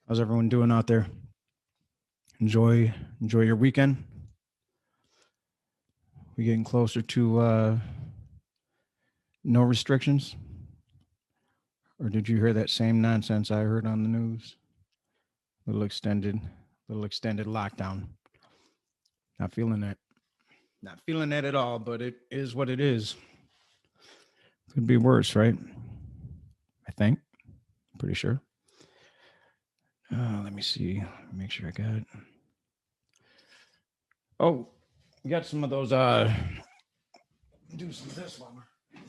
How's everyone doing out there? Enjoy your weekend. We getting closer to no restrictions, or did you hear that same nonsense I heard on the news? Little extended lockdown. Not feeling that. Not feeling that at all. But it is what it is. Could be worse, right? I think. Pretty sure. Let me see. Make sure I got it. Oh, we got some of those. Do some of this while we're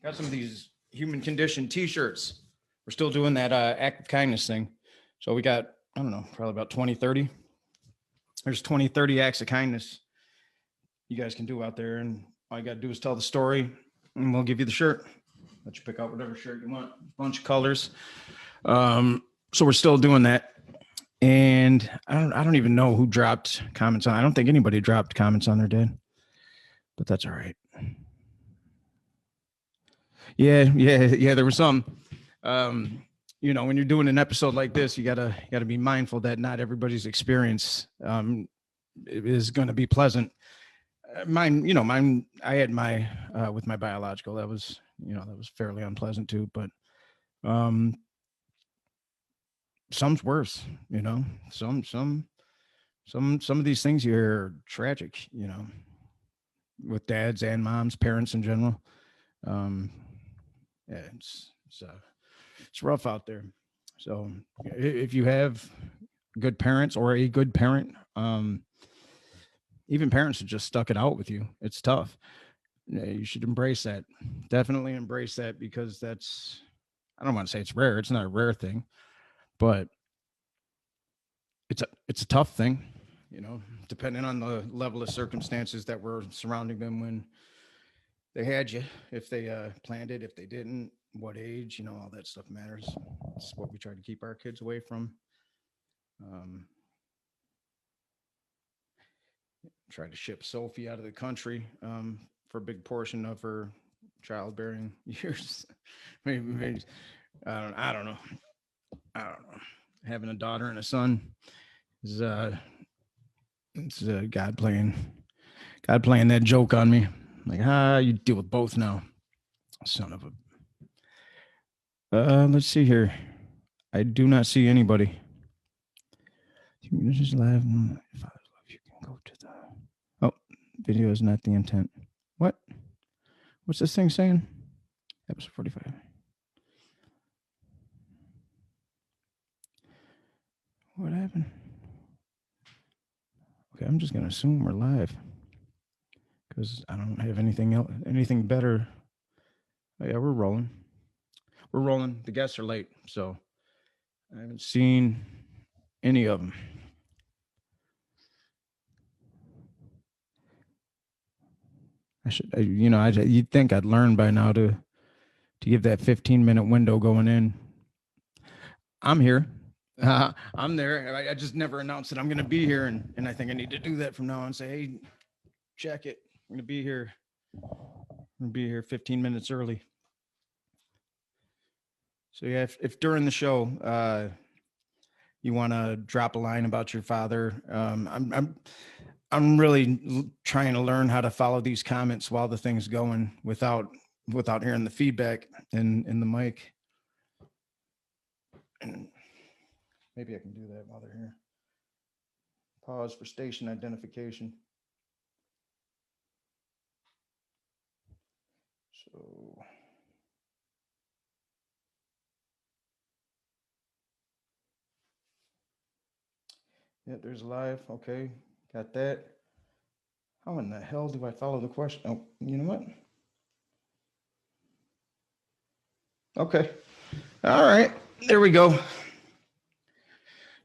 got some of these human condition T-shirts. We're still doing that act of kindness thing. So we got, I don't know, probably about 20, 30. There's 20, 30 acts of kindness you guys can do out there. And all you got to do is tell the story and we'll give you the shirt. Let you pick out whatever shirt you want. A bunch of colors. So we're still doing that. And I don't even know who dropped comments on. I don't think anybody dropped comments on their dad, but that's all right. Yeah. There was some. When you're doing an episode like this, you gotta be mindful that not everybody's experience is going to be pleasant. Mine. I had my with my biological. That was fairly unpleasant too. But some's worse. Some of these things you hear are tragic. With dads and moms, parents in general. Yeah, it's rough out there. So if you have good parents or a good parent, even parents that just stuck it out with you, it's tough. You should embrace that. Definitely embrace that, because I don't want to say it's rare. It's not a rare thing, but it's a tough thing, depending on the level of circumstances that were surrounding them when they had you, if they planned it, if they didn't, what age, all that stuff matters. It's what we try to keep our kids away from. Tried to ship Sophie out of the country for a big portion of her childbearing years. Maybe I don't know. Having a daughter and a son is it's God playing that joke on me. Like, you deal with both now, son of a. Let's see here. I do not see anybody. Just live. If I love you, can go to the. Oh, video is not the intent. What? What's this thing saying? Episode 45. What happened? Okay, I'm just gonna assume we're live because I don't have anything better. Oh, yeah, we're rolling. The guests are late, so I haven't seen any of them. You'd think I'd learn by now to give that 15-minute window going in. I'm here. I'm there. I just never announced that I'm going to be here, and I think I need to do that from now on. Say, hey, check it. I'm going to be here. I'm going to be here 15 minutes early. So yeah, if during the show you want to drop a line about your father, I'm really trying to learn how to follow these comments while the thing's going without hearing the feedback in the mic. And maybe I can do that while they're here. Pause for station identification. So yeah, there's live. Okay, got that. How in the hell do I follow the question? Oh, you know what? Okay. All right. There we go.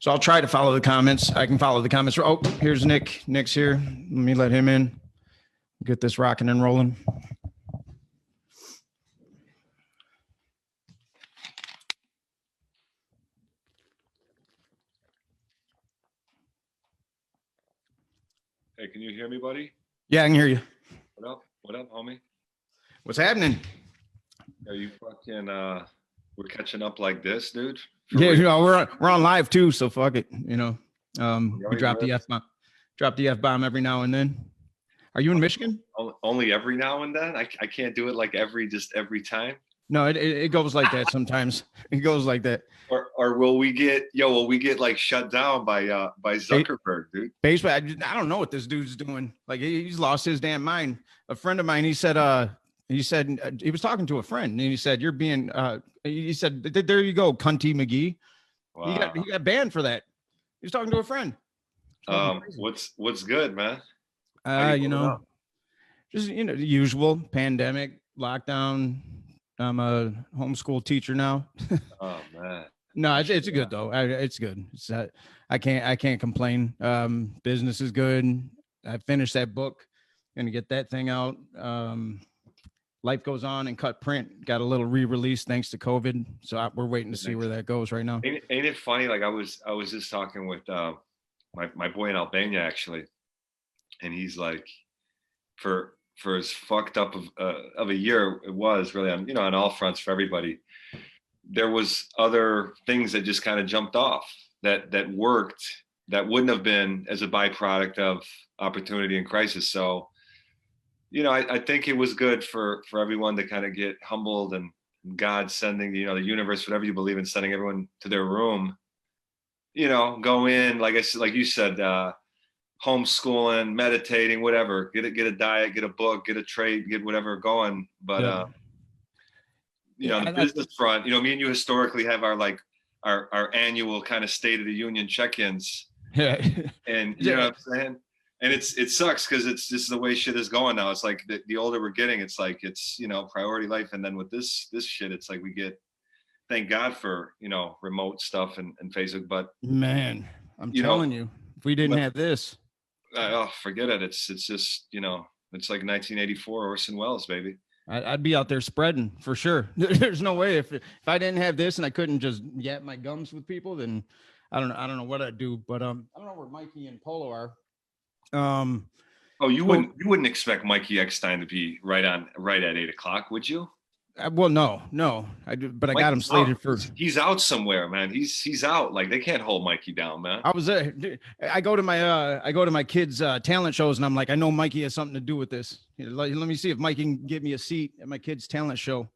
So I'll try to follow the comments. I can follow the comments. Oh, here's Nick. Nick's here. Let me let him in. Get this rocking and rolling. Hey, can you hear me, buddy? Yeah, I can hear you. What up? What up, homie? What's happening? Are you fucking We're catching up like this, dude. Yeah, Real? we're on live too, so fuck it. We Really? drop the F bomb every now and then. Are you in Michigan? Only every now and then. I can't do it like every time. No, it goes like that sometimes. It goes like that. Or will we get like shut down by Zuckerberg, dude? Baseball. I don't know what this dude's doing. Like he's lost his damn mind. A friend of mine, he said he was talking to a friend and he said, "You're being," he said, "There you go, cunty McGee." Wow. He got banned for that. He was talking to a friend. What's good, man? Just the usual pandemic, lockdown. I'm a homeschool teacher now. Oh man. No, it's good though. It's good. I can't complain. Business is good. I finished that book. Gonna get that thing out. Life Goes On and Cut Print got a little re-release thanks to COVID. So we're waiting to see where that goes right now. Ain't it funny? Like I was just talking with my boy in Albania actually, and he's like, for as fucked up of a year it was really on all fronts for everybody. There was other things that just kind of jumped off that worked, that wouldn't have been as a byproduct of opportunity and crisis. So, I think it was good for everyone to kind of get humbled, and God sending, the universe, whatever you believe in, sending everyone to their room, go in, like I said, like you said, homeschooling, meditating, whatever, get a diet, get a book, get a trade, get whatever going. But, the business front, me and you historically have our annual kind of State of the Union check-ins. Yeah. And you know what I'm saying? And it sucks because it's just the way shit is going now. It's like the older we're getting, it's like, it's, priority life. And then with this shit, it's like thank God for, remote stuff and Facebook. But man, I'm telling you, if we didn't have this, forget it. It's just, it's like 1984 Orson Welles, baby. I'd be out there spreading for sure. There's no way if I didn't have this and I couldn't just yap my gums with people, then I don't know what I'd do. But I don't know where Mikey and Polo are. You wouldn't expect Mikey Eckstein to be right at 8:00, would you? Well, no, I do, but I got him slated for. He's out somewhere, man. He's out. Like they can't hold Mikey down, man. I go to my kids' talent shows, and I'm like, I know Mikey has something to do with this. Let me see if Mikey can get me a seat at my kids' talent show.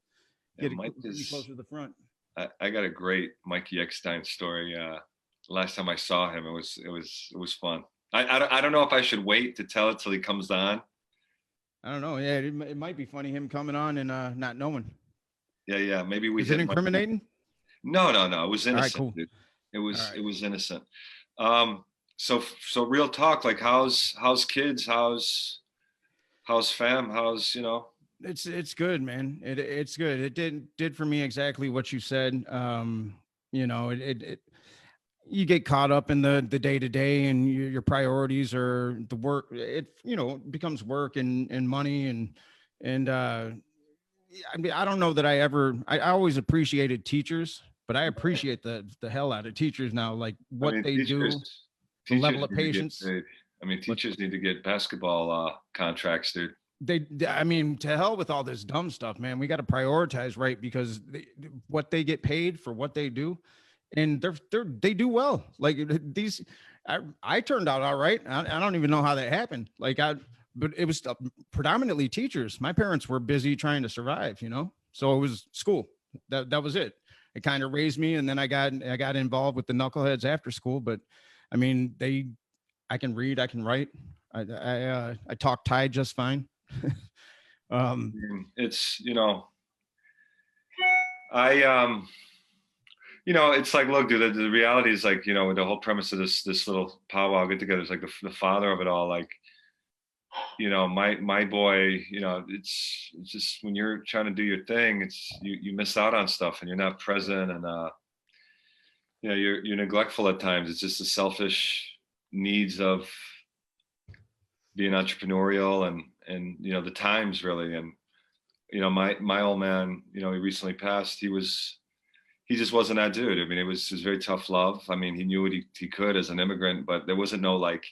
Get closer to the front. I got a great Mikey Eckstein story. Last time I saw him, it was fun. I don't know if I should wait to tell it till he comes on. I don't know. Yeah, it might be funny him coming on and not knowing. Yeah. Maybe we. Is it incriminating? No. It was innocent. All right, cool. Dude. It was innocent. So real talk. Like, how's kids? How's fam? How's It's good, man. It's good. It did for me exactly what you said. You get caught up in the day to day, and your priorities are the work. It becomes work and money and I mean, I don't know that I always appreciated teachers, but I appreciate the hell out of teachers now, like what they do, the level of patience. Teachers need to get basketball contracts, dude. I mean, to hell with all this dumb stuff, man. We got to prioritize, right? Because what they get paid for what they do, and they do well. Like these, I turned out all right. I don't even know how that happened. But it was predominantly teachers. My parents were busy trying to survive, so it was school. That was it. It kind of raised me, and then I got involved with the knuckleheads after school. But I mean, I can read, I can write, I talk Thai just fine. It's it's like, look, dude, the reality is like, the whole premise of this little powwow get together is like the father of it all. Like, my boy, it's just when you're trying to do your thing, it's you miss out on stuff and you're not present, and you're neglectful at times. It's just the selfish needs of being entrepreneurial and the times really. And my old man, he recently passed. He just wasn't that dude. I mean, it was very tough love. I mean, he knew what he could as an immigrant, but there wasn't no like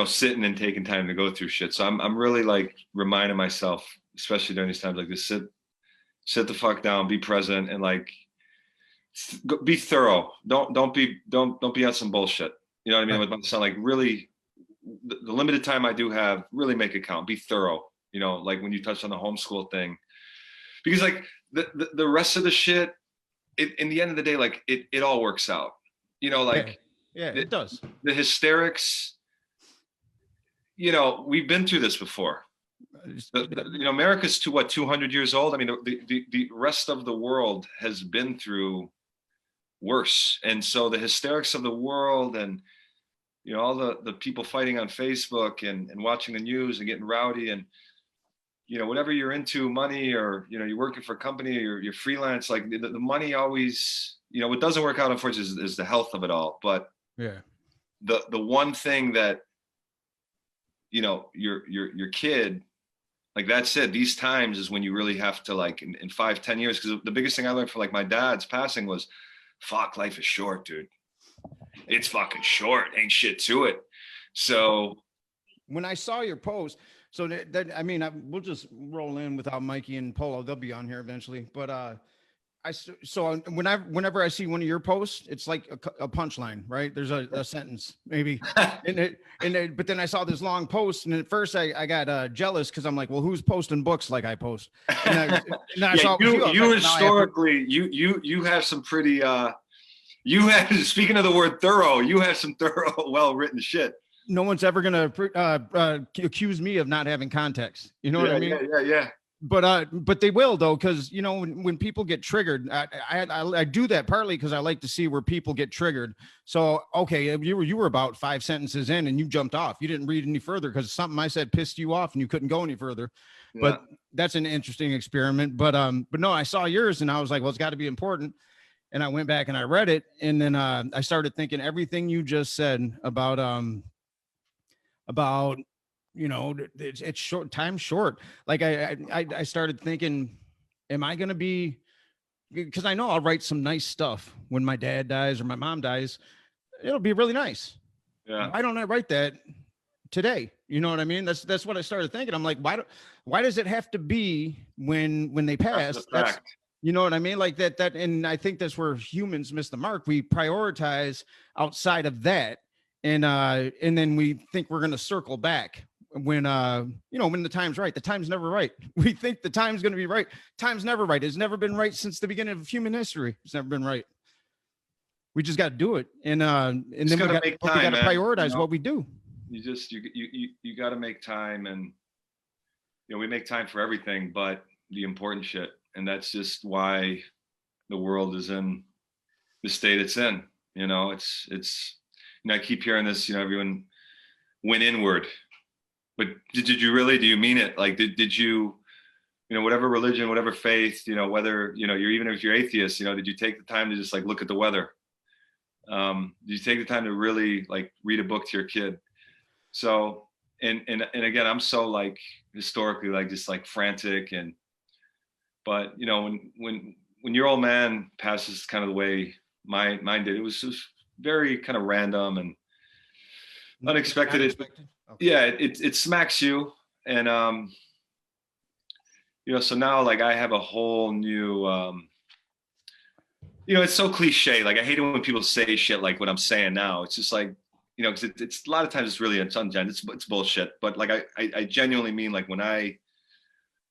sitting and taking time to go through shit. So I'm really like reminding myself, especially during these times like this, sit sit the fuck down, be present, and like be thorough. Don't be on some bullshit. You know what I mean? Right. With my son, like really, the limited time I do have, really make it count. Be thorough. You know, like when you touched on the homeschool thing, because like the rest of the shit, in the end of the day, like it all works out. You know, Yeah. like Yeah, it does. the hysterics. You know, we've been through this before. You know, America's to what, 200 years old. I mean, the rest of the world has been through worse, and so the hysterics of the world, and you know, all the people fighting on Facebook and watching the news and getting rowdy, and you know, whatever you're into, money, or you know, you're working for a company, or you're freelance, like the money always, you know, what doesn't work out, unfortunately, is the health of it all. But Yeah. the one thing that, you know, your kid, like that's it, these times is when you really have to, like in 5-10 years, because the biggest thing I learned from like my dad's passing was, fuck, life is short, dude. It's fucking short, ain't shit to it. So When I saw your post, so that I mean, we'll just roll in without Mikey and Polo. They'll be on here eventually. But whenever I see one of your posts, it's like a punchline, right? There's a sentence maybe, but then I saw this long post, and at first I got jealous because I'm like, well, who's posting books like I post? And I saw you historically, you have some pretty you have, speaking of the word thorough, you have some thorough, well written shit. No one's ever gonna accuse me of not having context. You know what I mean? Yeah. But they will, though, because you know, when people get triggered, I do that partly because I like to see where people get triggered. So okay, you were about 5 sentences in and you jumped off. You didn't read any further because something I said pissed you off and you couldn't go any further. Yeah. But that's an interesting experiment. But no, I saw yours and I was like, well, it's got to be important. And I went back and I read it, and then I started thinking everything you just said about you know, it's short, time short. Like I started thinking, am I going to be, because I know I'll write some nice stuff when my dad dies or my mom dies. It'll be really nice. Yeah. Why don't I write that today? You know what I mean? That's what I started thinking. I'm like, why does it have to be when they pass? That's you know what I mean? Like that, and I think that's where humans miss the mark. We prioritize outside of that. And then we think we're going to circle back when, you know, when the time's right. The time's never right. We think the time's going to be right. Time's never right. It's never been right since the beginning of human history. It's never been right. We just got to do it. And then we got to prioritize what we do. You got to make time, and, you know, we make time for everything, but the important shit. And that's just why the world is in the state it's in. You know, it's, you know, I keep hearing this, you know, everyone went inward, but did you really, do you mean it? Like, did you, you know, whatever religion, whatever faith, you know, whether, you know, even if you're atheist, you know, did you take the time to just like look at the weather? Did you take the time to really like read a book to your kid? So, and again, I'm so like historically, like just like frantic, but you know, when your old man passes kind of the way mine did, it was just very kind of random and unexpected. Okay. Yeah, it smacks you. And you know, so now like I have a whole new you know, it's so cliche. Like I hate it when people say shit like what I'm saying now. It's just like, you know, because it's a lot of times it's really it's bullshit. But like I genuinely mean, like when I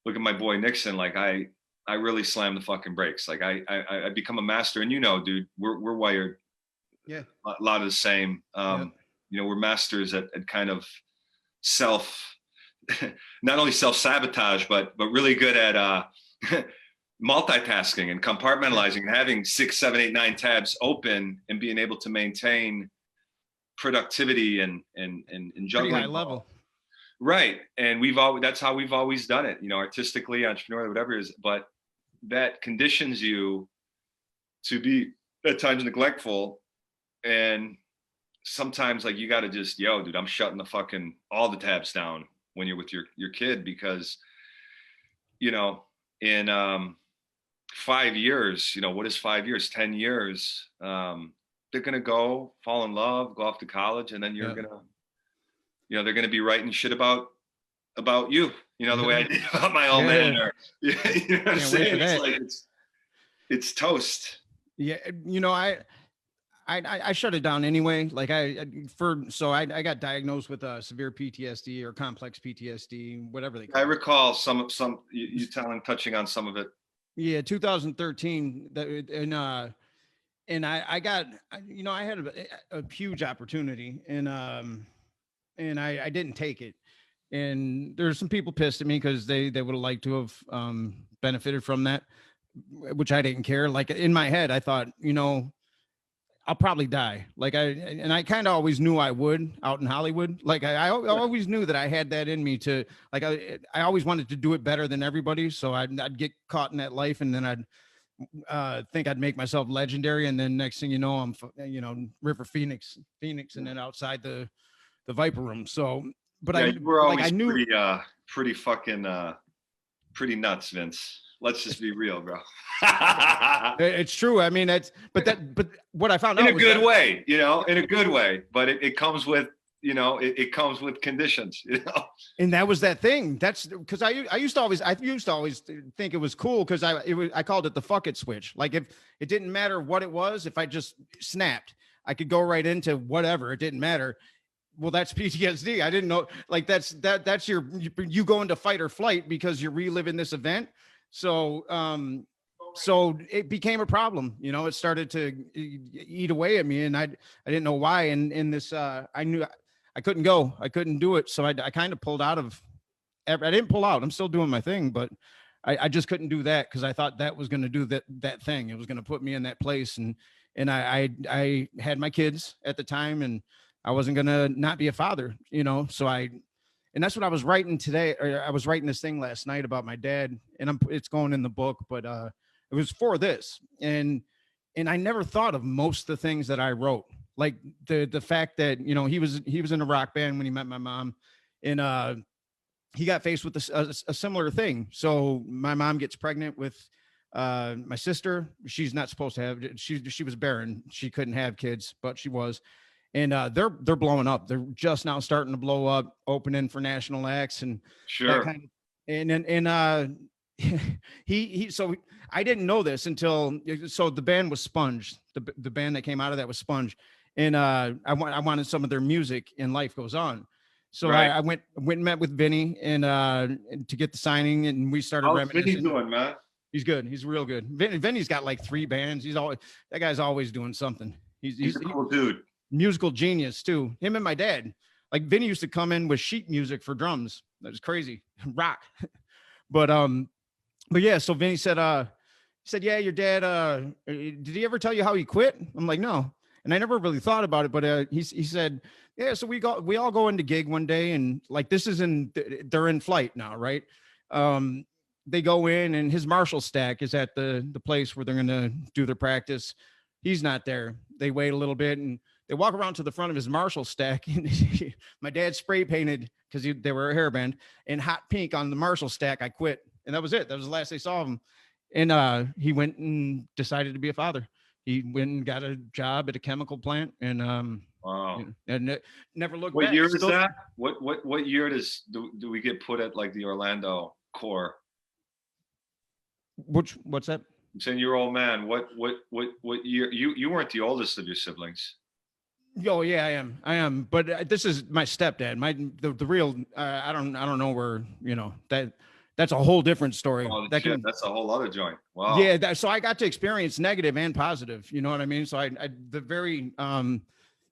look at my boy Nixon, like I really slam the fucking brakes. Like I become a master, and you know, dude, we're wired. Yeah. A lot of the same. You know, we're masters at kind of not only self-sabotage, but really good at multitasking and compartmentalizing and having 6, 7, 8, 9 tabs open and being able to maintain productivity and juggling. Pretty high level. Right. And that's how we've always done it, you know, artistically, entrepreneurially, whatever it is, but that conditions you to be at times neglectful. And sometimes like you got to just, yo, dude, I'm shutting all the tabs down when you're with your kid, because, you know, in 5 years, you know, what is 5 years, 10 years, they're going to go fall in love, go off to college. And then you're going to, you know, they're going to be writing shit about about you, the way I did about my old man. Or, you know what I'm saying? It's like it's toast. Yeah, I shut it down anyway. Like I got diagnosed with severe PTSD or complex PTSD, whatever they call it. I recall some you touching on some of it. Yeah, 2013. And I got, I had a huge opportunity, and I didn't take it. And there's some people pissed at me because they would have liked to have benefited from that, which I didn't care. Like in my head, I thought, I'll probably die. Like I kind of always knew I would out in Hollywood. Like I always knew that I had that in me to, like, I always wanted to do it better than everybody. So I'd get caught in that life, and then I'd think I'd make myself legendary. And then next thing you know, I'm, River Phoenix, and then outside the Viper Room. So, but yeah, you were always pretty fucking, pretty nuts, Vince. Let's just be real, bro. It's true. I mean, but what I found out in a good way, in a good way, but it comes with, it comes with conditions, And that was that thing. That's because I used to always think it was cool because I called it the fuck it switch. Like if it didn't matter what it was, if I just snapped, I could go right into whatever. It didn't matter. Well, that's PTSD. I didn't know. Like that's you go into fight or flight because you're reliving this event. So it became a problem. It started to eat away at me, and I didn't know why. And in this, I knew I couldn't go. I couldn't do it. So I kind of pulled out of. I didn't pull out. I'm still doing my thing, but I just couldn't do that because I thought that was going to do that thing. It was going to put me in that place, and I had my kids at the time, and I wasn't going to not be a father. So and that's what I was writing today. Or I was writing this thing last night about my dad, and it's going in the book, but it was for this. And I never thought of most of the things that I wrote, like the fact that, he was in a rock band when he met my mom, and he got faced with a similar thing. So my mom gets pregnant with my sister. She's not supposed to have, she was barren. She couldn't have kids, but she was. And they're blowing up. They're just now starting to blow up, opening for national acts and sure. That kind of, and so I didn't know this until, so the band was Sponge. The band that came out of that was Sponge. And I wanted some of their music in Life Goes On. So right. I went and met with Vinny and to get the signing, and we started reminiscing. How's Vinny doing, man? He's good. He's real good. Vinny's got like 3 bands. That guy's always doing something. He's a cool dude. Musical genius too. Him and my dad. Like Vinny used to come in with sheet music for drums. That was crazy. Rock. But yeah, so Vinny said, yeah, your dad, did he ever tell you how he quit? I'm like, no. And I never really thought about it, but he said, yeah, so we all go into gig one day, and like they're in flight now, right? They go in, and his Marshall stack is at the place where they're gonna do their practice. He's not there. They wait a little bit, and they walk around to the front of his Marshall stack, and my dad spray painted, because they were a hair band, in hot pink on the Marshall stack, I quit. And that was it. That was the last they saw of him. And he went and decided to be a father. He went and got a job at a chemical plant, and wow. And never looked back. What year is that? What year do we get put at like the Orlando core? What's that? I'm saying you're old man. What year? You weren't the oldest of your siblings. Oh yeah, I am. But this is my stepdad. The real. I don't know where that's a whole different story. Oh, that's a whole other joint. Wow. Yeah. So I got to experience negative and positive. You know what I mean? So I the very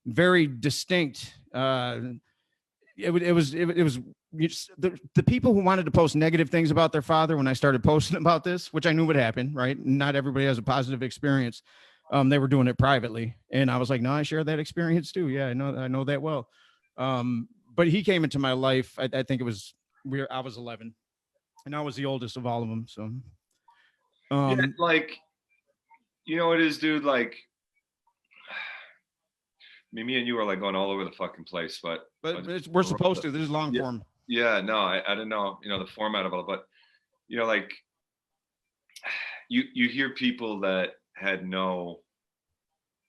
very distinct. It was the people who wanted to post negative things about their father when I started posting about this, which I knew would happen, right? Not everybody has a positive experience. They were doing it privately, and I was like, no, I share that experience too. Yeah, I know that well. But he came into my life. I think it was I was 11, and I was the oldest of all of them. So, yeah, like, you know what it is, dude? Like, I mean, me and you are like going all over the fucking place, but we're supposed to. This is long form. Yeah, no, I don't know, the format of it, but like, you hear people that had no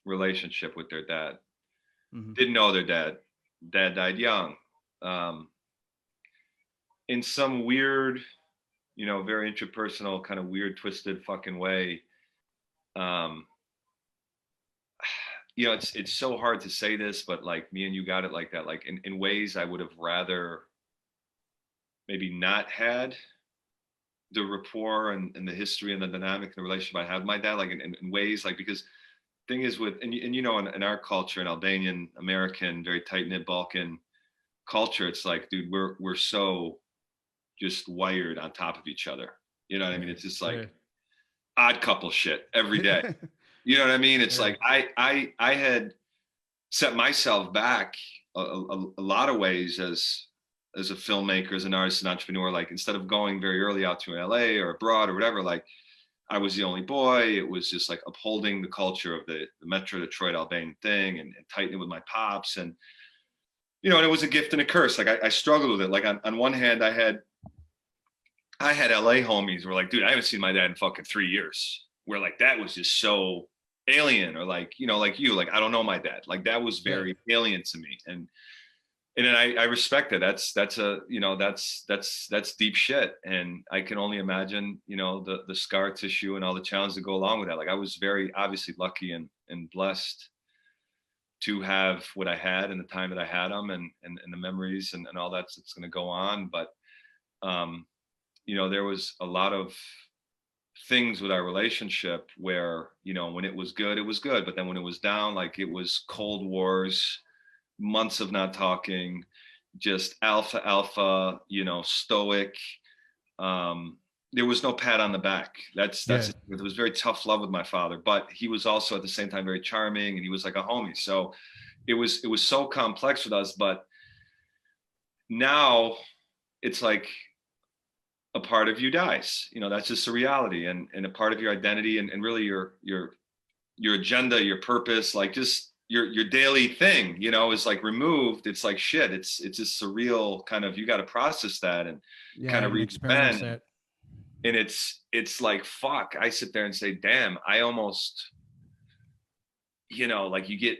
relationship with their dad, didn't know their dad died young, in some weird, very interpersonal kind of weird, twisted fucking way. Um, it's so hard to say this, but like me and you got it like that. Like in ways I would have rather maybe not had the rapport and the history and the dynamic and the relationship I had with my dad, like in ways like, because thing is with, and in our culture, in Albanian, American, very tight knit Balkan culture, it's like, dude, we're so just wired on top of each other. You know what I mean? It's just like odd couple shit every day. You know what I mean? It's like I had set myself back a lot of ways as a filmmaker, as an artist, an entrepreneur. Like instead of going very early out to LA or abroad or whatever, like I was the only boy. It was just like upholding the culture of the Metro Detroit Albanian thing and tightening with my pops. And, and it was a gift and a curse. Like I struggled with it. Like on one hand, I had LA homies who were like, dude, I haven't seen my dad in fucking 3 years. Where like, that was just so alien, or like, like you, like, I don't know my dad. Like that was very alien to me. And then I respect it. That's deep shit. And I can only imagine, the scar tissue and all the challenges that go along with that. Like I was very obviously lucky and blessed to have what I had and the time that I had them and the memories and all that's going to go on. But, there was a lot of things with our relationship where, when it was good, it was good. But then when it was down, like it was Cold Wars, months of not talking, just alpha, stoic. There was no pat on the back. It was very tough love with my father, but he was also at the same time very charming, and he was like a homie. So it was so complex with us. But now it's like a part of you dies. That's just a reality, and a part of your identity and really your agenda, your purpose, like just your daily thing, is like removed. It's like shit. It's just surreal kind of, you got to process that and kind of experience that. And it's like, fuck, I sit there and say, damn, I almost, like you get,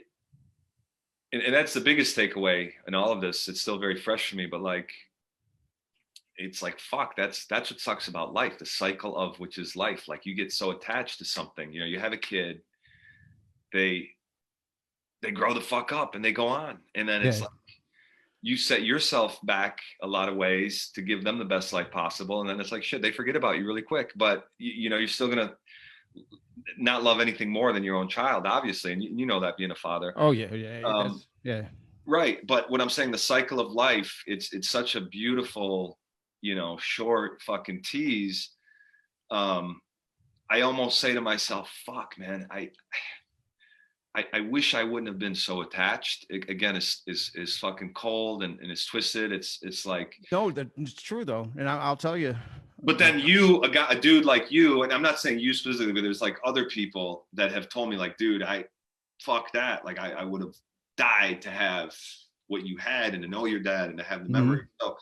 and that's the biggest takeaway in all of this. It's still very fresh for me, but like, it's like, fuck, that's what sucks about life, the cycle of which is life. Like you get so attached to something, you have a kid, they grow the fuck up and they go on. And then it's like, you set yourself back a lot of ways to give them the best life possible. And then it's like, shit, they forget about you really quick, but you're still going to not love anything more than your own child, obviously. And you know that being a father. Oh yeah. Right. But what I'm saying, the cycle of life, it's such a beautiful, short fucking tease. I almost say to myself, fuck, man, I wish I wouldn't have been so attached. Again, is fucking cold and it's twisted. It's like, no, that's true though. And I'll tell you. But then a dude like you, and I'm not saying you specifically, but there's like other people that have told me like, dude, fuck that. Like I would have died to have what you had and to know your dad and to have the memory. So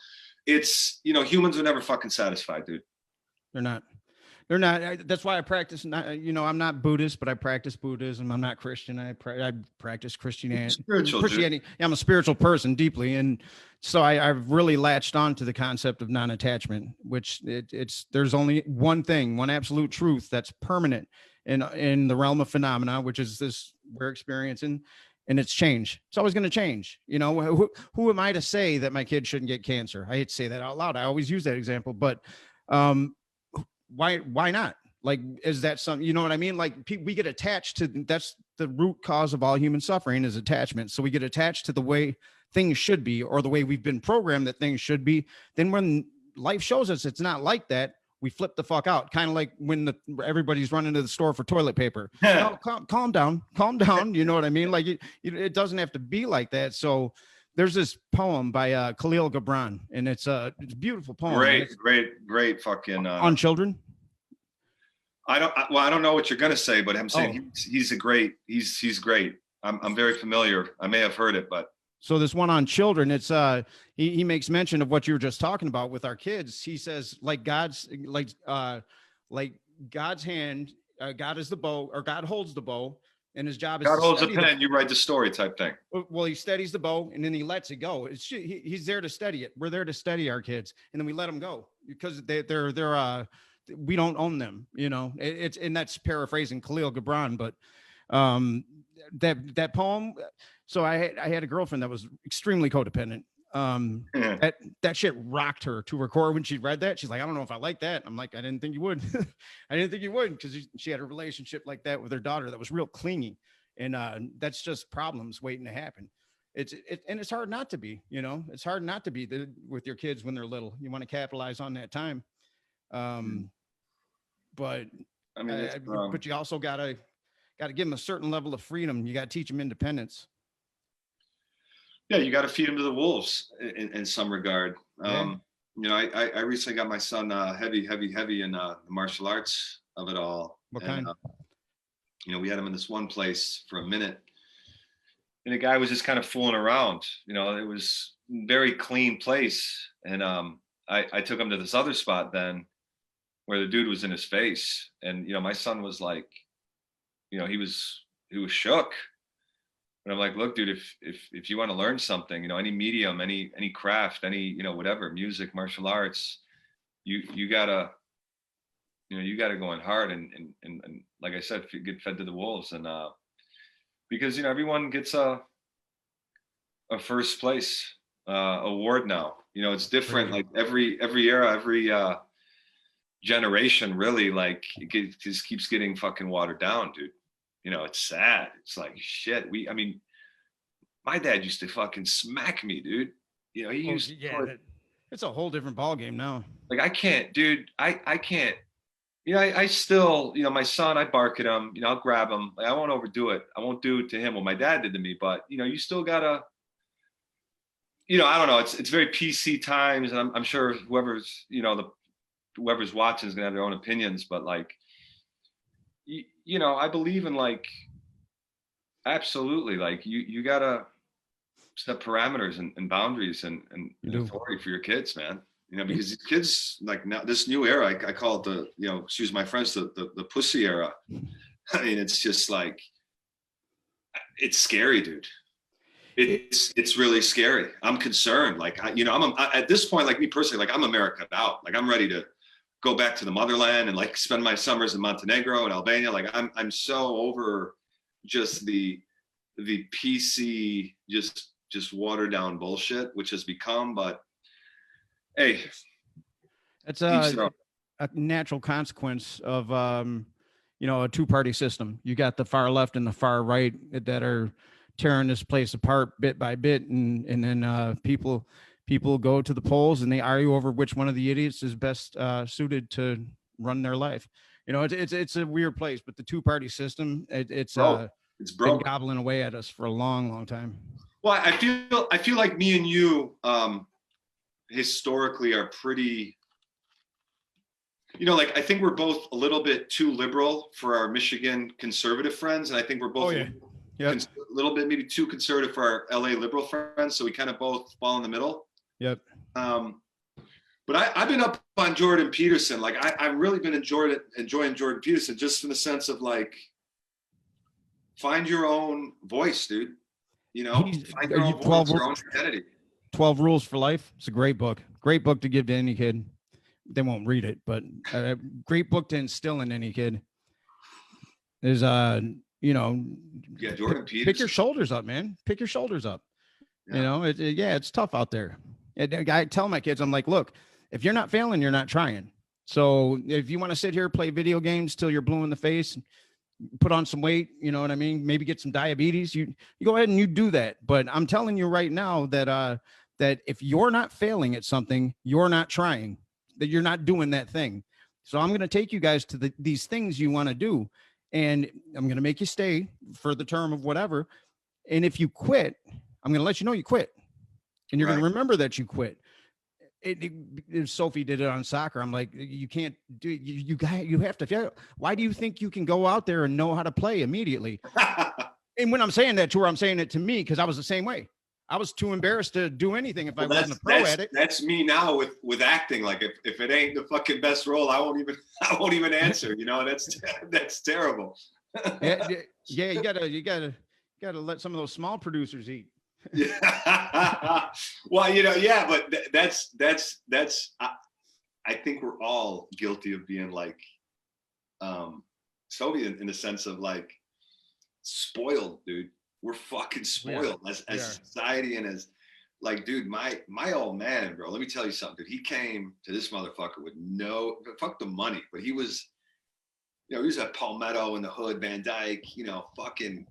it's, humans are never fucking satisfied, dude. They're not. That's why I practice. I'm not Buddhist, but I practice Buddhism. I'm not Christian. I practice Christianity. Christianity. Yeah, I'm a spiritual person deeply, and so I've really latched on to the concept of non-attachment, which there's only one thing, one absolute truth that's permanent in the realm of phenomena, which is this we're experiencing, and it's change. It's always going to change. Who am I to say that my kid shouldn't get cancer? I hate to say that out loud. I always use that example, but why not? Like, is that something, you know what I mean? Like we get attached to, that's the root cause of all human suffering is attachment. So we get attached to the way things should be, or the way we've been programmed that things should be. Then when life shows us it's not like that, we flip the fuck out. Kind of like when everybody's running to the store for toilet paper. No, calm down. You know what I mean? Like it doesn't have to be like that. So there's this poem by Khalil Gibran, and it's a beautiful poem. Great fucking on children. I don't know what you're gonna say, but I'm saying he's great. I'm very familiar. I may have heard it, but so this one on children, it's he makes mention of what you were just talking about with our kids. He says like God's hand, God is the bow, or God holds the bow. and his job is God to holds a study the pen, you write the story type thing. well, he studies the bow and then he lets it go. He's there to study it. We're there to study our kids, and then we let them go because they're we don't own them. You know, it's and that's paraphrasing Khalil Gibran, but that poem. So I had a girlfriend that was extremely codependent. That shit rocked her to her core when she read that. She's like, I don't know if I like that. I'm like, I didn't think you would. I didn't think you would, because she had a relationship like that with her daughter that was real clingy. And that's just problems waiting to happen. And it's hard not to be, you know, it's hard not to be with your kids when they're little. You want to capitalize on that time. But I mean, but you also gotta give them a certain level of freedom. You got to teach them independence. yeah, you got to feed them to the wolves in some regard. Yeah. You know, I recently got my son heavy in the martial arts of it all. What kind? You know, we had him in this one place for a minute, and the guy was just kind of fooling around. You know, it was a very clean place, and I took him to this other spot then, where the dude was in his face, and you know, my son was like, you know, he was shook. And I'm like, look, dude, if you want to learn something, you know, any medium, any craft, any, you know, whatever, music, martial arts, you gotta go in hard and like I said, get fed to the wolves. And because, you know, everyone gets a first place award now. You know, it's different. Like every era, every generation, really, like it just keeps getting fucking watered down, dude. You know, it's sad. It's like, shit. I mean, my dad used to fucking smack me, dude. You know, he used to it's a whole different ball game now. Like, I can't, dude. I can't. You know, I still, you know, my son, I bark at him. You know, I'll grab him. Like, I won't overdo it. I won't do it to him what my dad did to me. But, you know, you still gotta, you know, I don't know. It's very PC times. And I'm sure whoever's, you know, whoever's watching is gonna have their own opinions. But like, you know, I believe in, like, absolutely, like you gotta set parameters and boundaries and authority for your kids, man. You know, because these kids, like, now this new era, I call it the, you know, excuse my French, the pussy era. I mean, it's just like, it's scary, dude. It's really scary. I'm concerned. Like, you know, at this point, like me personally, like I'm American out. Like I'm ready to go back to the motherland and like spend my summers in Montenegro and Albania. Like I'm so over just the PC, just watered down bullshit, which has become. But hey, it's a natural consequence of you know, a two-party system. You got the far left and the far right that are tearing this place apart bit by bit, and then people go to the polls and they argue over which one of the idiots is best suited to run their life. You know, it's a weird place, but the two-party system, it's been gobbling away at us for a long time. Well, I feel like me and you historically are pretty, you know, like I think we're both a little bit too liberal for our Michigan conservative friends, and I think we're both a little bit maybe too conservative for our LA liberal friends. So we kind of both fall in the middle. Yep. But I've been up on Jordan Peterson. Like I've really been enjoying Jordan Peterson, just in the sense of like, find your own voice, dude. You know, find your own voice, your own identity. 12 Rules for Life. It's a great book. Great book to give to any kid. They won't read it, but a great book to instill in any kid. There's you know, Jordan Peterson. Pick your shoulders up, man. Pick your shoulders up. Yeah. You know, it's tough out there. I tell my kids, I'm like, look, if you're not failing, you're not trying. So if you want to sit here, play video games till you're blue in the face, put on some weight, you know what I mean? Maybe get some diabetes. You go ahead and you do that. But I'm telling you right now that that if you're not failing at something, you're not trying, that you're not doing that thing. So I'm going to take you guys to these things you want to do, and I'm going to make you stay for the term of whatever. And if you quit, I'm going to let you know you quit, and you're going to remember that you quit. Sophie did it on soccer. I'm like, you can't do it. You have to fail. Why do you think you can go out there and know how to play immediately? And when I'm saying that to her, I'm saying it to me, because I was the same way. I was too embarrassed to do anything if I wasn't a pro at it. That's me now with acting. Like if it ain't the fucking best role, I won't even answer. You know, that's terrible. Yeah, you gotta let some of those small producers eat. Yeah. Well, yeah, but that's I think we're all guilty of being like Soviet in the sense of like spoiled, dude. We're fucking spoiled as a society and as like, dude, my old man, bro, let me tell you something, dude. He came to this motherfucker with fuck the money, but he was at Palmetto in the hood, Van Dyke, fucking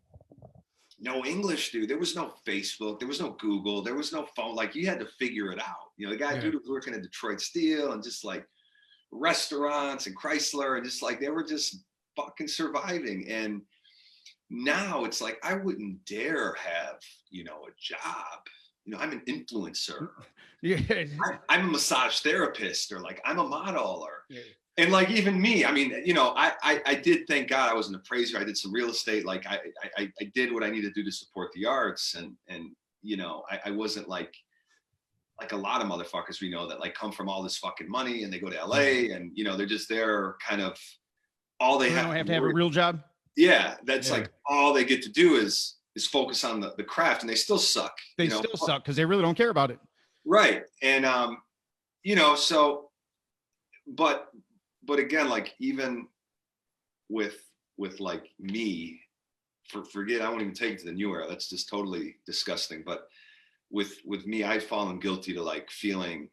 no English, dude. There was no Facebook, there was no Google, there was no phone. Like you had to figure it out. The guy, dude, was working at Detroit Steel and just like restaurants and Chrysler and just like they were just fucking surviving. And now it's like I wouldn't dare have a job. I'm an influencer. Yeah, I'm a massage therapist, or like I'm a model, or and like even me. I mean, I did, thank God, I was an appraiser. I did some real estate. Like I did what I needed to do to support the arts, and I wasn't like a lot of motherfuckers we know that like come from all this fucking money and they go to LA and they're just there kind of all they have to have a real job. Yeah, that's like all they get to do is focus on the craft, and they still suck. They still suck because they really don't care about it. Right. And so but again, like even with like me, forget, I won't even take it to the new era. That's just totally disgusting. But with me, I've fallen guilty to like feeling,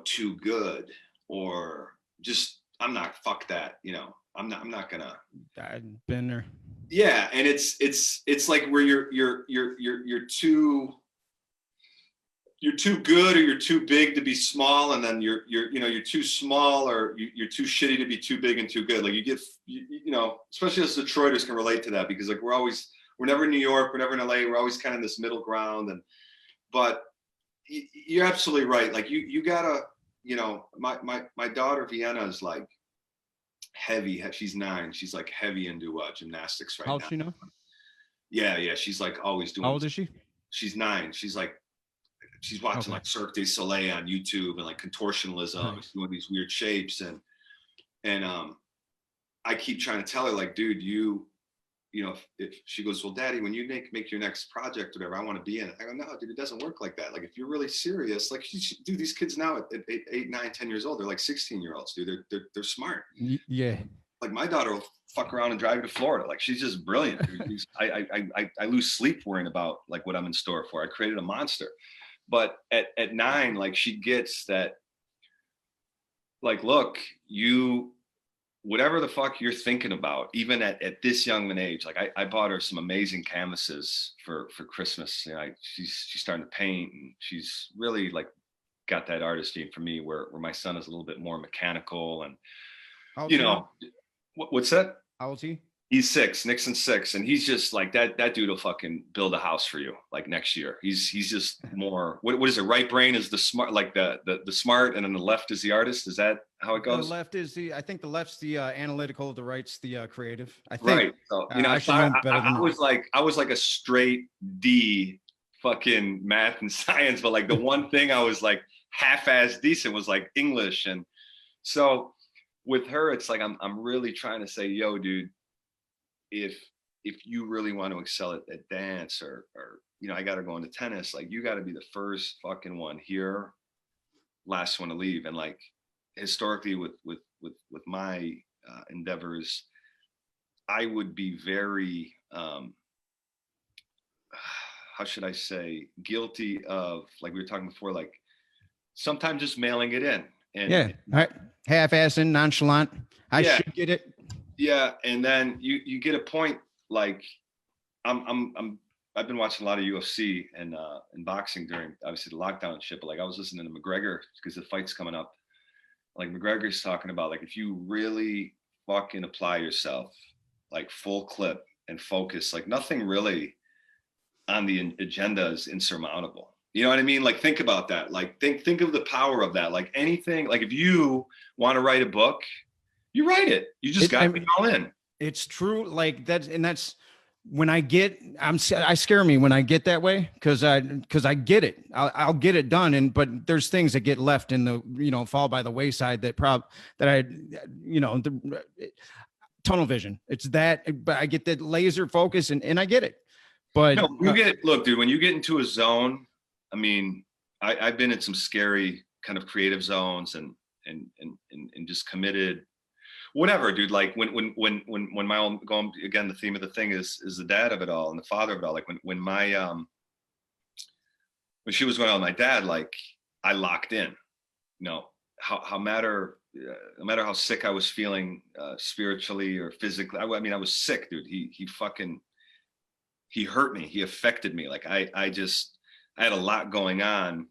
too good, or just I'm not, fuck that, I'm not gonna. I've been there. Yeah, and it's like where you're too good, or you're too big to be small, and then you're too small, or you're too shitty to be too big and too good. Like especially as Detroiters can relate to that, because like we're never in New York, we're never in LA, we're always kind of in this middle ground. But you're absolutely right. Like you gotta, my daughter Vienna is like heavy. She's 9. She's like heavy into gymnastics right now. How old she know? Yeah. She's like always doing. How old is she? She's 9. She's watching like Cirque du Soleil on YouTube and like contortionalism, doing these weird shapes, and I keep trying to tell her like, dude, if she goes, well, Daddy, when you make your next project, whatever, I want to be in it. I go, no, dude, it doesn't work like that. Like if you're really serious, like dude, these kids now at 8, 9, 10 years old, they're like 16-year-olds, dude. They're smart. Yeah. Like my daughter will fuck around and drive you to Florida. Like she's just brilliant. I lose sleep worrying about like what I'm in store for. I created a monster. But at 9, like she gets that, like, look, whatever the fuck you're thinking about, even at this young an age, like I bought her some amazing canvases for Christmas. She's starting to paint, and she's really like got that artist gene for me, where my son is a little bit more mechanical, and what's that? How old is he? He's 6, Nixon's 6, and he's just like that dude will fucking build a house for you like next year. He's just more, what is it? Right brain is the smart, like the smart, and then the left is the artist. Is that how it goes? The left is I think the left's the analytical, the right's the creative. I think. Right. So I was like a straight D fucking math and science, but like the one thing I was like half-ass decent was like English. And so with her, it's like I'm really trying to say, yo, dude, if you really want to excel at dance, or I got to go into tennis, like you got to be the first fucking one here, last one to leave. And like historically with my endeavors, I would be very how should I say, guilty of, like we were talking before, like sometimes just mailing it in, and half-assing, nonchalant. I should get it. Yeah, and then you get a point, like I've been watching a lot of UFC and boxing during obviously the lockdown and shit, but like I was listening to McGregor because the fight's coming up. Like McGregor's talking about, like, if you really fucking apply yourself, like full clip and focus, like nothing really on the agenda is insurmountable. You know what I mean? Like think about that. Like think of the power of that. Like anything, like if you want to write a book, you write it. You just got to be all in. It's true. Like that's when I scare me when I get that way, because I get it. I'll get it done. But there's things that get left in the, fall by the wayside that tunnel vision. It's that, but I get that laser focus and I get it. But no, look, dude, when you get into a zone, I mean, I've been in some scary kind of creative zones and just committed, whatever, dude. Like when my own, going again, the theme of the thing is the dad of it all and the father of it all. Like when my when she was going on with my dad, like I locked in, you know, no matter how sick I was feeling spiritually or physically. I mean, I was sick, dude. He hurt me. He affected me. Like I had a lot going on,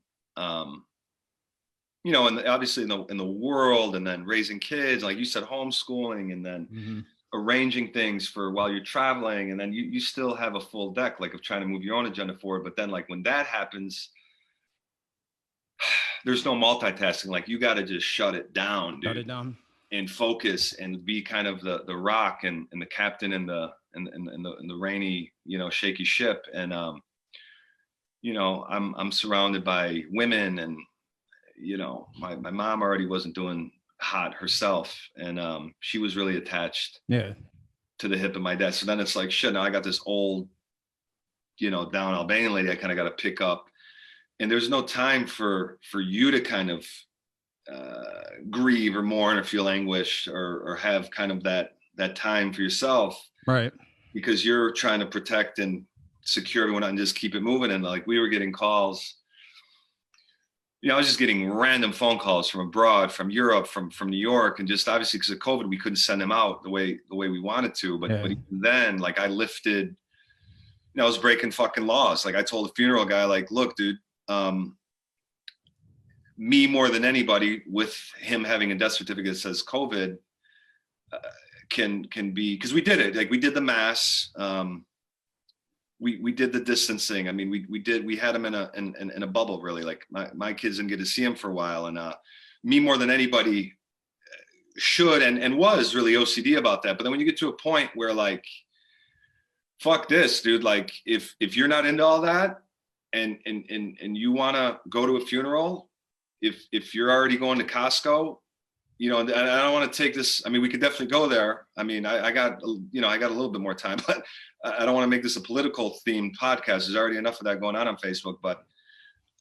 you know, and obviously in the world, and then raising kids, like you said, homeschooling, and then arranging things for while you're traveling, and then you still have a full deck, like of trying to move your own agenda forward. But then, like when that happens, there's no multitasking. Like you got to just shut it down, dude. Shut it down and focus and be kind of the rock and the captain in the rainy, you know, shaky ship. And you know, I'm surrounded by women, and you know, my mom already wasn't doing hot herself, and she was really attached to the hip of my dad. So then it's like, shit, now I got this old, you know, down Albanian lady I kind of got to pick up, and there's no time for you to kind of grieve or mourn or feel anguish or have kind of that time for yourself, right? Because you're trying to protect and secure everyone and just keep it moving. And like we were getting calls, you know, I was just getting random phone calls from abroad, from Europe, from New York, and just obviously because of COVID, we couldn't send them out the way we wanted to. But even then, like I lifted, you know, I was breaking fucking laws. Like I told the funeral guy, like, look, dude, me more than anybody, with him having a death certificate that says COVID, can be, because we did it. Like we did the mass. We did the distancing. I mean, we had him in a bubble, really. Like my kids didn't get to see him for a while, and me more than anybody should and was really OCD about that. But then when you get to a point where like, fuck this, dude. Like if you're not into all that, and you want to go to a funeral, if you're already going to Costco, you know, and I don't want to take this. I mean, we could definitely go there. I mean, I got a little bit more time, but I don't want to make this a political themed podcast. There's already enough of that going on Facebook, but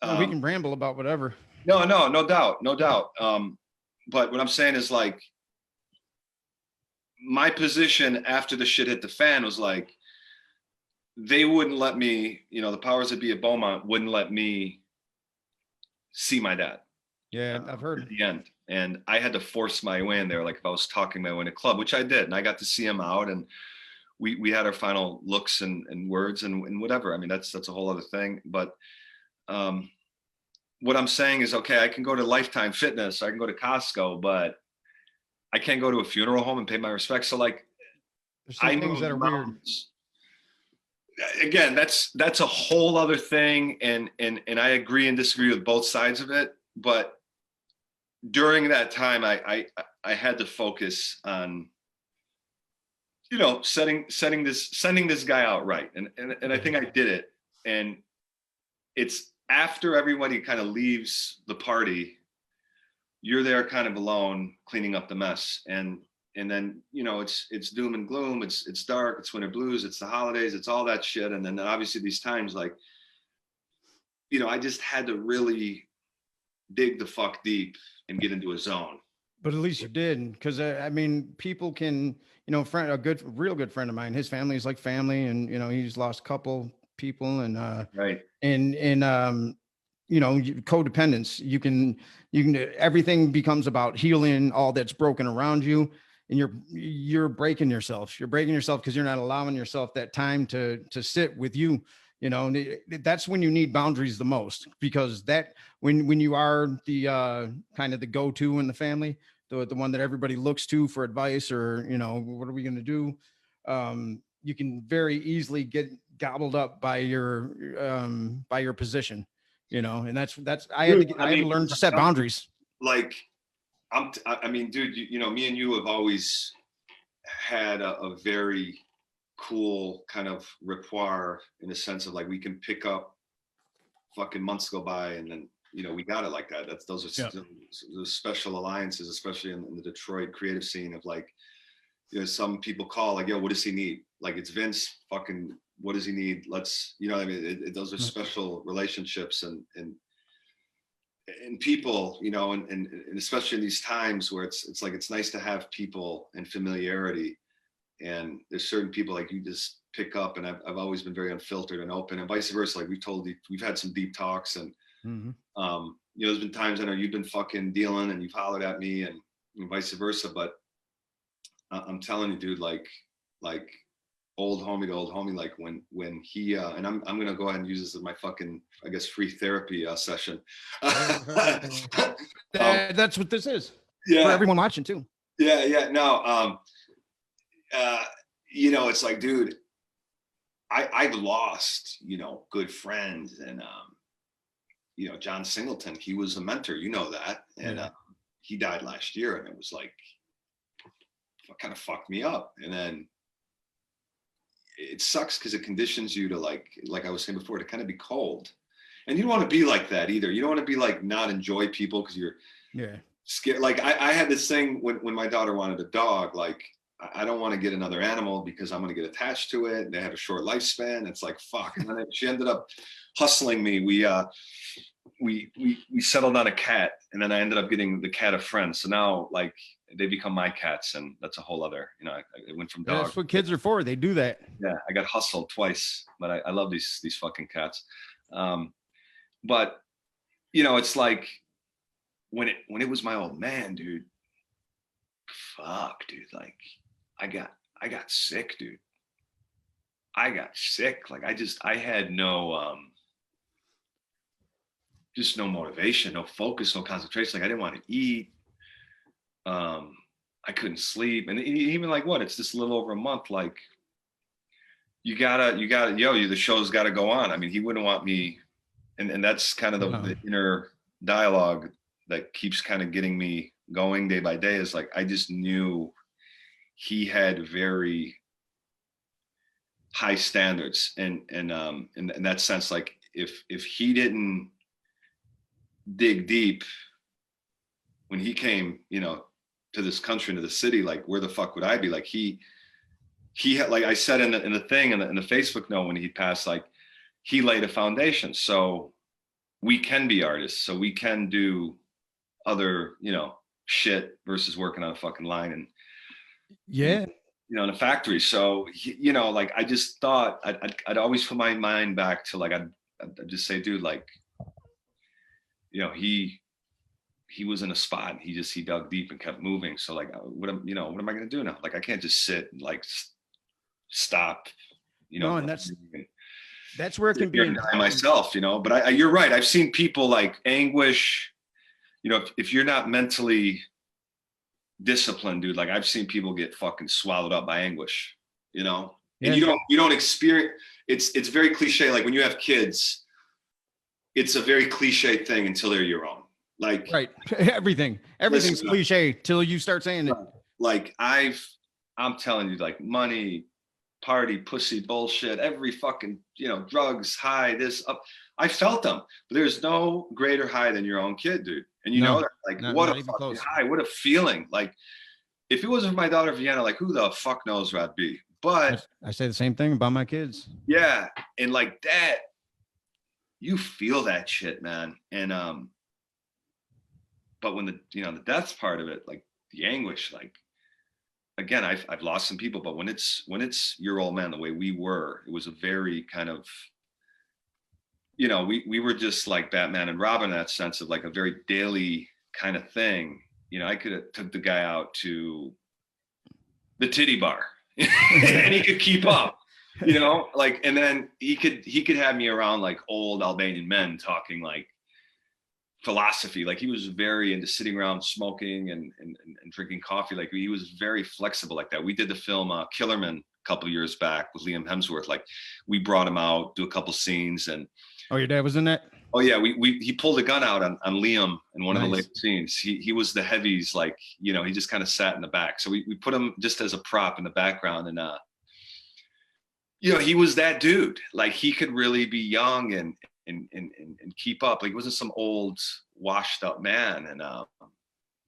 we can ramble about whatever. No doubt. But what I'm saying is like, my position after the shit hit the fan was like, they wouldn't let me, you know, the powers that be at Beaumont wouldn't let me see my dad. Yeah, I've heard. At the end. And I had to force my way in there. Like if I was talking my way in a club, which I did. And I got to see him out, and we had our final looks and words and whatever. I mean, that's a whole other thing. But what I'm saying is, okay, I can go to Lifetime Fitness, I can go to Costco, but I can't go to a funeral home and pay my respects. So like, there's some things that are weird. Again, that's a whole other thing, and I agree and disagree with both sides of it. But during that time, I had to focus on, you know, sending this guy out right, and I think I did it. And it's after everybody kind of leaves the party, you're there kind of alone cleaning up the mess, and then, you know, it's doom and gloom, it's dark, it's winter blues, it's the holidays, it's all that shit. And then obviously these times, like, you know, I just had to really dig the fuck deep and get into a zone. But at least you did, because I mean, people can, you know, real good friend of mine, his family is like family, and you know, he's lost a couple people, and right, and you know, codependence. You can everything becomes about healing all that's broken around you, and you're breaking yourself. You're breaking yourself because you're not allowing yourself that time to sit with you. You know, that's when you need boundaries the most, because that when you are the kind of the go-to in the family, the one that everybody looks to for advice, or, you know, what are we going to do? You can very easily get gobbled up by your position, you know, and that's I had to learn to set boundaries. Like I mean, dude, you know, me and you have always had a very cool kind of rapport, in the sense of like, we can pick up, fucking months go by, and then, you know, we got it like that. Those are those special alliances, especially in the Detroit creative scene, of like, you know, some people call like, yo, what does he need? Like, it's Vince, fucking, what does he need? Let's, you know what I mean? Those are special relationships and people, you know, and especially in these times where it's like, it's nice to have people and familiarity. And there's certain people like you just pick up, and I've always been very unfiltered and open, and vice versa. Like we've had some deep talks, and you know, there's been times I know you've been fucking dealing and you've hollered at me, and vice versa. But I'm telling you, dude, like old homie to old homie, like when he and I'm gonna go ahead and use this as my fucking, I guess, free therapy session. That's what this is. Yeah, for everyone watching too. Yeah, no. You know, it's like, dude, I've lost, you know, good friends, and you know, John Singleton, he was a mentor, you know that, and he died last year, and it was like, kind of fucked me up. And then it sucks because it conditions you to like I was saying before, to kind of be cold, and you don't want to be like that either. You don't want to be like not enjoy people because you're scared. Like I had this thing when my daughter wanted a dog, like I don't want to get another animal because I'm going to get attached to it. They have a short lifespan. It's like, fuck. And then she ended up hustling me. We settled on a cat, and then I ended up getting the cat of friends. So now like they become my cats, and that's a whole other, you know, I went from dog. That's what kids are for. They do that. Yeah. I got hustled twice, but I love these fucking cats. But you know, it's like when it was my old man, dude, fuck, dude, like I got sick, dude. I got sick. Like I had no, just no motivation, no focus, no concentration. Like I didn't want to eat. I couldn't sleep. And even like what, it's just a little over a month. Like you gotta, the show's gotta go on. I mean, he wouldn't want me. And that's kind of the inner dialogue that keeps kind of getting me going day by day, is like, I just knew he had very high standards, and in that sense, like if he didn't dig deep when he came, you know, to this country, into the city, like where the fuck would I be? Like he had, like I said in the thing in the Facebook note when he passed, like he laid a foundation, so we can be artists, so we can do other, you know, shit versus working on a fucking line and you know, in a factory. So you know, like I just thought I'd always put my mind back to like I'd just say, dude, like, you know, he was in a spot, and he dug deep and kept moving. So like, what am I gonna do now? Like I can't just sit and like stop, you know. No, and that's where it can be myself, you know. But you're right. I've seen people like anguish, you know, if you're not mentally disciplined, dude, like I've seen people get fucking swallowed up by anguish, you know. And you don't experience, it's very cliche. Like when you have kids, it's a very cliche thing until they're your own. Like everything's cliche till you start saying it. Like I'm telling you, like money, party, pussy, bullshit, every fucking, you know, drugs, high, this up. I felt them, but there's no greater high than your own kid, dude. And you know that, like, what a fucking high, what a feeling. Like, if it wasn't for my daughter Vienna, like, who the fuck knows where I'd be? But I say the same thing about my kids. Yeah, and like that, you feel that shit, man. And but when the death's part of it, like the anguish, like again, I've lost some people, but when it's your old man, the way we were, it was a very kind of, you know, we were just like Batman and Robin in that sense of like a very daily kind of thing. You know, I could have took the guy out to the titty bar and he could keep up, you know, like, and then he could have me around like old Albanian men talking like philosophy. Like he was very into sitting around smoking and drinking coffee. Like he was very flexible like that. We did the film Killerman a couple of years back with Liam Hemsworth. Like we brought him out, do a couple scenes. And oh, your dad was in that? Oh yeah, he pulled a gun out on Liam in one of the late scenes. He was the heavies, like, you know, he just kind of sat in the back. So we put him just as a prop in the background, and you know, he was that dude. Like he could really be young and keep up. Like he wasn't some old washed up man. And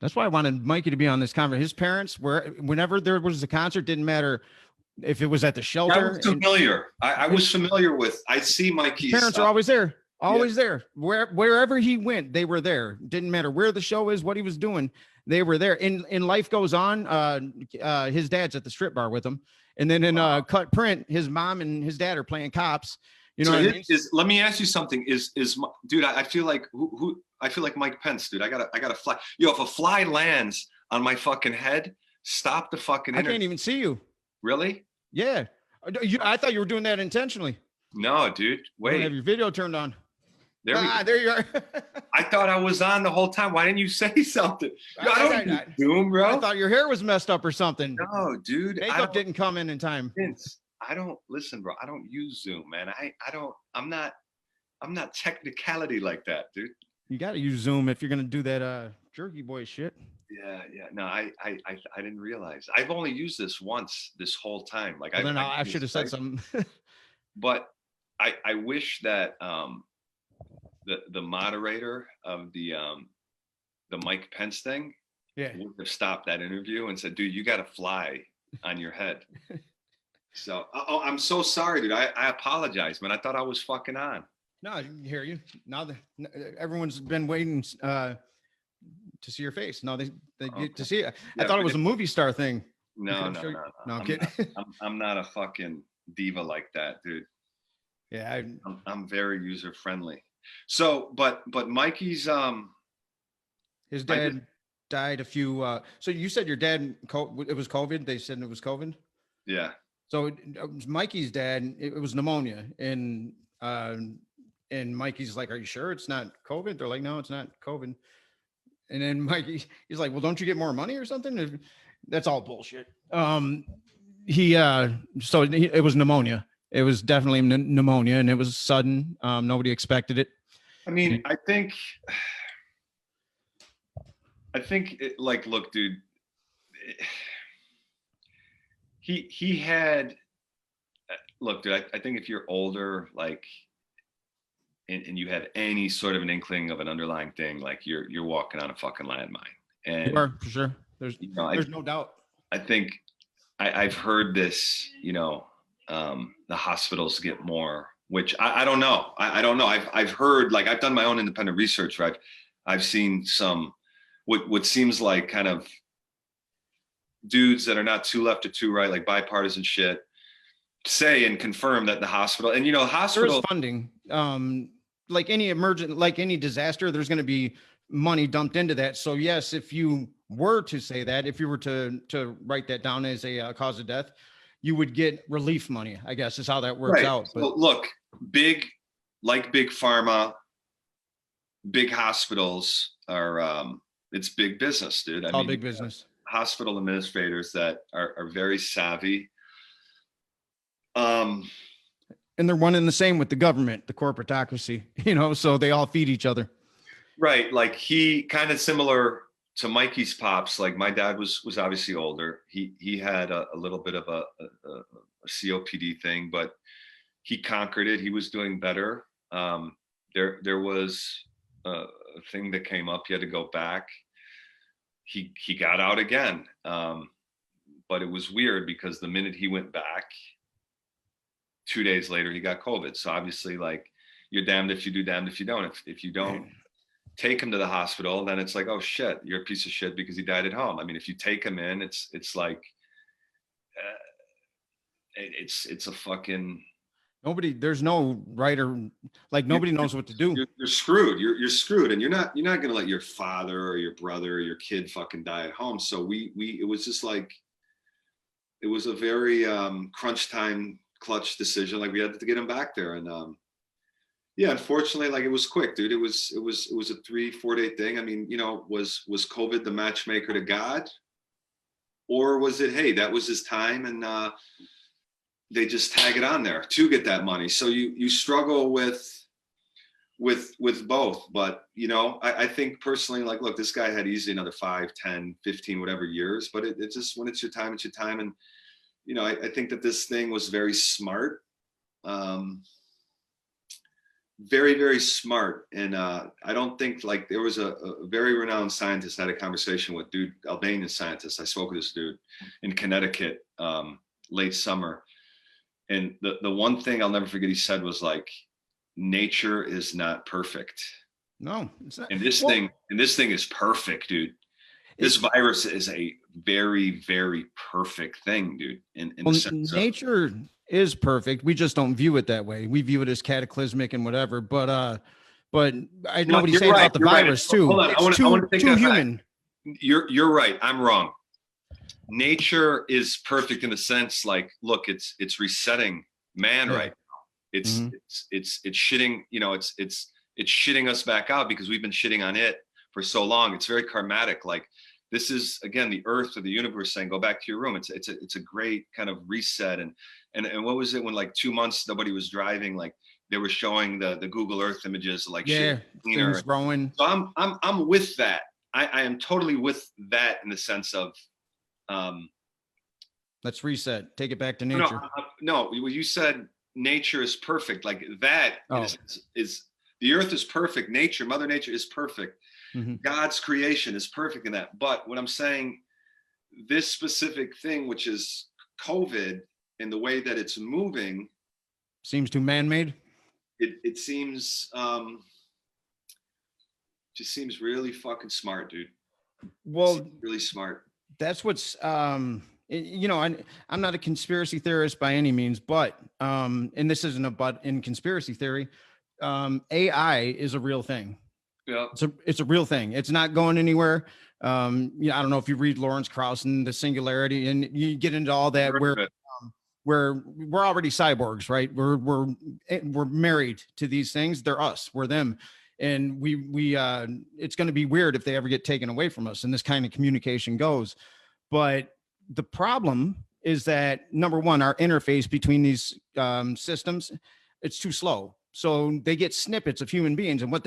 That's why I wanted Mikey to be on this conference. His parents were, whenever there was a concert, didn't matter if it was at the I shelter. was familiar. I was familiar with. I see Mikey's Parents are always there, always there. Wherever he went, they were there. Didn't matter where the show is, what he was doing, they were there. In Life Goes On, his dad's at the strip bar with him, and then in Cut Print, his mom and his dad are playing cops. You know so what I mean? let me ask you something. Dude? I feel like I feel like Mike Pence, dude. I gotta fly. Yo, if a fly lands on my fucking head, stop the fucking interview. I can't even see you. Really? Yeah. I thought you were doing that intentionally. No, dude. Wait. Wait. Have your video turned on. There you are. I thought I was on the whole time. Why didn't you say something? Yo, I don't Zoom, bro. I thought your hair was messed up or something. No, dude. Makeup didn't come in time. Vince, I don't listen, bro. I don't use Zoom, man. I'm not technicality like that, dude. You got to use Zoom if you're gonna do that jerky boy shit. Yeah. No, I didn't realize. I've only used this once this whole time. Like well, I should have said something. But I wish that the moderator of the Mike Pence thing would have stopped that interview and said, dude, you got a fly on your head. So I'm so sorry, dude. I apologize, man. I thought I was fucking on. No, I hear you. Now everyone's been waiting to see your face. No, they get to see it. I thought it was a movie star thing. No. I'm kidding. I'm not a fucking diva like that, dude. Yeah, I'm very user friendly. So, but Mikey's his dad died a few. So you said your dad it was COVID. They said it was COVID. Yeah. So it was Mikey's dad. It was pneumonia, and Mikey's like, "Are you sure it's not COVID?" They're like, "No, it's not COVID." And then Mikey, he's like, "Well, don't you get more money or something?" That's all bullshit. So it was pneumonia. It was definitely pneumonia, and it was sudden. Nobody expected it. I mean, I think like, look, dude, he had, look, dude, I think if you're older, like, and you have any sort of an inkling of an underlying thing, like you're walking on a fucking landmine. And you are, for sure. There's no doubt. I think I've heard this, the hospitals get more, which I don't know. I don't know. I've heard, like, I've done my own independent research, right? I've seen some, what seems like kind of dudes that are not too left or too right, like bipartisan shit, say and confirm that the hospital, and hospital there's funding, like any disaster, there's going to be money dumped into that. So yes, if you were to say that, if you were to write that down as a cause of death, you would get relief money, I guess is how that works out. But well, look, big pharma, big hospitals are, it's big business, dude. I mean, big business. Hospital administrators that are very savvy. And they're one and the same with the government, the corporatocracy, so they all feed each other. Right. Like, he kind of similar to Mikey's pops. Like, my dad was obviously older. He had a little bit of a COPD thing, but he conquered it. He was doing better. There was a thing that came up. He had to go back. He got out again. But it was weird because the minute he went back, 2 days later, he got COVID. So obviously, like, you're damned if you do, damned if you don't. If you don't take him to the hospital, then it's like, oh shit, you're a piece of shit because he died at home. I mean, if you take him in, it's like, it's a fucking, there's no writer, like, nobody knows what to do. You're screwed. You're screwed. And you're not going to let your father or your brother or your kid fucking die at home. So it was just like, it was a very crunch time, clutch decision. Like, we had to get him back there. And unfortunately, like, it was quick, dude. It was a 3-4 day thing. I mean, was COVID the matchmaker to God, or was it, hey, that was his time, and they just tag it on there to get that money? So you struggle with both. But I think personally, like, look, this guy had easily another 5, 10, 15, whatever years, but it just, when it's your time, it's your time. And I think that this thing was very smart. very, very smart. And I don't think, like, there was a very renowned scientist I had a conversation with, dude, Albanian scientist. I spoke with this dude in Connecticut late summer. And the one thing I'll never forget he said was like, nature is not perfect. No, it's not. And this thing is perfect, dude. This virus is a very, very perfect thing, dude. In the sense nature is perfect. We just don't view it that way. We view it as cataclysmic and whatever. But I know what he's saying about the virus too. Hold on, it's I want to think too human. You're right. I'm wrong. Nature is perfect in the sense, like, look, it's resetting man right now. It's shitting, it's shitting us back out because we've been shitting on it for so long. It's very karmatic. Like, this is, again, the earth or the universe saying, go back to your room. It's a great kind of reset. And what was it when, like, 2 months nobody was driving? Like, they were showing the Google Earth images, like, shit cleaner. Things growing. So I'm with that. I am totally with that in the sense of let's reset. Take it back to nature. No, you said nature is perfect. Like, that is the earth is perfect. Nature, Mother Nature is perfect. Mm-hmm. God's creation is perfect in that. But what I'm saying, this specific thing, which is COVID, and the way that it's moving, seems too man-made. It seems just seems really fucking smart, dude. Well, really smart. That's what's I'm not a conspiracy theorist by any means, but and this isn't a but in conspiracy theory. AI is a real thing. Yeah, it's a real thing. It's not going anywhere. I don't know if you read Lawrence Krauss and the singularity, and you get into all that where we're already cyborgs, right? We're married to these things. They're us. We're them, and we it's going to be weird if they ever get taken away from us, and this kind of communication goes. But the problem is that, number one, our interface between these systems, it's too slow. So they get snippets of human beings, and what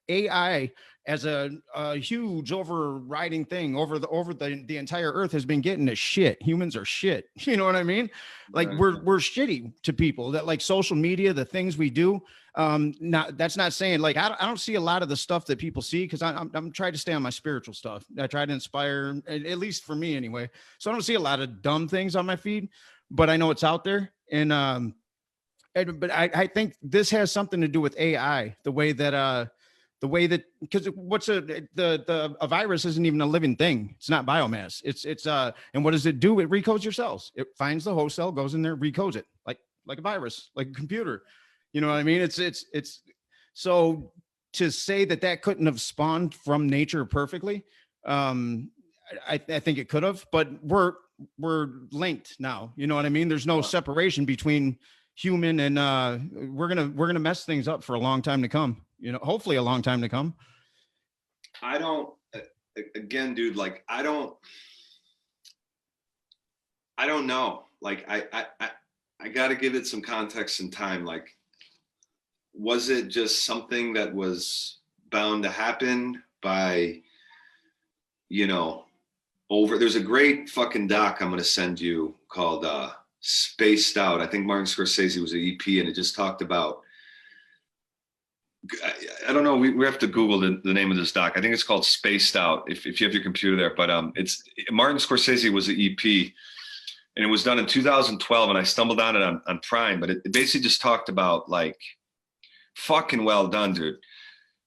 AI as a huge overriding thing over the entire earth has been getting is shit. Humans are shit. You know what I mean? Like, we're shitty to people. That, like, social media, the things we do. That's not saying, like, I don't see a lot of the stuff that people see, because I'm trying to stay on my spiritual stuff. I try to inspire, at least for me anyway. So I don't see a lot of dumb things on my feed, but I know it's out there. But I think this has something to do with AI, the way that because a virus isn't even a living thing. It's not biomass. It's and what does it do? It recodes your cells. It finds the host cell, goes in there, recodes it like a virus, like a computer. You know what I mean? It's so to say that couldn't have spawned from nature perfectly. I think it could have, but we're linked now. You know what I mean? There's no separation between human and we're gonna mess things up for a long time to come. Hopefully a long time to come. I don't, again, dude, like, I don't know. Like, I got to give it some context and time. Like, was it just something that was bound to happen by, there's a great fucking doc I'm going to send you called Spaced Out. I think Martin Scorsese was an EP, and it just talked about, I don't know, we have to Google the name of this doc. I think it's called Spaced Out, if you have your computer there. But it's Martin Scorsese was an EP, and it was done in 2012, and I stumbled on it on Prime. But it basically just talked about, like, fucking well done, dude.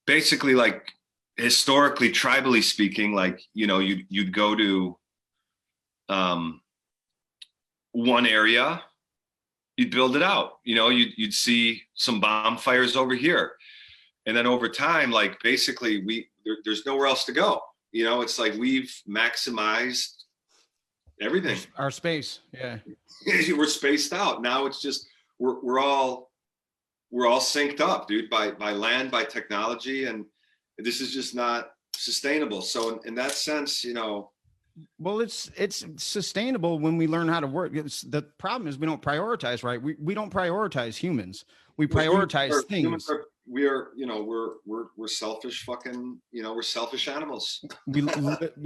Basically, like, historically, tribally speaking, like, you'd go to one area, you'd build it out. You'd see some bonfires over here. And then over time, like, basically there's nowhere else to go. It's like we've maximized everything. Our space. Yeah. We're spaced out. Now it's just, we're all synced up, dude, by land, by technology. And this is just not sustainable. So in that sense, well, it's sustainable when we learn how to work. The problem is we don't prioritize, right? We don't prioritize humans. We prioritize things. We are, we're selfish fucking, we're selfish animals. We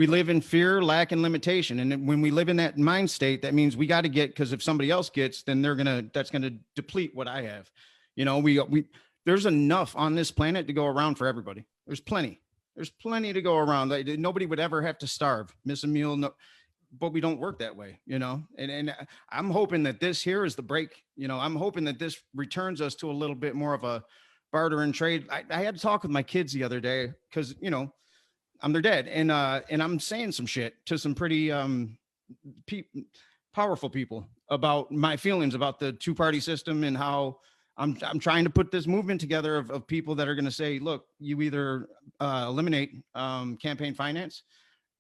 live in fear, lack, and limitation. And when we live in that mind state, that means we got to get, because if somebody else gets, then that's going to deplete what I have. We there's enough on this planet to go around for everybody. There's plenty to go around. Like, nobody would ever have to starve, miss a meal. No, but we don't work that way, you know? And I'm hoping that this here is the break. You know, I'm hoping that this returns us to a little bit more of a barter and trade. I had to talk with my kids the other day because, you know, I'm their dad, and I'm saying some shit to some pretty powerful people about my feelings about the two-party system and how I'm trying to put this movement together of people that are going to say, look, you either eliminate campaign finance,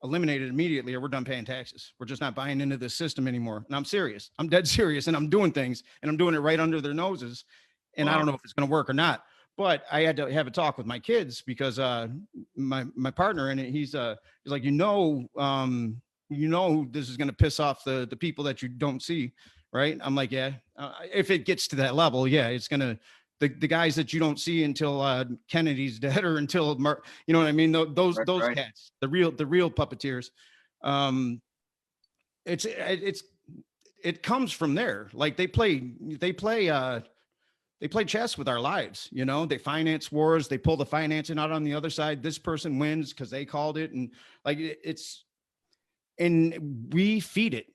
eliminate it immediately, or we're done paying taxes. We're just not buying into this system anymore. And I'm serious. I'm dead serious, and I'm doing things, and I'm doing it right under their noses. And I don't know if it's going to work or not. But I had to have a talk with my kids because my partner in it, he's like, you know, this is going to piss off the people that you don't see, right? I'm like, yeah, if it gets to that level, yeah, it's gonna the guys that you don't see until Kennedy's dead or until you know what I mean? Those Right. cats, the real puppeteers. It comes from there. Like they play chess with our lives, you know. They finance wars, they pull the financing out on the other side. This person wins because they called it, and like and we feed it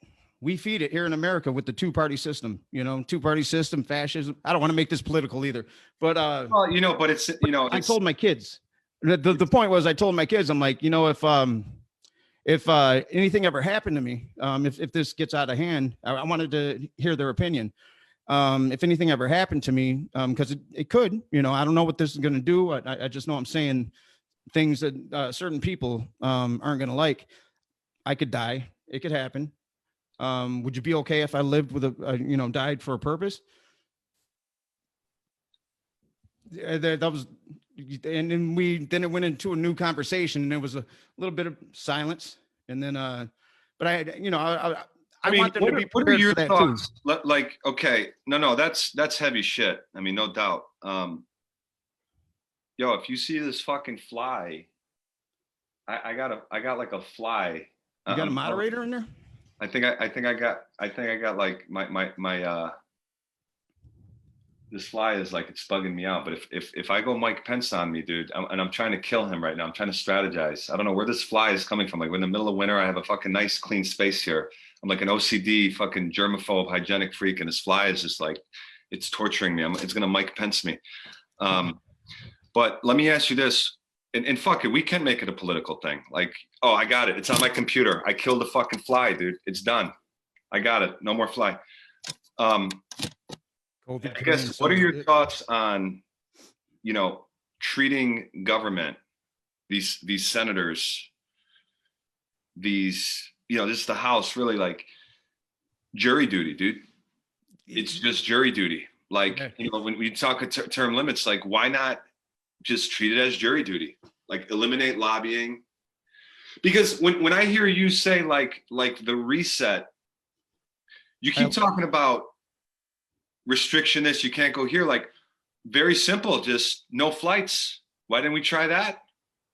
here in America with the two-party system, you know, two-party system, fascism. I don't want to make this political either, but well, you know, but it's, you know, I told my kids, the point was, I told my kids, I'm like, you know, if anything ever happened to me, if this gets out of hand, I wanted to hear their opinion. If anything ever happened to me, because it could, you know, I don't know what this is going to do. I just know I'm saying things that certain people aren't going to like. I could die. It could happen. Would you be okay if I lived with you know, died for a purpose? That was, and then it went into a new conversation, and there was a little bit of silence, and then, but I, you know, I mean, want them to be what are prepared your for that thoughts? too. Like, okay, no, that's heavy shit. I mean, no doubt. Yo, if you see this fucking fly, I got like a fly. You got a moderator in there? I think I got like my this fly is like, it's bugging me out. But if I go Mike Pence on me, dude, and I'm trying to kill him right now, I'm trying to strategize. I don't know where this fly is coming from. Like, we're in the middle of winter. I have a fucking nice clean space here. I'm like an OCD fucking germaphobe hygienic freak, and this fly is just like, it's torturing me. It's gonna Mike Pence me. But let me ask you this, and fuck it, we can make it a political thing. Like, oh, I got it. It's on my computer. I killed the fucking fly, dude. It's done. I got it. No more fly. I guess, what are your thoughts on, you know, treating government, these senators, these, you know, this is the House, really, like jury duty, dude. It's just jury duty. Like, you know, when we talk term limits, like, why not just treat it as jury duty? Like, eliminate lobbying. Because when I hear you say like the reset, you keep talking about restriction this, you can't go here. Like, very simple, just no flights. Why didn't we try that?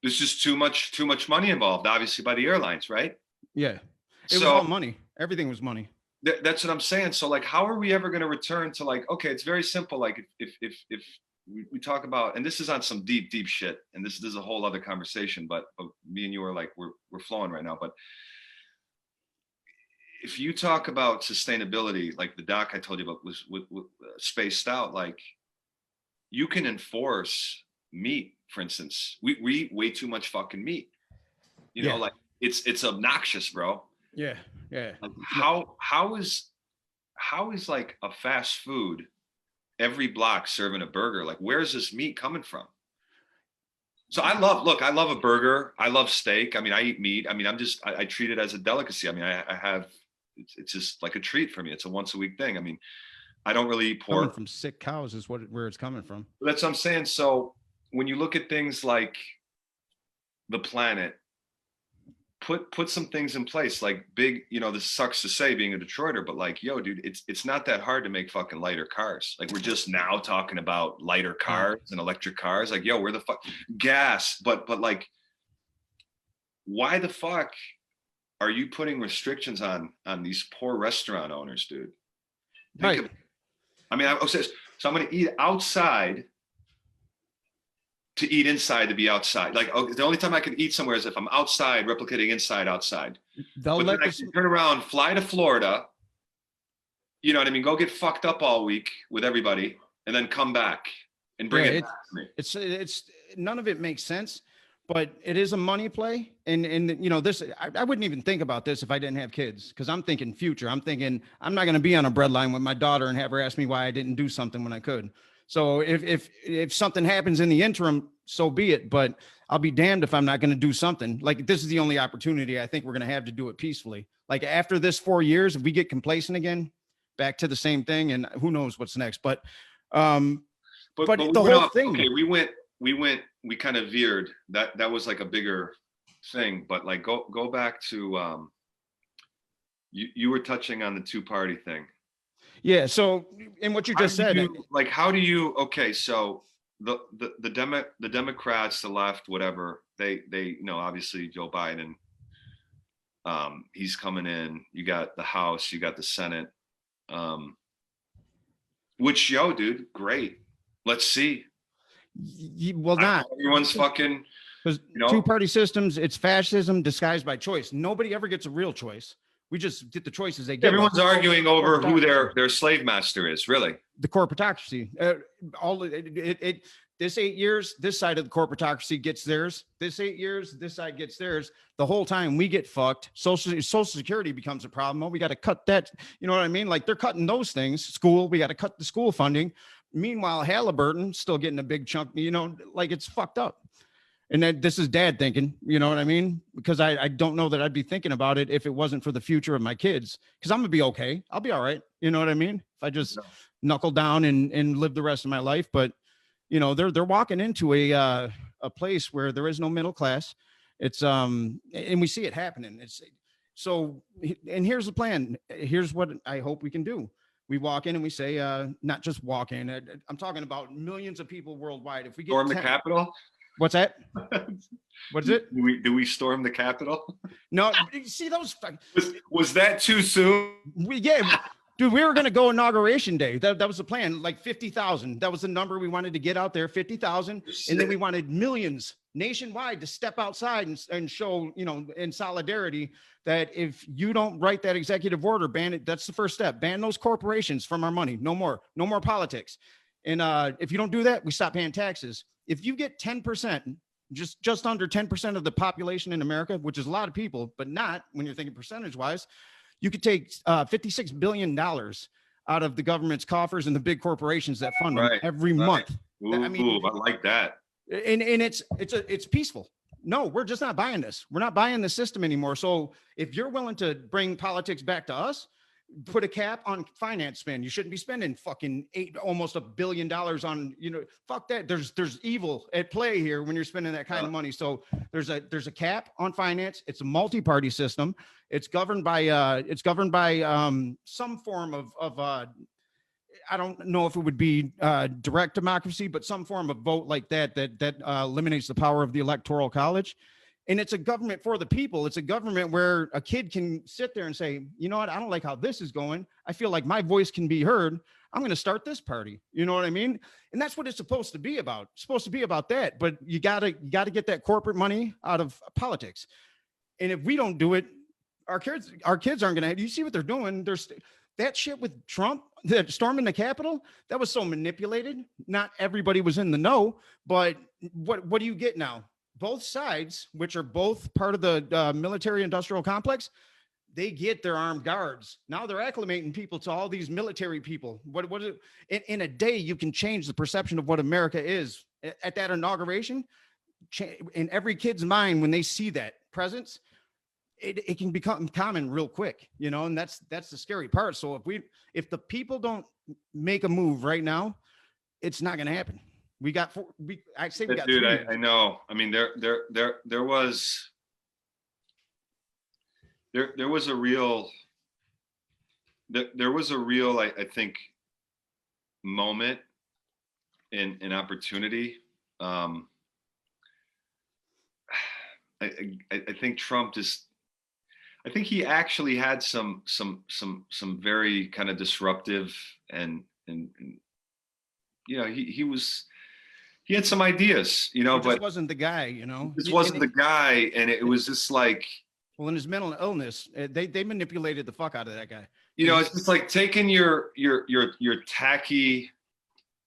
There's just too much money involved, obviously, by the airlines, right? Yeah, it was all money. Everything was money. That's what I'm saying. So like, how are we ever going to return to like, okay, it's very simple. Like, if we talk about, and this is on some deep shit, and this is a whole other conversation, but me and you are like, we're flowing right now. But if you talk about sustainability, like the doc I told you about was spaced out, like, you can enforce meat, for instance. We eat way too much fucking meat. You know, like, it's obnoxious, bro. Yeah. Like, how is like a fast food every block serving a burger? Like, where's this meat coming from? So I love a burger. I love steak. I mean, I eat meat. I mean, I treat it as a delicacy. I mean, I have, it's just like a treat for me. It's a once a week thing. I mean, I don't really eat pork. Coming from sick cows is where it's coming from. That's what I'm saying. So when you look at things like the planet, put some things in place, like big, you know, this sucks to say being a Detroiter, but like, yo, dude, it's not that hard to make fucking lighter cars. Like, we're just now talking about lighter cars and electric cars. Like, yo, where the fuck gas, but like, why the fuck are you putting restrictions on these poor restaurant owners, dude? I mean, so I'm going to eat outside to eat inside to be outside. Like, okay, the only time I can eat somewhere is if I'm outside, replicating inside, outside. They'll But let then I can turn around, fly to Florida, you know what I mean? Go get fucked up all week with everybody and then come back and bring it back to me. It's none of it makes sense, but it is a money play. And you know, this, I wouldn't even think about this if I didn't have kids, because I'm thinking future. I'm thinking I'm not going to be on a breadline with my daughter and have her ask me why I didn't do something when I could. So if something happens in the interim, so be it. But I'll be damned if I'm not going to do something. Like, this is the only opportunity I think we're going to have to do it peacefully. Like, after this 4 years, if we get complacent again, back to the same thing, and who knows what's next. But the whole thing. Okay, we kind of veered. That was like a bigger thing. But like, go back to you were touching on the two-party thing. Yeah. So in what you just said, like, how do you? Okay, so the Democrats, the left, whatever, they you know, obviously Joe Biden, he's coming in. You got the House, you got the Senate. Which, yo, dude, great. Let's see. Well, not everyone's fucking, because two-party systems. It's fascism disguised by choice. Nobody ever gets a real choice. We just get the choices they get. Everyone's arguing over who their slave master is, really. The corporatocracy. This 8 years, this side of the corporatocracy gets theirs. This 8 years, this side gets theirs. The whole time we get fucked. Social Security becomes a problem. Oh, we got to cut that. You know what I mean? Like, they're cutting those things. School, we got to cut the school funding. Meanwhile, Halliburton still getting a big chunk. You know, like, it's fucked up. And then this is dad thinking, you know what I mean? Because I don't know that I'd be thinking about it if it wasn't for the future of my kids. Because I'm gonna be okay. I'll be all right. You know what I mean? If I just knuckle down and live the rest of my life. But you know, they're walking into a place where there is no middle class. It's and we see it happening. It's so, and here's the plan. Here's what I hope we can do. We walk in and we say, not just walk in. I'm talking about millions of people worldwide. If we get storm the Capitol. What's that? What's it? Do we storm the Capitol? No, see those. Was that too soon? Dude, we were going to go inauguration day. That was the plan. Like 50,000. That was the number we wanted to get out there. 50,000, and then we wanted millions nationwide to step outside and show, you know, in solidarity that if you don't write that executive order, ban it. That's the first step. Ban those corporations from our money. No more politics. And if you don't do that, we stop paying taxes. If you get 10%, just under 10% of the population in America, which is a lot of people, but not when you're thinking percentage wise, you could take $56 billion out of the government's coffers and the big corporations that fund them every month. Ooh, I mean, I like that. And it's peaceful. No, we're just not buying this. We're not buying the system anymore. So if you're willing to bring politics back to us, put a cap on finance spend. You shouldn't be spending fucking almost $1 billion on, you know, fuck that. There's evil at play here when you're spending that kind of money. So there's a cap on finance. It's a multi-party system. It's governed by some form of I don't know if it would be direct democracy, but some form of vote like that eliminates the power of the electoral college. And it's a government for the people. It's a government where a kid can sit there and say, you know what? I don't like how this is going. I feel like my voice can be heard. I'm going to start this party. You know what I mean? And that's what it's supposed to be about. It's supposed to be about that. But you gotta get that corporate money out of politics. And if we don't do it, our kids aren't going to. You see what they're doing? There's that shit with Trump, that storming the Capitol. That was so manipulated. Not everybody was in the know. But what do you get now? Both sides, which are both part of the military-industrial complex, they get their armed guards. Now they're acclimating people to all these military people. What is it? In a day, you can change the perception of what America is. At that inauguration, in every kid's mind, when they see that presence, it can become common real quick, you know, and that's the scary part. So if the people don't make a move right now, it's not going to happen. We got dude, 3. I know. I mean, there was a real, I think, moment in opportunity. I think Trump I think he actually had some very kind of disruptive and you know, he was he had some ideas, you know, He just but wasn't the guy, you know. this wasn't the guy, and it was just like, Well, in his mental illness, they manipulated the fuck out of that guy. you know, it's just like taking your tacky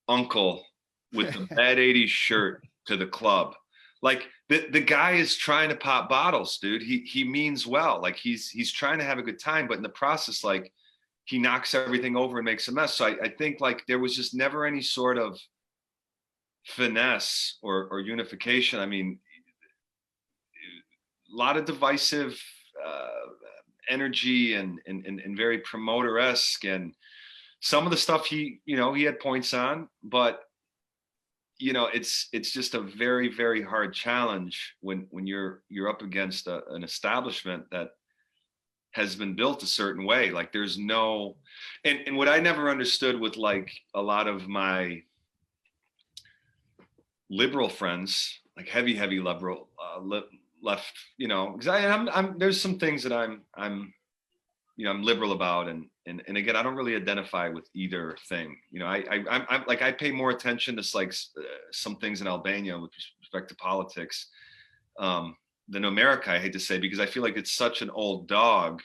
uncle with the bad 80s shirt to the club. Like the guy is trying to pop bottles, dude. He means well. Like he's trying to have a good time, but in the process, like he knocks everything over and makes a mess. So I think like there was just never any sort of finesse or unification. I mean, a lot of divisive energy and very promoter-esque, and some of the stuff he had points on, but you know, it's just a very, very hard challenge when you're up against an establishment that has been built a certain way. Like there's no, and what I never understood with like a lot of my liberal friends, like heavy liberal, left, you know, because I'm there's some things that I'm liberal about, and again, I don't really identify with either thing. You know, I'm like, I pay more attention to like some things in Albania with respect to politics than America. I hate to say, because I feel like it's such an old dog,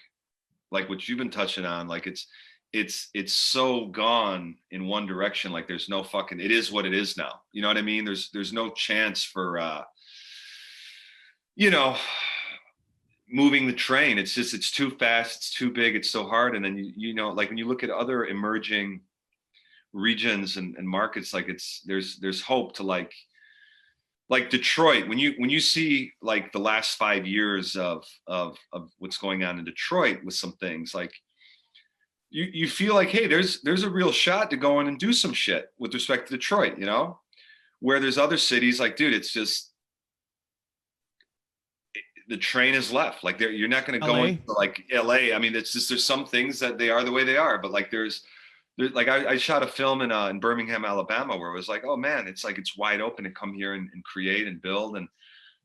like what you've been touching on. Like it's so gone in one direction. Like there's no fucking, it is what it is now. You know what I mean? There's no chance for moving the train. It's just, it's too fast, it's too big, it's so hard. And then you know, like when you look at other emerging regions and markets, like there's hope to like Detroit. When you see like the last 5 years of what's going on in Detroit with some things, like you feel like, hey, there's a real shot to go in and do some shit with respect to Detroit, you know, where there's other cities like, dude, it's just, the train is left. Like you're not going to go into like LA. I mean, it's just, there's some things that they are the way they are, but like there's like, I shot a film in Birmingham, Alabama, where it was like, oh man, it's like, it's wide open to come here and create and build. And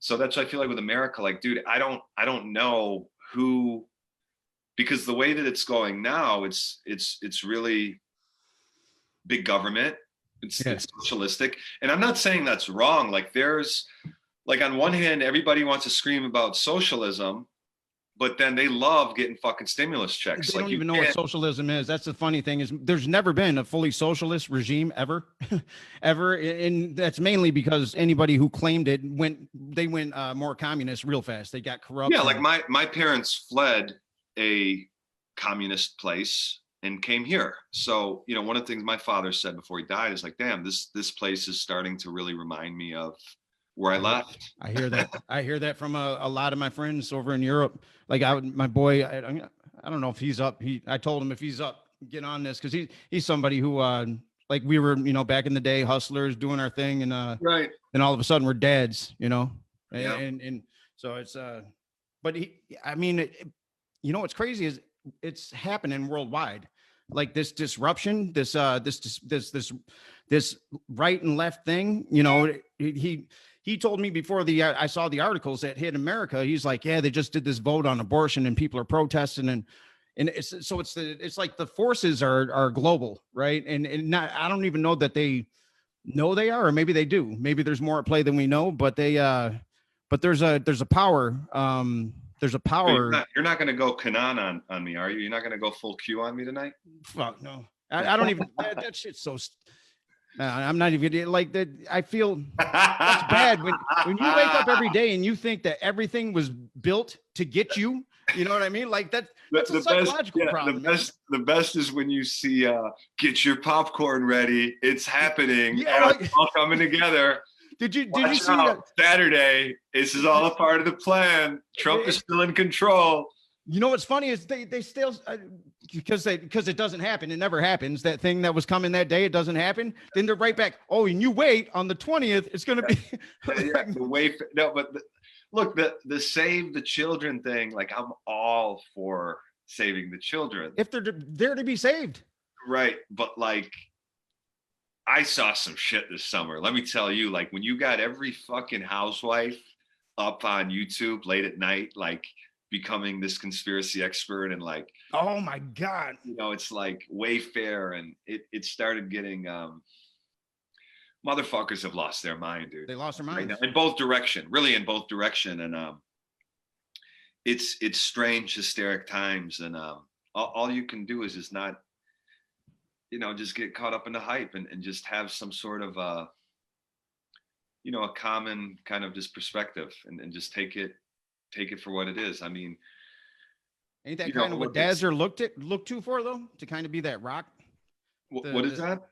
so that's what I feel like with America. Like, dude, I don't know who, because the way that it's going now, it's really big government. It's socialistic. And I'm not saying that's wrong. Like there's, like on one hand, everybody wants to scream about socialism, but then they love getting fucking stimulus checks. They like don't even know what socialism is. That's the funny thing, is there's never been a fully socialist regime ever, ever. And that's mainly because anybody who claimed it went more communist real fast. They got corrupt. Yeah, like my parents fled a communist place and came here. So, you know, one of the things my father said before he died is like, damn, this place is starting to really remind me of where I left. I hear that. I hear that from a lot of my friends over in Europe. Like my boy, I don't know if he's up. I told him if he's up, get on this, because he's somebody who like we were, you know, back in the day, hustlers doing our thing, and right. And all of a sudden we're dads, you know, and so it's but I mean, you know, what's crazy is it's happening worldwide. Like this disruption, this right and left thing, you know, he told me before I saw the articles that hit America, he's like, yeah, they just did this vote on abortion and people are protesting, and it's like the forces are global, right? And not, I don't even know that they know they are, or maybe they do. Maybe there's more at play than we know, but there's a power. There's a power. You're not going to go Kanan on me, are you? You're not going to go full Q on me tonight? Fuck no. I don't even. That shit's so. I'm not even like that. I feel that's bad when you wake up every day and you think that everything was built to get you. You know what I mean? Like that's a psychological problem. The best is when you see get your popcorn ready. It's happening. Yeah, it's all coming together. Did you see that Saturday? This is all a part of the plan. Trump is still in control. You know what's funny is they still because it doesn't happen. It never happens. That thing that was coming that day, it doesn't happen. Then they're right back. Oh, and you wait on the 20th. It's going to be look, the save the children thing. Like I'm all for saving the children if they're there to be saved. Right, but like I saw some shit this summer. Let me tell you, like when you got every fucking housewife up on YouTube late at night, like becoming this conspiracy expert, and like, oh my God, you know, it's like Wayfair, and it started getting motherfuckers have lost their mind, dude. They lost their Right minds. now, in both direction, really in both direction. And it's strange, hysteric times. And all you can do is just not, just get caught up in the hype and just have some sort of, a common kind of just perspective and just take it for what it is. I mean, Ain't that kind of what dads are looked to for though? To kind of be that rock? What is that?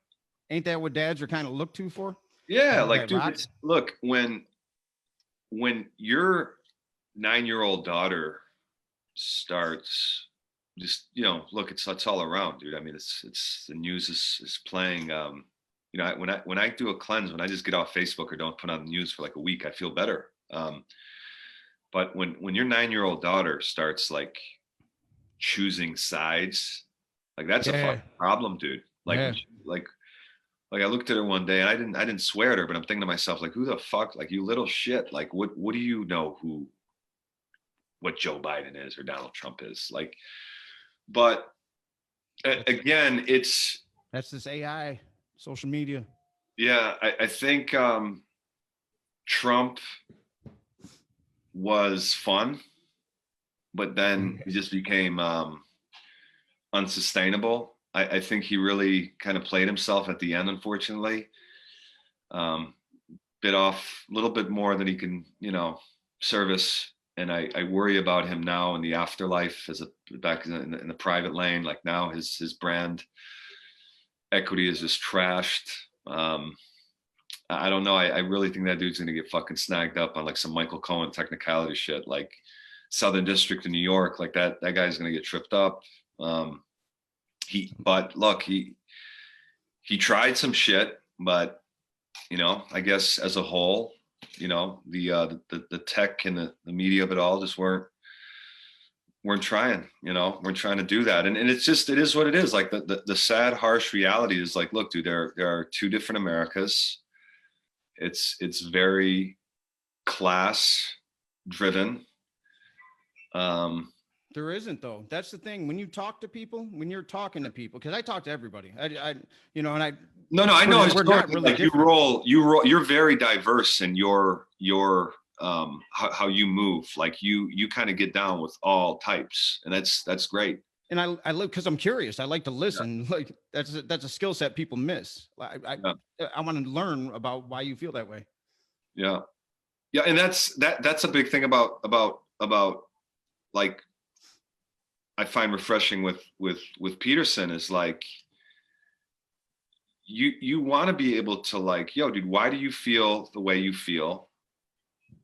Ain't that what dads are kind of looked to for? Yeah, Kind of like, that dude, rock? look, when your 9-year-old daughter starts just, look, it's all around, dude. I mean, it's the news is playing. When I do a cleanse, when I just get off Facebook or don't put on the news for like a week, I feel better. But when your 9-year-old daughter starts like choosing sides, like that's a fucking problem, dude. Like, like I looked at her one day and I didn't swear at her, but I'm thinking to myself, like, who the fuck, like, you little shit, like, what do you know what Joe Biden is or Donald Trump is, like? But again, that's this AI, social media. Yeah, I think Trump was fun, but then he just became unsustainable. I think he really kind of played himself at the end, unfortunately. Bit off a little bit more than he can, service. And I worry about him now in the afterlife back in the private lane. Like now his brand equity is just trashed. I don't know. I really think that dude's going to get fucking snagged up on like some Michael Cohen technicality shit, like Southern District of New York. Like that guy's going to get tripped up. But look, he tried some shit, but I guess as a whole, the tech and the media of it all just weren't trying, weren't trying to do that. And it is what it is. Like the sad, harsh reality is like, look, dude, there are two different Americas. It's very class driven. There isn't though. That's the thing. When you talk to people, when you're talking to people, because I talk to everybody, No, I know. We're not really like you're very diverse in your how you move. Like you kind of get down with all types, and that's great. And I live because I'm curious. I like to listen. Yeah. Like that's a skill set people miss. I want to learn about why you feel that way. Yeah, and that's a big thing about like I find refreshing with Peterson is like you want to be able to like, yo, dude, why do you feel the way you feel?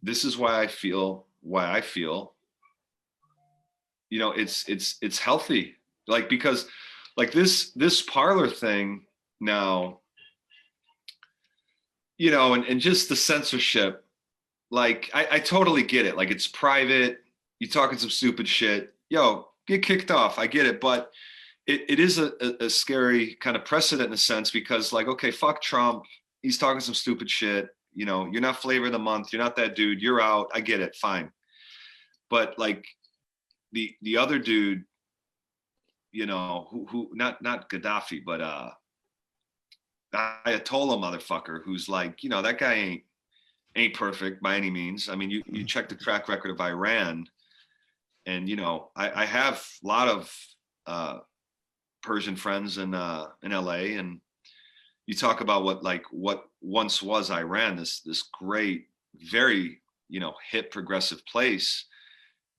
This is why I feel why I feel. It's healthy, like, because like this parlor thing now, and just the censorship, like I totally get it. Like it's private, you talking some stupid shit, yo, get kicked off. I get it, but it is a scary kind of precedent in a sense, because like, okay, fuck Trump, he's talking some stupid shit, you're not flavor of the month, you're not that dude, you're out. I get it, fine. But like the other dude, who not Gaddafi, but Ayatollah motherfucker, who's like, that guy ain't perfect by any means. I mean, you check the track record of Iran, and I have a lot of Persian friends in LA, and you talk about what once was Iran, this great, very hip progressive place.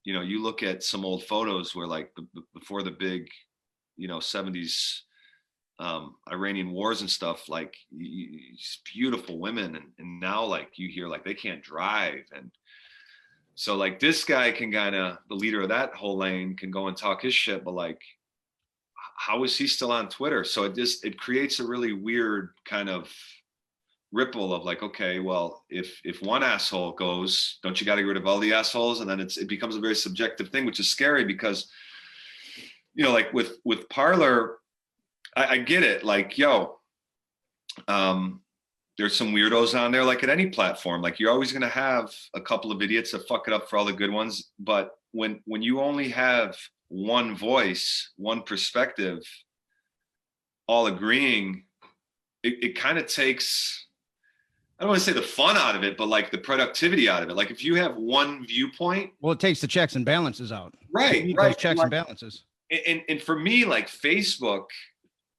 You look at some old photos where like before the big 70s Iranian wars and stuff, like beautiful women, and now like you hear like they can't drive. And so like this guy can kind of, the leader of that whole lane, can go and talk his shit, but like how is he still on Twitter? So it creates a really weird kind of ripple of like, okay, well, if one asshole goes, don't you got to get rid of all the assholes? And then it becomes a very subjective thing, which is scary, because like with Parler, I get it. Like, yo, there's some weirdos on there, like at any platform. Like you're always going to have a couple of idiots that fuck it up for all the good ones. But when you only have one voice, one perspective, all agreeing, it kind of takes I don't want to say the fun out of it, but like the productivity out of it. Like if you have one viewpoint. Well, it takes the checks and balances out. Right. You need Right. those checks and balances. And for me, like Facebook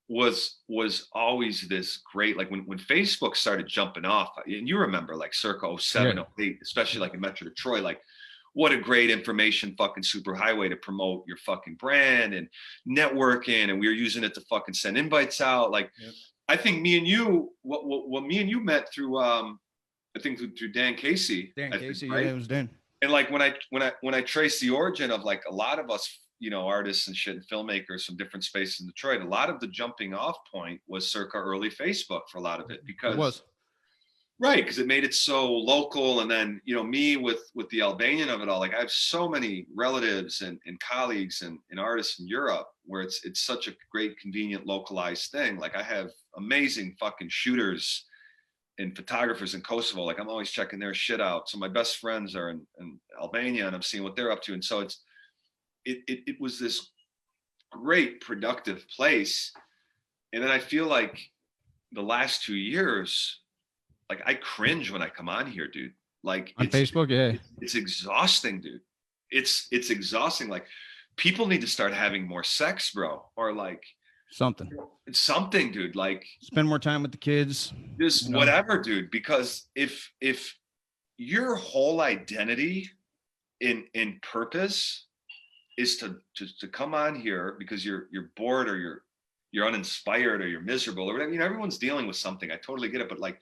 was always this great, like when Facebook started jumping off, and you remember like circa 07, 08, especially like in Metro Detroit, like what a great information fucking superhighway to promote your fucking brand and networking. And we were using it to fucking send invites out. Like, I think me and you, what me and you met through, I think through Dan Casey. Dan Casey, right? Yeah, it was Dan. And like when I trace the origin of like a lot of us, you know, artists and shit and filmmakers from different spaces in Detroit, a lot of the jumping off point was circa early Facebook for a lot of it, because it was. Right, because it made it so local. And then, you know, me with the Albanian of it all, like I have so many relatives and colleagues and artists in Europe where it's such a great, convenient, localized thing. Like I have amazing fucking shooters and photographers in Kosovo. Like I'm always checking their shit out. So my best friends are in Albania, and I'm seeing what they're up to. And so it was this great productive place. And then I feel like the last 2 years, like I cringe when I come on here, dude. Like on Facebook, it's exhausting, dude. It's exhausting. Like people need to start having more sex, bro, or like something, dude. Like spend more time with the kids, just whatever, dude. Because if your whole identity in purpose is to come on here because you're bored or you're uninspired or you're miserable or whatever, you know, everyone's dealing with something. I totally get it, but like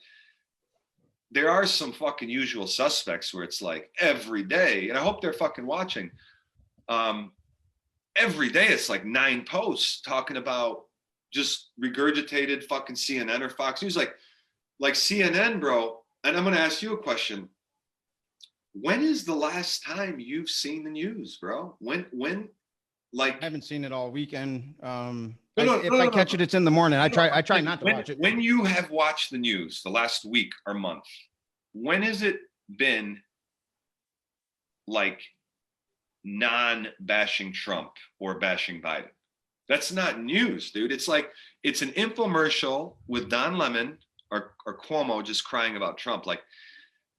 there are some fucking usual suspects where it's like every day, and I hope they're fucking watching. Every day it's like 9 posts talking about just regurgitated fucking CNN or Fox News, like CNN, bro. And I'm gonna ask you a question. When is the last time you've seen the news, bro? When like I haven't seen it all weekend. If I catch it, it's in the morning. I try not to watch it. When you have watched the news the last week or month, when has it been like non-bashing Trump or bashing Biden? That's not news, dude. It's like it's an infomercial with Don Lemon or Cuomo just crying about Trump. Like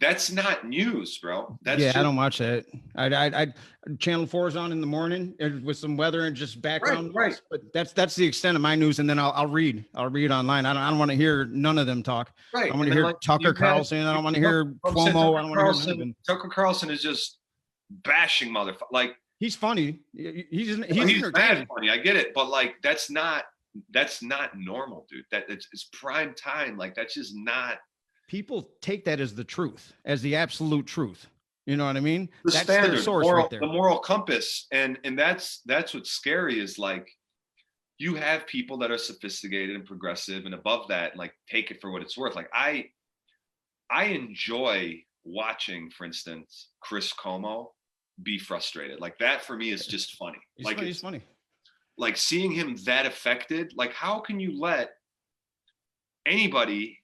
that's not news, bro. That's I don't watch that. I Channel 4 is on in the morning with some weather and just background. Right. But that's the extent of my news. And then I'll read online. I don't want to hear none of them talk. Right. I want to hear like, Tucker Carlson. I don't want to hear Cuomo. I don't want to hear none of them. Tucker Carlson is just bashing motherfucker. Like he's funny. He's mad funny. I get it, but like that's not normal, dude. It's prime time. Like that's just not. People take that as the truth, as the absolute truth. You know what I mean? The that's standard, their source right there. The moral compass. And that's what's scary is like you have people that are sophisticated and progressive and above that, and like take it for what it's worth. Like I enjoy watching, for instance, Chris Cuomo be frustrated. Like that for me is just funny. He's funny. Like seeing him that affected, like how can you let anybody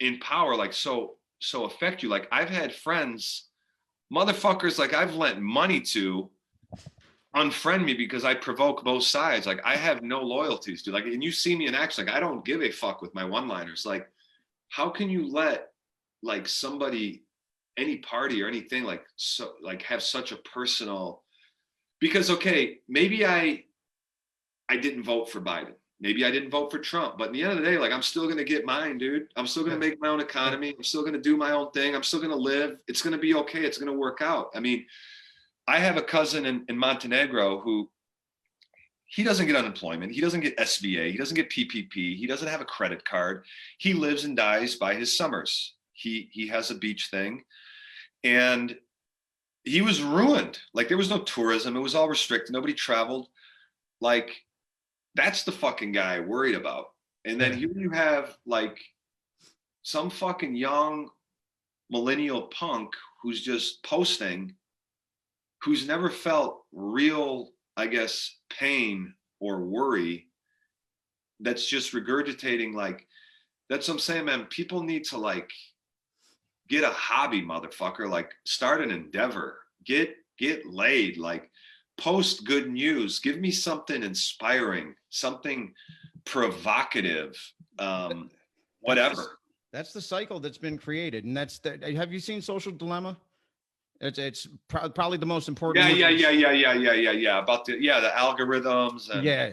in power like so affect you? Like I've had friends, motherfuckers, like I've lent money to unfriend me because I provoke both sides. Like I have no loyalties, dude. Like, and you see me in action, like I don't give a fuck with my one-liners. Like how can you let like somebody, any party or anything, like so like have such a personal, because okay, maybe I didn't vote for Biden. Maybe I didn't vote for Trump, but at the end of the day, like I'm still going to get mine, dude. I'm still going to make my own economy. I'm still going to do my own thing. I'm still going to live. It's going to be okay. It's going to work out. I mean, I have a cousin in Montenegro who he doesn't get unemployment. He doesn't get SVA. He doesn't get PPP. He doesn't have a credit card. He lives and dies by his summers. He has a beach thing, and he was ruined. Like there was no tourism. It was all restricted. Nobody traveled. Like that's the fucking guy I worried about. And then here you have like some fucking young millennial punk who's just posting, who's never felt real, I guess, pain or worry, that's just regurgitating. Like, that's what I'm saying, man. People need to like get a hobby, motherfucker. Like start an endeavor, get laid, like post good news, give me something inspiring, something provocative, whatever. That's the cycle that's been created. And that's the, have you seen Social Dilemma? Probably the most important. Yeah. About the algorithms. And, yeah.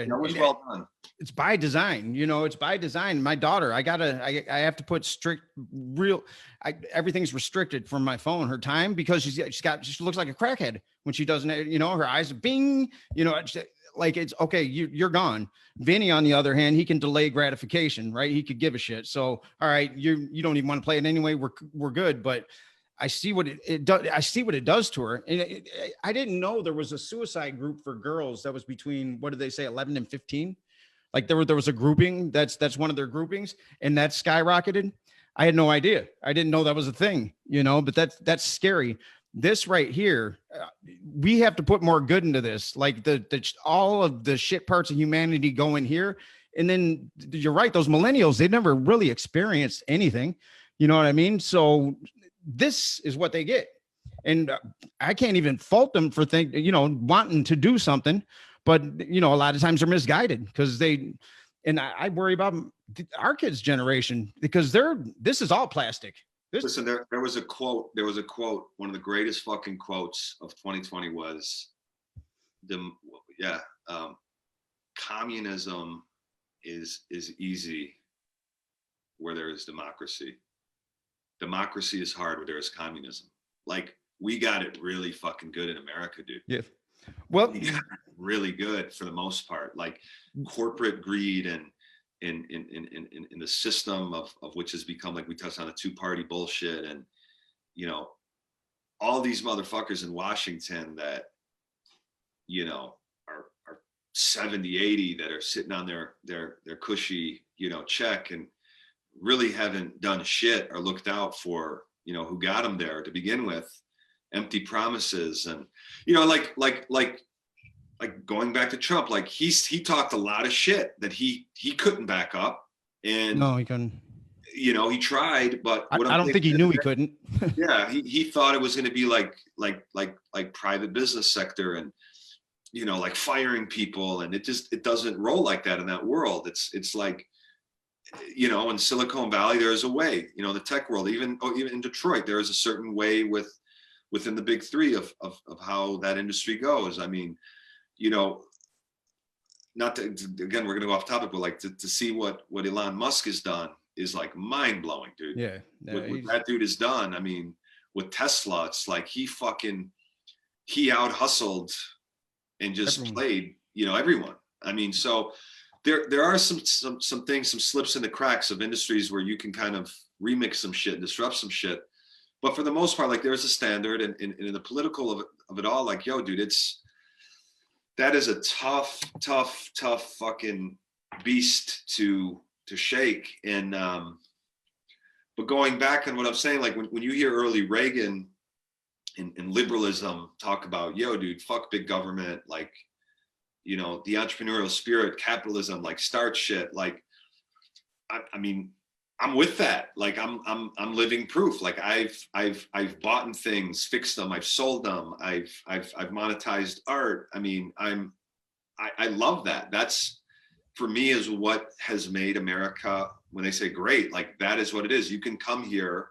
that was well done. It's by design, it's by design. My daughter, I have to put strict everything's restricted from my phone, her time, because she looks like a crackhead when she doesn't, her eyes bing, like it's okay. You're gone. Vinny, on the other hand, he can delay gratification, right? He could give a shit. So, all right, you don't even want to play it anyway. We're good. But I see what it does. I see what it does to her. And I didn't know there was a suicide group for girls that was between, what did they say, 11 and 15? Like there was a grouping that's one of their groupings, and that skyrocketed. I had no idea. I didn't know that was a thing, but that's scary. This right here, we have to put more good into this. Like all of the shit parts of humanity go in here. And then you're right. Those millennials, they never really experienced anything. You know what I mean? So this is what they get. And I can't even fault them for wanting to do something. But, a lot of times they're misguided because I worry about our kids' generation because this is all plastic. Listen, there was a quote. One of the greatest fucking quotes of 2020 was communism is easy where there is democracy. Democracy is hard where there is communism. Like, we got it really fucking good in America, dude. Yeah. Well, we got it really good for the most part. Like corporate greed and in the system of which has become, like we touched on, a two-party bullshit, and all these motherfuckers in Washington that are 70, 80 that are sitting on their cushy check and really haven't done shit or looked out for who got them there to begin with. Empty promises, and like going back to Trump, like he talked a lot of shit that he couldn't back up, and no, he couldn't. He tried, but I don't think he knew he couldn't. Yeah, he thought it was going to be like private business sector, and like firing people, and it doesn't roll like that in that world. It's like in Silicon Valley there is a way, the tech world, even in Detroit there is a certain way within the big three of how that industry goes. I mean, not to, again, we're going to go off topic, but like to see what Elon Musk has done is like mind blowing, dude. Yeah. What that dude has done. I mean, with Tesla, it's like he out hustled and just played, everyone. I mean, so there are some things, some slips in the cracks of industries where you can kind of remix some shit, disrupt some shit. But for the most part, like there's a standard, and in the political of it all, like, yo, dude, that is a tough fucking beast to shake. And but going back on what I'm saying, like when you hear early Reagan and liberalism talk about, yo, dude, fuck big government, like, the entrepreneurial spirit, capitalism, like start shit, like, I mean, I'm with that. Like I'm living proof. Like I've bought in things, fixed them, I've sold them, I've monetized art. I mean, I love that. That's, for me, is what has made America, when they say great, like that is what it is. You can come here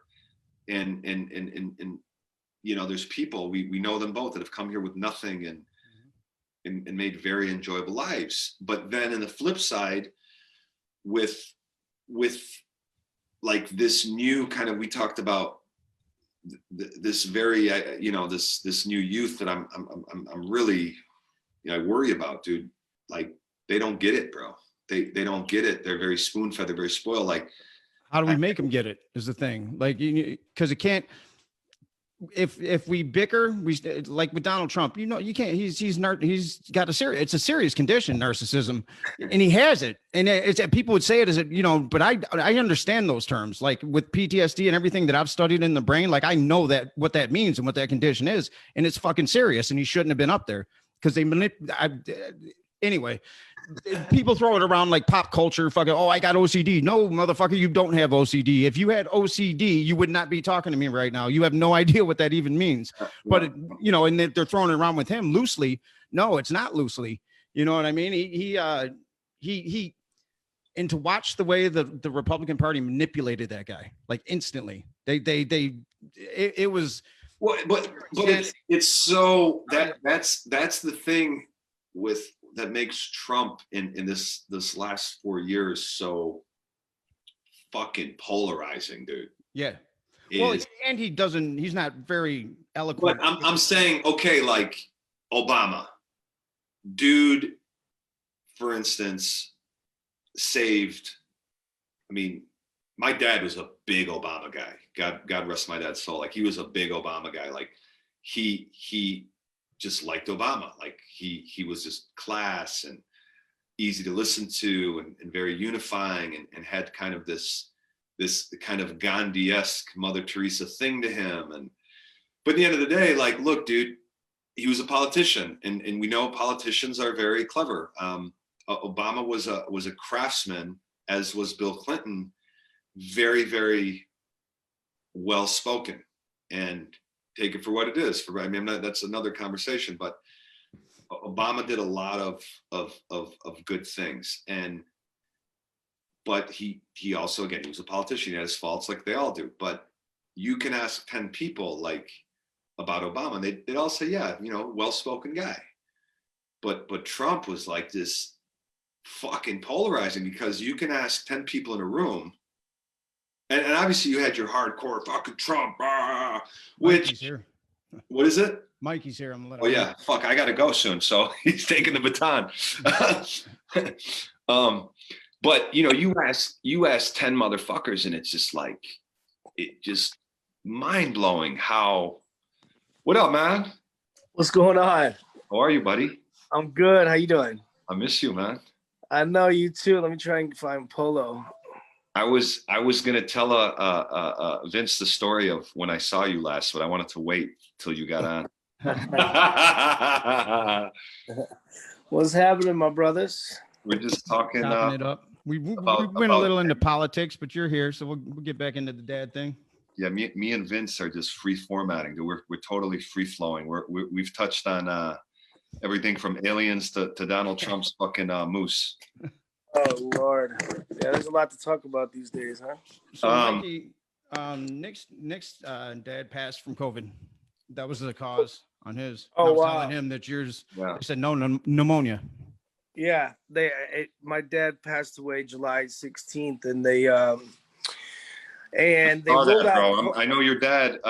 and there's people, we know them both, that have come here with nothing and made very enjoyable lives. But then in the flip side, with like this new kind of, we talked about this very, this new youth that I'm really, I worry about, dude. Like they don't get it, bro. They don't get it. They're very spoon-fed. They're very spoiled. Like, how do we make them get it is the thing. Like, because it can't, if we bicker, we, like with Donald Trump, you can't, he's got it's a serious condition, narcissism, and he has it. And it's, people would say it as but I understand those terms, like with PTSD and everything that I've studied in the brain. Like I know that what that means and what that condition is, and it's fucking serious. And he shouldn't have been up there because anyway, people throw it around like pop culture, fucking, oh, I got OCD. No, motherfucker, you don't have OCD. If you had OCD, you would not be talking to me right now. You have no idea what that even means. But, and they're throwing it around with him loosely. No, it's not loosely. You know what I mean? and to watch the way the Republican Party manipulated that guy, like instantly, it was. Well, but it's so that's the thing with that makes Trump in this last 4 years so fucking polarizing, dude. Yeah. Well, and he's not very eloquent. But I'm saying, okay, like Obama, dude, for instance, saved. I mean, my dad was a big Obama guy. God rest my dad's soul. Like he was a big Obama guy. Like he just liked Obama. Like he was just class and easy to listen to and very unifying and had kind of this kind of Gandhi-esque Mother Teresa thing to him. But at the end of the day, like, look, dude, he was a politician, and we know politicians are very clever. Obama was a craftsman, as was Bill Clinton, very, very well spoken, and take it for what it is. I mean, that's another conversation, but Obama did a lot of good things, but he also, again, he was a politician. He had his faults, like they all do. But you can ask 10 people like about Obama, and they'd all say, yeah, well-spoken guy. But Trump was like this fucking polarizing, because you can ask 10 people in a room, and obviously you had your hardcore fucking Trump, which here. What is it? Mikey's here. Oh yeah, fuck, I gotta go soon, so he's taking the baton. But you ask 10 motherfuckers, and it's just like, mind-blowing how. What up, man? What's going on? How are you, buddy? I'm good. How you doing? I miss you, man. I know you too. Let me try and find Polo. I was gonna tell Vince the story of when I saw you last, but I wanted to wait till you got on. What's happening, my brothers? We're just talking it up. We went a little into politics, but you're here, so we'll get back into the dad thing. Yeah, me and Vince are just free formatting. We're totally free flowing. We've touched on everything from aliens to Donald Trump's fucking moose. Oh Lord, yeah, there's a lot to talk about these days, huh? So Mikey, Nick's dad passed from COVID. That was the cause on his. Oh, I was wow. telling him that yours. Yeah. He said no pneumonia. Yeah, my dad passed away July 16th, and they ruled out. I know your dad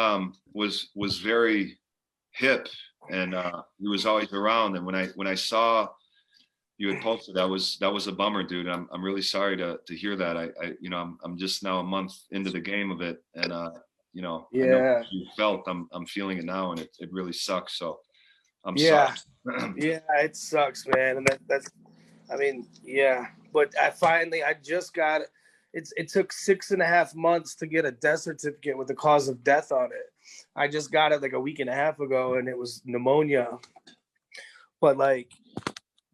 was very hip, and he was always around. And when I saw you had posted, that was a bummer, dude. I'm really sorry to hear that. I'm just now a month into the game of it, and Yeah. I know what you felt. I'm feeling it now, and it really sucks. So I'm sorry. Yeah, it sucks, man. And that's, I mean, yeah. But I just got it. It took 6.5 months to get a death certificate with the cause of death on it. I just got it like a week and a half ago, and it was pneumonia. But like,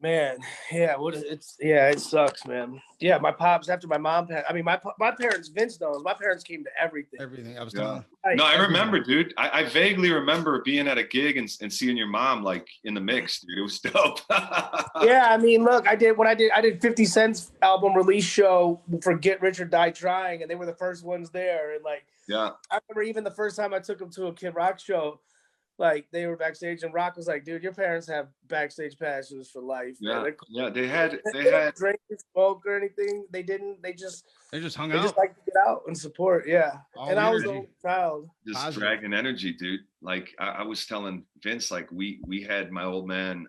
man, yeah, it sucks, man. Yeah, my pops, after my mom passed, I mean, my parents, Vince knows, my parents came to everything. Everything I was telling. No, I remember, dude. I vaguely remember being at a gig and seeing your mom like in the mix, dude. It was dope. Yeah, I mean, look, I did 50 Cent's album release show for Get Rich or Die Trying, and they were the first ones there. And like, yeah, I remember even the first time I took them to a Kid Rock show, like they were backstage, and Rock was like, "Dude, your parents have backstage passes for life." Yeah, man. yeah, they had drink or smoke or anything. They didn't. They just hung they out. just like to get out and support. Yeah, and I was the only child. Just Positive. dragging energy, dude. Like I was telling Vince, like we had my old man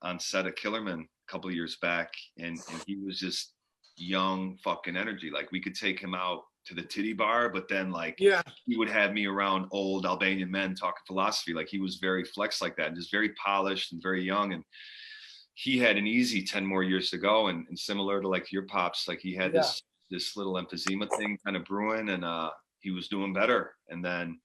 on set of Killerman a couple of years back, and he was just young fucking energy. Like we could take him out to the titty bar, but then like he would have me around old Albanian men talking philosophy. Like he was very flex like that, and just very polished and very young. And he had an easy 10 more years to go. And similar to like your pops, like he had this little emphysema thing kind of brewing, and he was doing better. And then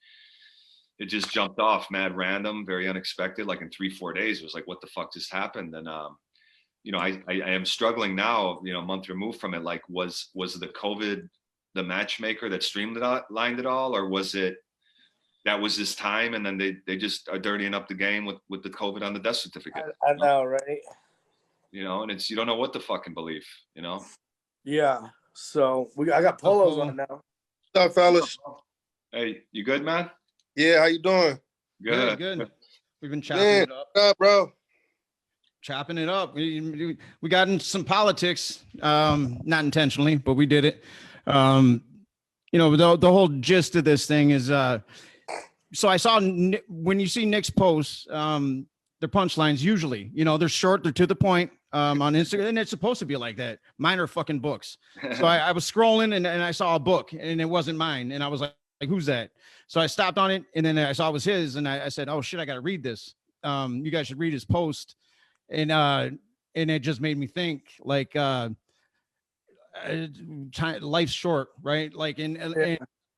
it just jumped off mad random, very unexpected. Like in 3-4 days, it was like, what the fuck just happened? And I am struggling now, a month removed from it. Like was the COVID the matchmaker that streamlined it all, or was it that was his time, and then they just are dirtying up the game with the COVID on the death certificate? I know, right? And it's, you don't know what to fucking believe, Yeah. So I got polos Polo? on now. What's up, fellas? Hey, you good, man? Yeah, how you doing? Good, good. We've been chopping Man, it up. what's up, bro? Chopping it up. We got into some politics, not intentionally, but we did it. You know, the whole gist of this thing is, so I saw when you see Nick's posts, their punchlines usually, you know, they're short, they're to the point, on Instagram, and it's supposed to be like that. Mine are fucking books. So I was scrolling and I saw a book and it wasn't mine, and I was like, who's that? So I stopped on it, and then I saw it was his, and I said, oh shit, I got to read this. You guys should read his post. And it just made me think, like, life's short, right? Like, and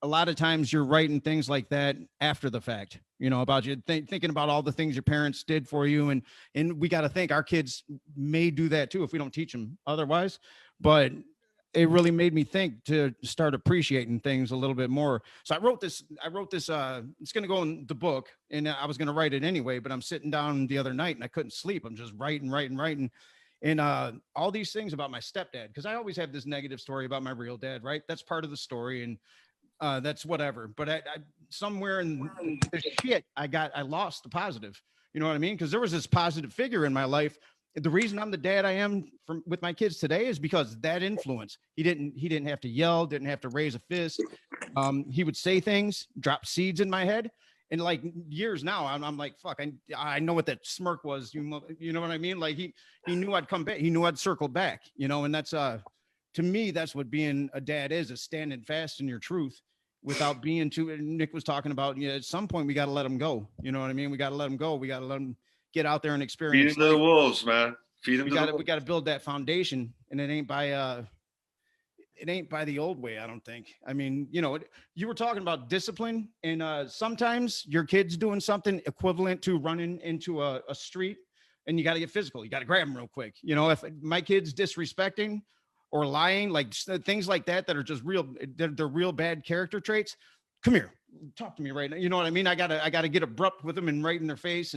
a lot of times you're writing things like that after the fact, you know, about you thinking about all the things your parents did for you. And we got to think our kids may do that too, if we don't teach them otherwise. But it really made me think to start appreciating things a little bit more. So I wrote this, it's going to go in the book, and I was going to write it anyway, but I'm sitting down the other night and I couldn't sleep. I'm just writing. And all these things about my stepdad, because I always have this negative story about my real dad, right? That's part of the story. And that's whatever. But I somewhere in the shit, I lost the positive, you know what I mean? Because there was this positive figure in my life. The reason I'm the dad I am with my kids today is because that influence. He didn't have to yell, didn't have to raise a fist. He would say things, drop seeds in my head. And like years now, I'm like, fuck, I know what that smirk was. You know what I mean? Like he knew I'd come back. He knew I'd circle back, you know, and that's, to me, that's what being a dad is standing fast in your truth without being too, Nick was talking about, you know, at some point we got to let them go. You know what I mean? We got to let them go. We got to let them get out there and experience. Feed them to the wolves, man. Feed them. We got to build that foundation, and it ain't by the old way. I don't think. I mean, you know, you were talking about discipline, and sometimes your kid's doing something equivalent to running into a street, and you got to get physical. You got to grab them real quick. You know, if my kid's disrespecting or lying, like things like that are just they're real bad character traits. Come here, talk to me right now. You know what I mean? I gotta get abrupt with them and right in their face,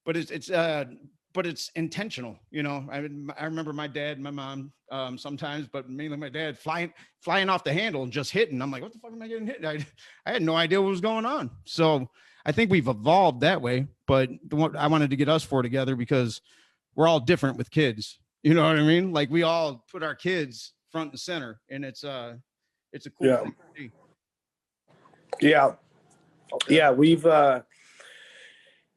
but it's intentional. You know, I remember my dad and my mom sometimes, but mainly my dad flying off the handle and just hitting. I'm like, what the fuck am I getting hit? I had no idea what was going on. So I think we've evolved that way, but I wanted to get us four together because we're all different with kids. You know what I mean? Like we all put our kids front and center, and it's a cool thing to see. Yeah. Yeah. We've,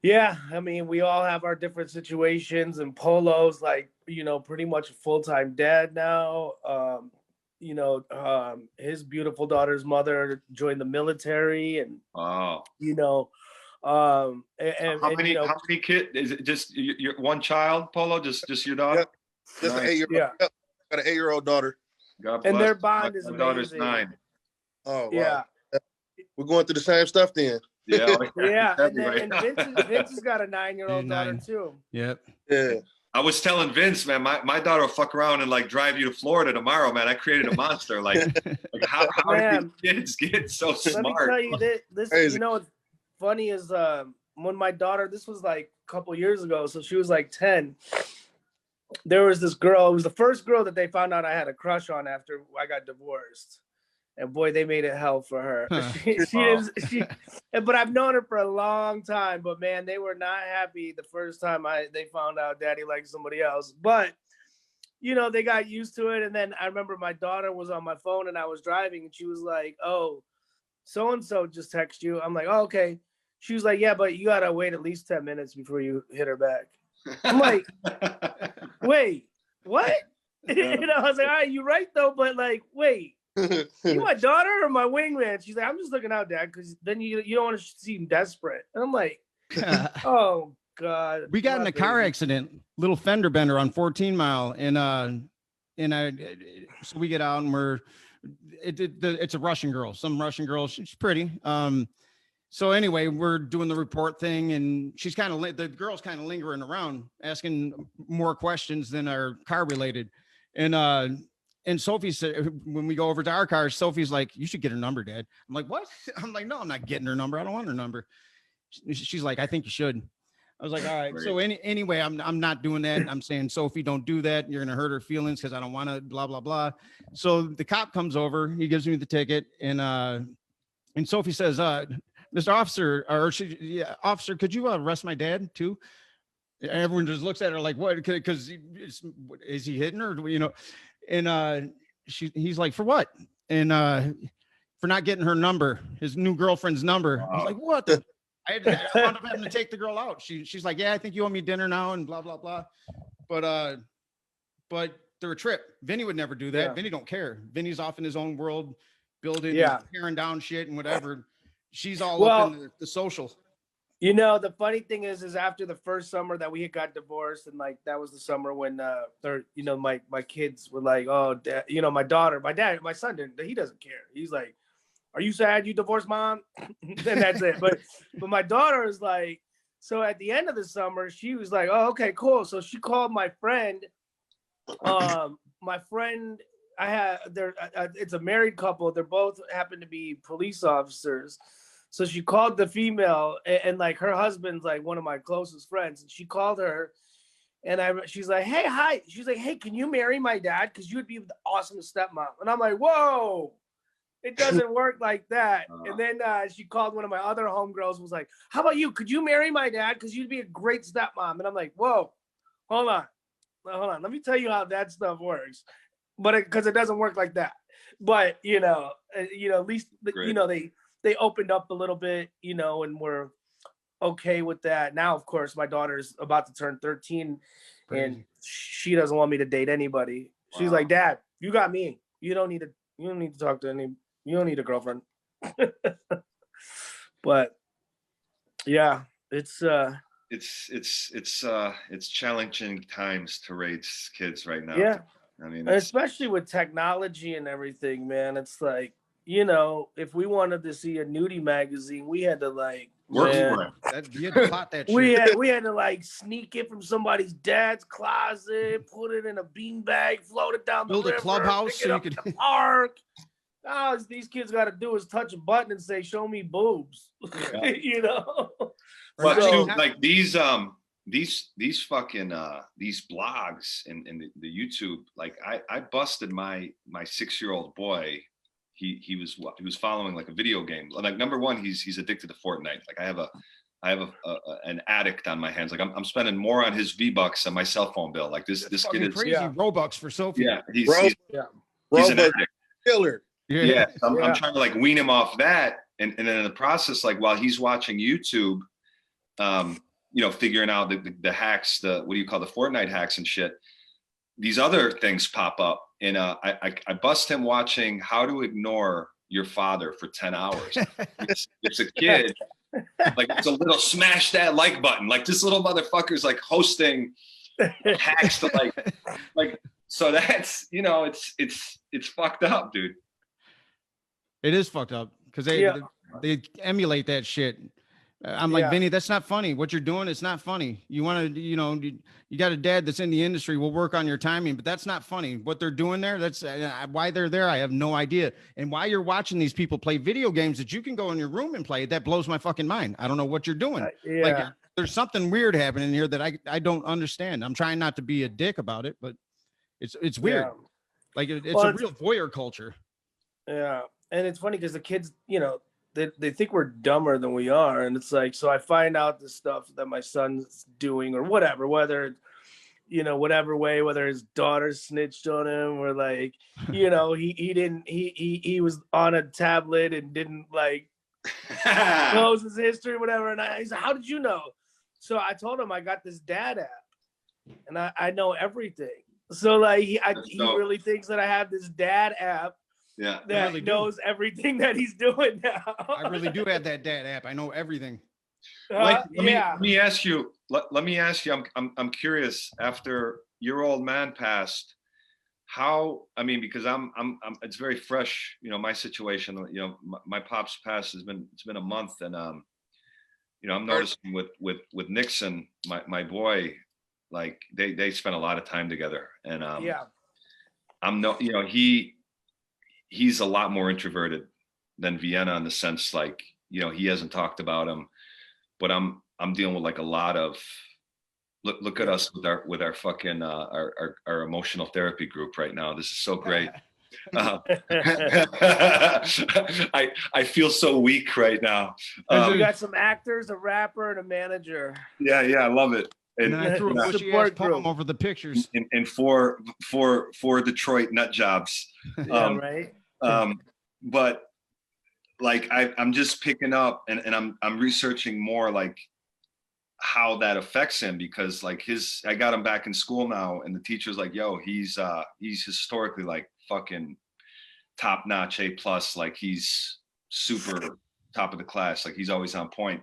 yeah, I mean, we all have our different situations, and Polo's like, you know, pretty much a full-time dad now. You know, his beautiful daughter's mother joined the military, and you know, and how many you know, how many kids? Is it just your one child, Polo? Just your daughter? Yep. Just Nice. an 8-year-old. Got an 8-year-old daughter. God bless. and their bond is My daughter's amazing. 9. Oh, wow. Yeah. We're going through the same stuff then. Yeah. Yeah, and Right then now. Vince has got a 9-year-old daughter too. Yep. Yeah. I was telling Vince, man, my daughter will fuck around and like drive you to Florida tomorrow, man. I created a monster. Like how did these kids get so smart? Let me tell you this Crazy. you know what's funny is when my daughter, this was like a couple years ago, so she was like 10. There was this girl, it was the first girl that they found out I had a crush on after I got divorced. And boy, they made it hell for her. But I've known her for a long time. But man, they were not happy the first time they found out Daddy liked somebody else. But you know, they got used to it. And then I remember my daughter was on my phone and I was driving, and she was like, "Oh, so and so just texted you." I'm like, "Oh, okay." She was like, "Yeah, but you gotta wait at least 10 minutes before you hit her back." I'm like, "Wait, what?" You know, I was like, "All right, you're right though, but like, wait." You my daughter or my wingman? She's like, "I'm just looking out, Dad, because then you don't want to seem desperate." And I'm like, "Oh God." We got in a car accident, little fender bender on 14 Mile, and so we get out and it's a Russian girl, some Russian girl. She's pretty. So anyway, we're doing the report thing, and she's the girl's kind of lingering around, asking more questions than are car related, and Sophie said, when we go over to our car, Sophie's like, "You should get her number, Dad." I'm like, "What?" I'm like, "No, I'm not getting her number. I don't want her number." She's like, "I think you should." I was like, all right. Right. So anyway, I'm not doing that. I'm saying, Sophie, don't do that. You're gonna hurt her feelings because I don't want to. Blah blah blah. So the cop comes over. He gives me the ticket, and Sophie says, "Mr. Officer, or she, yeah, officer, could you arrest my dad too?" And everyone just looks at her like, "What?" Because is he hitting her? You know, and he's like, "For what?" And for not getting her number, his new girlfriend's number. I was like, "What the?" I wound up having to take the girl out. She's like, "Yeah, I think you owe me dinner now," and blah blah blah. But they're a trip. Vinny would never do that. Yeah. Vinny don't care. Vinny's off in his own world, building, Yeah. tearing down shit and whatever. She's all Well, up in the social. You know, the funny thing is after the first summer that we had got divorced, and like that was the summer when my kids were like, oh, dad, my son he doesn't care. He's like, are you sad you divorced mom? Then that's it. But my daughter is like, so at the end of the summer, she was like, oh, okay, cool. So she called my friend. My friend, it's a married couple. They're both happen to be police officers. So she called the female, and like her husband's like one of my closest friends. And she called her, and she's like, hey, hi. She's like, hey, can you marry my dad? Because you would be the awesomest stepmom. And I'm like, whoa. It doesn't work like that. And then she called one of my other homegirls, was like, how about you? Could you marry my dad? Because you'd be a great stepmom. And I'm like, whoa, hold on. Let me tell you how that stuff works. But because it doesn't work like that. But, at least, they opened up a little bit, and we're okay with that. Now, of course, my daughter's about to turn 13 and she doesn't want me to date anybody. Wow. She's like, Dad, you got me. You don't need to talk to any. You don't need a girlfriend. But yeah, it's challenging times to raise kids right now. Yeah. I mean, especially with technology and everything, man. It's like, if we wanted to see a nudie magazine, we had to like work for it. You had to plot that shit. We had to like sneak it from somebody's dad's closet, put it in a beanbag, float it down the river, build a clubhouse so you could the park. All these kids got to do is touch a button and say, "Show me boobs," Yeah. But So, like these fucking these blogs and the YouTube, like I busted my 6-year-old boy. He was following like a video game. Like number one, he's addicted to Fortnite. Like I have an addict on my hands. Like I'm spending more on his V-Bucks than my cell phone bill. Like this kid is crazy. Robux for Sophie. Yeah, he's an addict. Killer. Yeah, I'm trying to like wean him off that, and then in the process, like while he's watching YouTube, figuring out the hacks, what do you call the Fortnite hacks and shit. These other things pop up, and I bust him watching How to Ignore Your Father for 10 hours. It's a kid, like it's a little smash that like button, like this little motherfucker's like hosting hacks to like. So that's it's fucked up, dude. It is fucked up because they emulate that shit. I'm like, Vinny, that's not funny. What you're doing, it's not funny. You want to, you got a dad that's in the industry. We'll work on your timing, but that's not funny. What they're doing there, that's why they're there. I have no idea. And why you're watching these people play video games that you can go in your room and play, that blows my fucking mind. I don't know what you're doing. Like, there's something weird happening here that I don't understand. I'm trying not to be a dick about it, but it's weird. Like it's a real voyeur culture. Yeah. And it's funny because the kids, they think we're dumber than we are. And it's like, so I find out the stuff that my son's doing or whatever, whether, whatever way, whether his daughter snitched on him or like, he was on a tablet and didn't like close his history, whatever. And he said, how did you know? So I told him I got this dad app and I know everything. So like, he really thinks that I have this dad app. Yeah, that really knows everything that he's doing now. I really do have that dad app. I know everything. Let me ask you. I'm curious. After your old man passed, how? I mean, because I'm. It's very fresh. My situation. My pops passed. It's been a month, and I'm noticing with Nixon, my boy, like they spent a lot of time together, and he's a lot more introverted than Vienna in the sense like, he hasn't talked about him, but I'm I'm dealing with like a lot of look at us with our fucking our emotional therapy group right now. This is so great. I feel so weak right now. We got some actors, a rapper, and a manager. Yeah, I love it. And then I threw a bushy ass poem over the pictures. And four Detroit nut jobs. Yeah, right. But like I'm just picking up and I'm researching more like how that affects him, because like I got him back in school now, and the teacher's like, yo, he's historically like fucking top notch A+, like he's super top of the class, like he's always on point.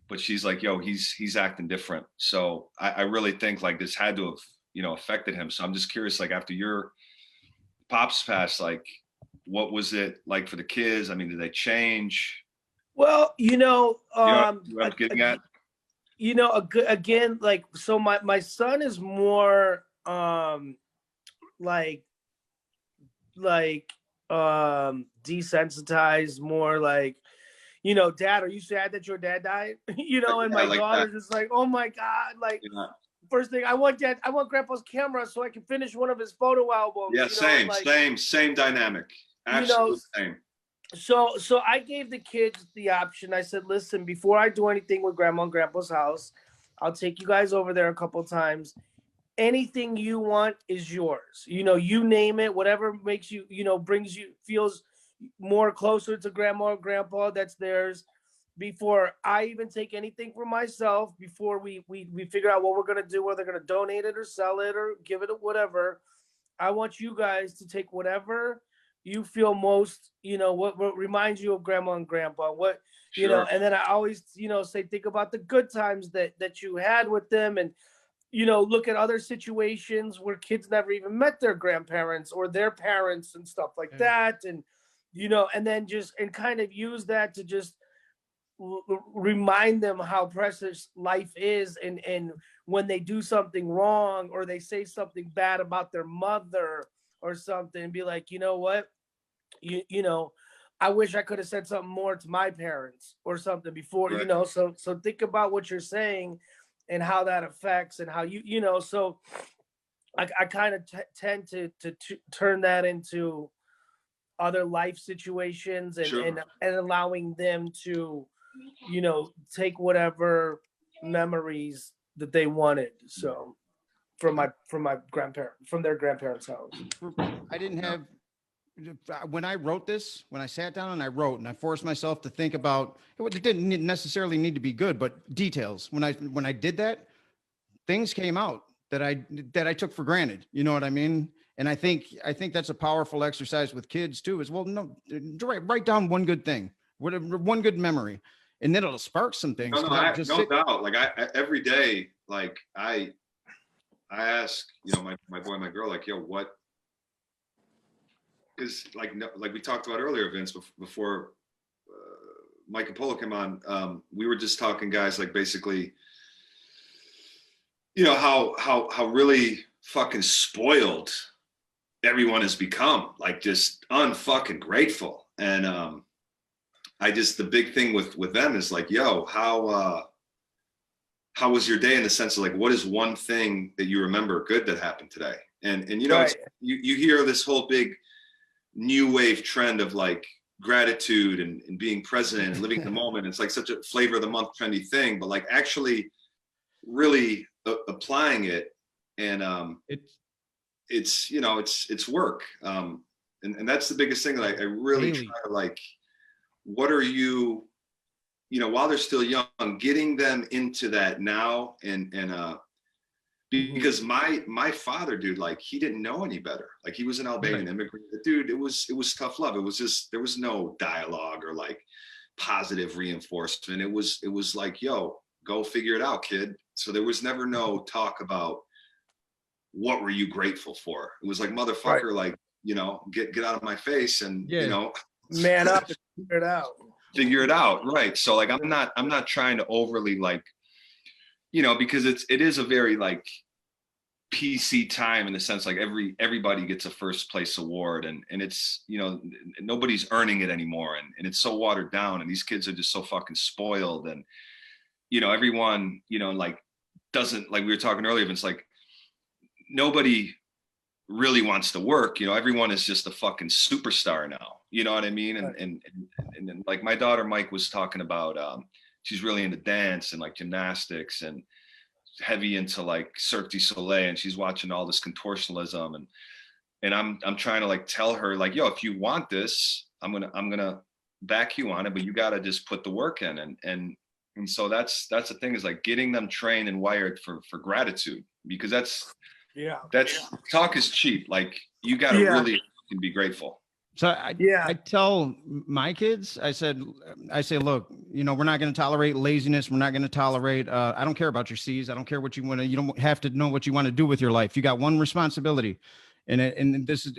But she's like, yo, he's acting different. So I really think like this had to have, you know, affected him. So I'm just curious, like after your pops passed, like what was it like for the kids? I mean, did they change? Well, You know what I'm getting at? You know, again, like, so my son is more like desensitized, more like, you know, Dad, are you sad that your dad died? You know, and my like daughter's just like, oh my God, like, first thing, I want Grandpa's camera so I can finish one of his photo albums. Yeah, you know, same dynamic. Absolutely same. So I gave the kids the option. I said, listen, before I do anything with Grandma and Grandpa's house, I'll take you guys over there a couple of times. Anything you want is yours. You know, you name it, whatever makes you, you know, feels more closer to Grandma or Grandpa, that's theirs. Before I even take anything for myself, before we figure out what we're going to do, whether they're going to donate it or sell it or give it whatever, I want you guys to take whatever you feel most, you know, what reminds you of Grandma and Grandpa, what, you know, and then I always, you know, say, think about the good times that you had with them, and, you know, look at other situations where kids never even met their grandparents or their parents and stuff like that. And, you know, and then and kind of use that to just remind them how precious life is. And when they do something wrong or they say something bad about their mother or something, be like, you know what, you know, I wish I could have said something more to my parents or something before, you know, so think about what you're saying and how that affects and how you know, so I kind of tend to turn that into other life situations and allowing them to, you know, take whatever memories that they wanted. So from my grandparents, from their grandparents' house. I didn't have, when I wrote this, when I sat down and I wrote and I forced myself to think about, it didn't necessarily need to be good, but details. When I did that, things came out that I took for granted. You know what I mean? And I think that's a powerful exercise with kids too, as well. No, write down one good thing, whatever, one good memory, and then it'll spark some things. No doubt. Like I every day, like I ask, you know, my boy, my girl, like, yo, what? Because like we talked about earlier, Vince, before Mike and Polo came on, we were just talking, guys, like basically, you know, how really fucking spoiled everyone has become, like just unfucking grateful. And the big thing with them is like, yo, how was your day, in the sense of like, what is one thing that you remember good that happened today? And you know, you hear this whole big new wave trend of like gratitude and being present and living in the moment. It's like such a flavor of the month trendy thing, but like actually really applying it, and it's you know, it's work, and that's the biggest thing that I really try to like, what are you know, while they're still young, getting them into that now, and because my father, dude, like he didn't know any better. Like he was an Albanian immigrant, dude. It was tough love. It was just, there was no dialogue or like positive reinforcement. It was like, yo, go figure it out, kid. So there was never no talk about what were you grateful for. It was like, motherfucker, like, you know, get out of my face, and you know, man up and figure it out. Right. So like I'm not trying to overly like, you know, because it is a very like PC time, in the sense like everybody gets a first place award, and it's, you know, nobody's earning it anymore, and it's so watered down, and these kids are just so fucking spoiled, and you know, everyone, you know, like doesn't, like we were talking earlier, it's like nobody really wants to work, you know, everyone is just a fucking superstar now, you know what I mean? And then like my daughter Mike was talking about, she's really into dance and like gymnastics and heavy into like Cirque du Soleil, and she's watching all this contortionalism, and I'm trying to like tell her like, yo, if you want this, I'm gonna back you on it, but you gotta just put the work in, and so that's the thing, is like getting them trained and wired for gratitude, because that's talk is cheap. Like you gotta really be grateful. So I tell my kids, I say, look, you know, we're not going to tolerate laziness. We're not going to tolerate, I don't care about your C's. I don't care what you want to, you don't have to know what you want to do with your life. You got one responsibility, and this is,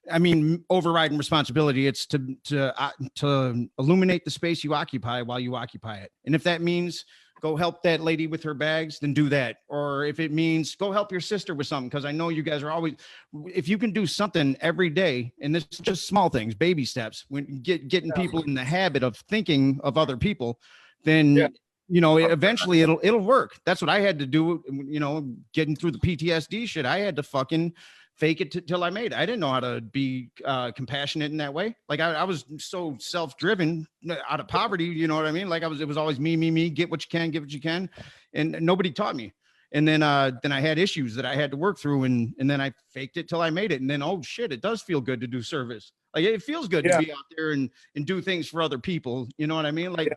I mean, overriding responsibility. It's to illuminate the space you occupy while you occupy it. And if that means go help that lady with her bags, then do that. Or if it means go help your sister with something, because I know you guys are always, if you can do something every day, and this is just small things, baby steps, when getting people in the habit of thinking of other people, then you know, eventually it'll work. That's what I had to do. You know, getting through the PTSD shit, I had to fucking fake it till I made it. I didn't know how to be compassionate in that way. Like I was so self-driven out of poverty. You know what I mean? Like it was always me, get what you can. And nobody taught me. And then I had issues that I had to work through, and then I faked it till I made it. And then, oh shit, it does feel good to do service. Like it feels good to be out there and do things for other people. You know what I mean? Like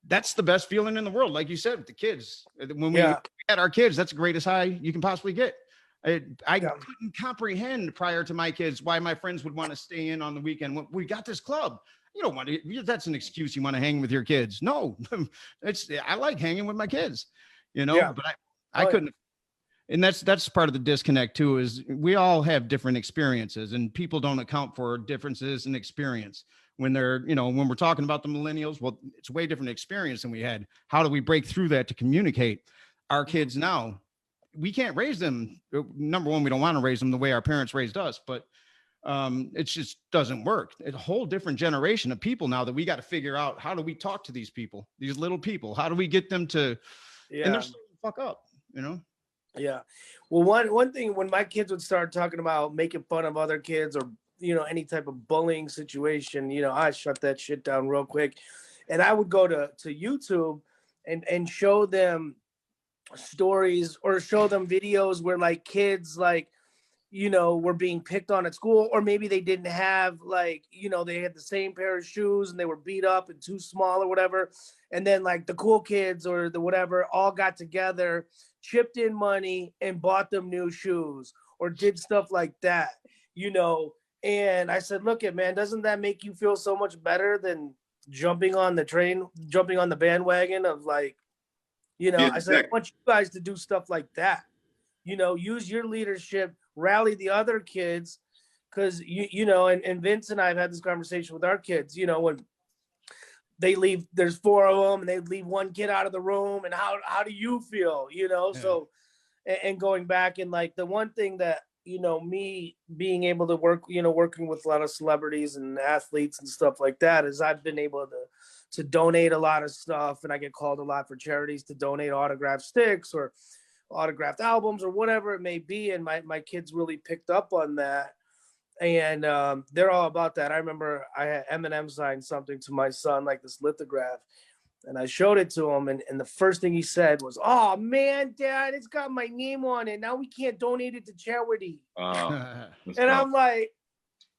that's the best feeling in the world. Like you said, with the kids, when we had our kids, that's the greatest high you can possibly get. I couldn't comprehend prior to my kids why my friends would want to stay in on the weekend. We got this club. You don't want to, that's an excuse. You want to hang with your kids. No, I like hanging with my kids, you know, but I couldn't. And that's part of the disconnect too, is we all have different experiences, and people don't account for differences in experience when they're, you know, when we're talking about the millennials. Well, it's a way different experience than we had. How do we break through that to communicate? Our kids now, we can't raise them. Number one, we don't want to raise them the way our parents raised us, but it just doesn't work. It's a whole different generation of people now that we got to figure out, how do we talk to these people, these little people? How do we get them to, and they're starting to fuck up, you know? Yeah. Well, one thing, when my kids would start talking about making fun of other kids, or, you know, any type of bullying situation, you know, I shut that shit down real quick. And I would go to YouTube and show them stories, or show them videos where like kids, like, you know, were being picked on at school, or maybe they didn't have, like, you know, they had the same pair of shoes and they were beat up and too small or whatever. And then like the cool kids or the whatever all got together, chipped in money and bought them new shoes, or did stuff like that, you know. And I said, look it, man, doesn't that make you feel so much better than jumping on the bandwagon of, like, you know, I said, I want you guys to do stuff like that, you know, use your leadership, rally the other kids. Cause you know, and Vince and I have had this conversation with our kids, you know, when they leave, there's 4 of them, and they leave one kid out of the room, and how do you feel, you know? So, and going back, and like the one thing that, you know, me being able to work, you know, working with a lot of celebrities and athletes and stuff like that, is I've been able to donate a lot of stuff, and I get called a lot for charities to donate autographed sticks or autographed albums or whatever it may be. And my kids really picked up on that, and they're all about that. I remember I had Eminem sign something to my son, like this lithograph, and I showed it to him, and the first thing he said was, "Oh man, Dad, it's got my name on it. Now we can't donate it to charity." And I'm like,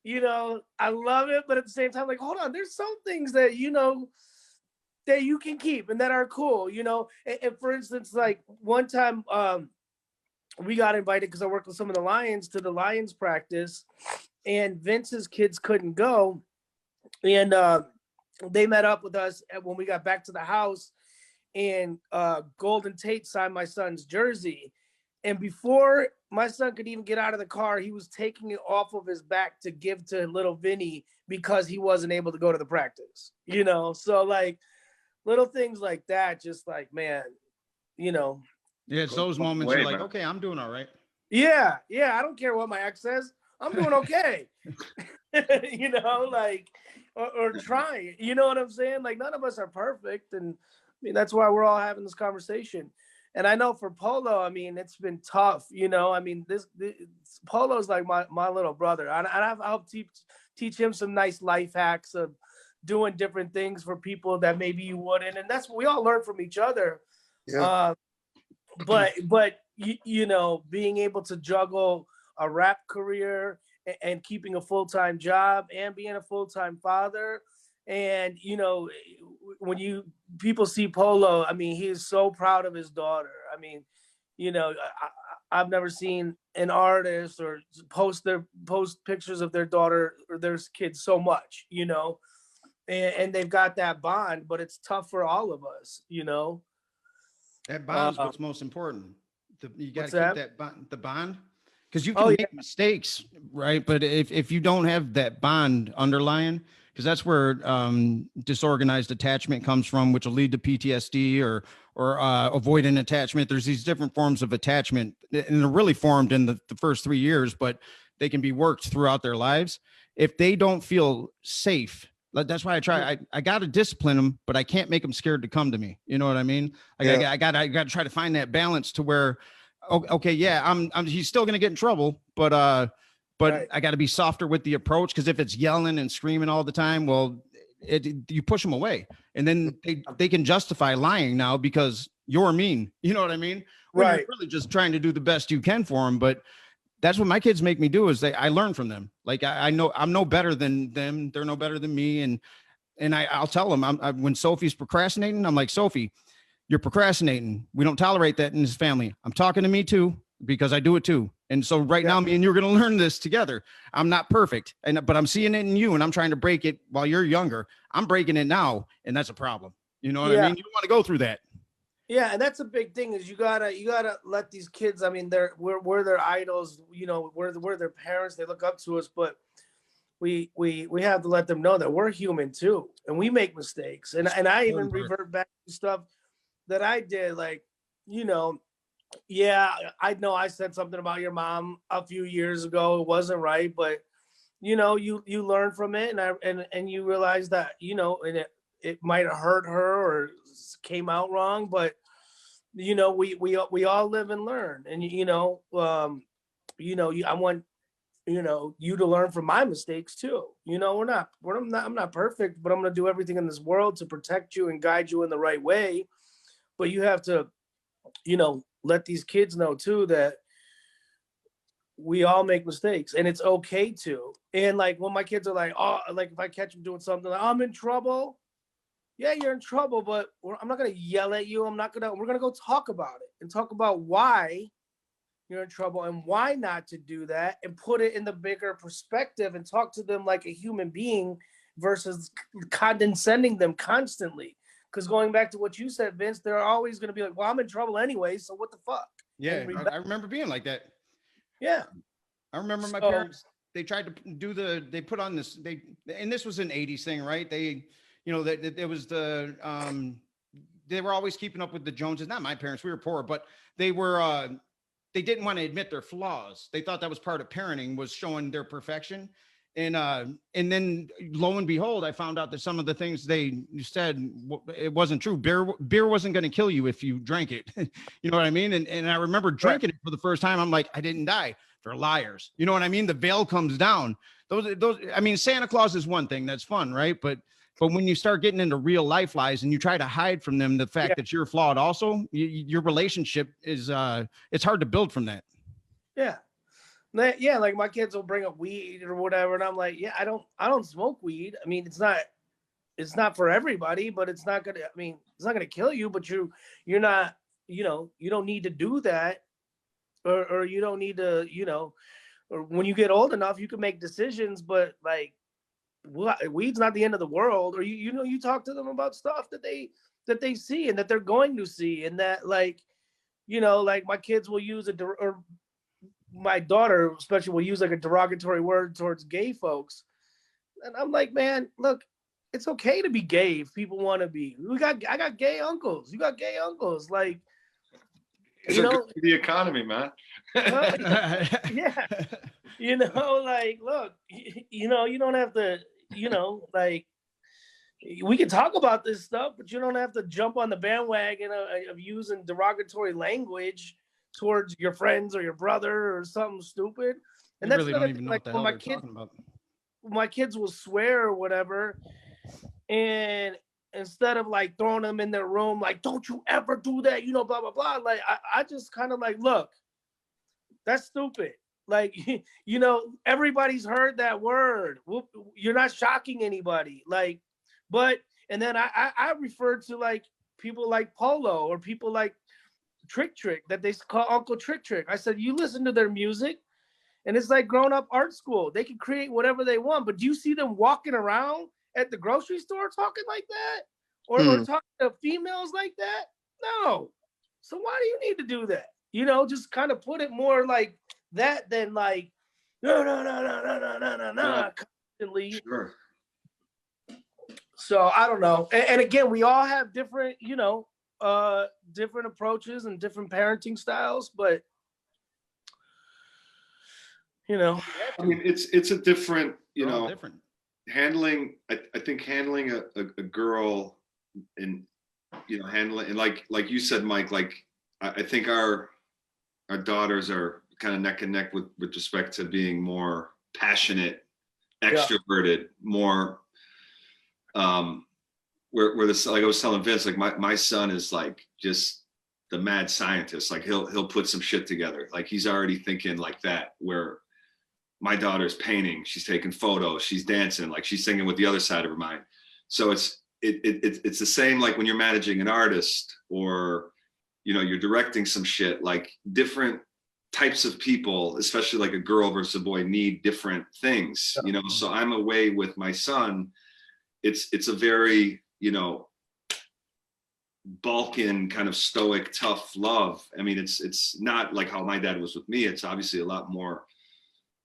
you know, I love it, but at the same time, like, hold on, there's some things that, you know, that you can keep and that are cool, you know. And for instance, like one time we got invited, because I worked with some of the Lions, to the Lions practice, and Vince's kids couldn't go. And they met up with us when we got back to the house, and Golden Tate signed my son's jersey. And before my son could even get out of the car, he was taking it off of his back to give to little Vinny, because he wasn't able to go to the practice, you know? So like little things like that, just like, man, you know. Yeah, it's those moments you're like, okay, I'm doing all right. Yeah, I don't care what my ex says. I'm doing okay. You know, like, or trying, you know what I'm saying? Like, none of us are perfect, and mean, that's why we're all having this conversation. And I know for Polo, I mean, it's been tough, you know. I mean, this Polo's like my little brother. And I've helped teach him some nice life hacks of doing different things for people that maybe you wouldn't. And that's what we all learn from each other. Yeah. But you know, being able to juggle a rap career and keeping a full-time job and being a full-time father. And, you know, when people see Polo, I mean, he is so proud of his daughter. I mean, you know, I've never seen an artist or post pictures of their daughter or their kids so much, you know, and they've got that bond, but it's tough for all of us, you know. That bond's what's most important. You got to keep that bond, the bond, because you can make mistakes, right? But if you don't have that bond underlying, because that's where disorganized attachment comes from, which will lead to PTSD or avoidant attachment. There's these different forms of attachment, and they're really formed in the first 3 years, but they can be worked throughout their lives. If they don't feel safe, that's why I got to discipline them, but I can't make them scared to come to me. You know what I mean? I got to try to find that balance to where, okay, yeah, he's still going to get in trouble, but right. I got to be softer with the approach. Cause if it's yelling and screaming all the time, well, you push them away, and then they can justify lying now because you're mean. You know what I mean? When right. You're really just trying to do the best you can for them. But that's what my kids make me do, is I learn from them. Like I know I'm no better than them. They're no better than me. And I'll tell them when Sophie's procrastinating, I'm like, Sophie, you're procrastinating. We don't tolerate that in this family. I'm talking to me too, because I do it too. And so now me and you're going to learn this together. I'm not perfect, but I'm seeing it in you, and I'm trying to break it while you're younger. I'm breaking it now, and that's a problem. You know what I mean? You don't want to go through that. Yeah, and that's a big thing, is you gotta let these kids. I mean, we're their idols. You know, we're their parents. They look up to us, but we have to let them know that we're human too, and we make mistakes. And I even revert back to stuff that I did, like, you know, yeah, I know I said something about your mom a few years ago. It wasn't right, but you know, you learn from it, and you realize that, you know, and it might have hurt her or came out wrong, but you know, we all live and learn. And I want, you know, you to learn from my mistakes too. You know, I'm not perfect, but I'm going to do everything in this world to protect you and guide you in the right way. But you have to, you know, let these kids know too that we all make mistakes, and it's okay to. And like when my kids are like, oh, like if I catch them doing something, like, I'm in trouble. Yeah, you're in trouble, but I'm not going to yell at you. We're going to go talk about it and talk about why you're in trouble and why not to do that, and put it in the bigger perspective and talk to them like a human being versus condescending them constantly. Because going back to what you said, Vince, they're always going to be like, well, I'm in trouble anyway, so what the fuck? Yeah, I remember being like that. Yeah. I remember my parents, they tried to do they put on this, and this was an 80s thing, right? You know, there was they were always keeping up with the Joneses. Not my parents, we were poor, but they didn't want to admit their flaws. They thought that was part of parenting, was showing their perfection. And then lo and behold, I found out that some of the things they said, it wasn't true. Beer wasn't going to kill you if you drank it. You know what I mean? And I remember drinking it for the first time. I'm like, I didn't die. They're liars. You know what I mean? The veil comes down. Those, I mean, Santa Claus is one thing that's fun, right? But when you start getting into real life lies and you try to hide from them the fact that you're flawed also, your relationship is, it's hard to build from that. Yeah. Yeah, like my kids will bring up weed or whatever, and I'm like, yeah, I don't smoke weed. I mean, it's not for everybody, but it's not gonna kill you. But you're not, you know, you don't need to do that, or you don't need to, you know, or when you get old enough, you can make decisions. But like, weed's not the end of the world. Or you know, you talk to them about stuff that they see and that they're going to see, and that, like, you know, like my kids will use or my daughter especially will use like a derogatory word towards gay folks. And I'm like, man, look, it's okay to be gay if people want to be. I got gay uncles. You got gay uncles. Like, you know, good for the economy, man. Yeah. You know, like, look, you know, you don't have to, you know, like, we can talk about this stuff, but you don't have to jump on the bandwagon of using derogatory language towards your friends or your brother or something stupid. And They that's really another don't even thing, know like what the when hell they're talking about. my kids will swear or whatever, and instead of like throwing them in their room, like, don't you ever do that, you know, blah, blah, blah. Like, I just kind of like, look, that's stupid. Like, you know, everybody's heard that word. You're not shocking anybody. Like, but, and then I refer to like people like Polo or people like Trick that they call Uncle Trick. I said, you listen to their music and it's like grown up art school. They can create whatever they want, but do you see them walking around at the grocery store talking like that? Or talking to females like that? No. So why do you need to do that? You know, just kind of put it more like that than like, no, constantly. Sure. So I don't know. And again, we all have different, you know, different approaches and different parenting styles, but you know, I mean, it's a different, you know, different. handling. I think handling a girl and, you know, handling, and like you said, Mike, like I think our daughters are kind of neck and neck with respect to being more passionate, extroverted, more where this, like I was telling Vince, like my son is like just the mad scientist. Like he'll put some shit together. Like he's already thinking like that, where my daughter's painting, she's taking photos, she's dancing, like she's singing with the other side of her mind. So it's the same like when you're managing an artist or, you know, you're directing some shit, like different types of people, especially like a girl versus a boy, need different things, you know. So I'm away with my son. It's a very, you know, Balkan kind of stoic, tough love. I mean, it's not like how my dad was with me. It's obviously a lot more.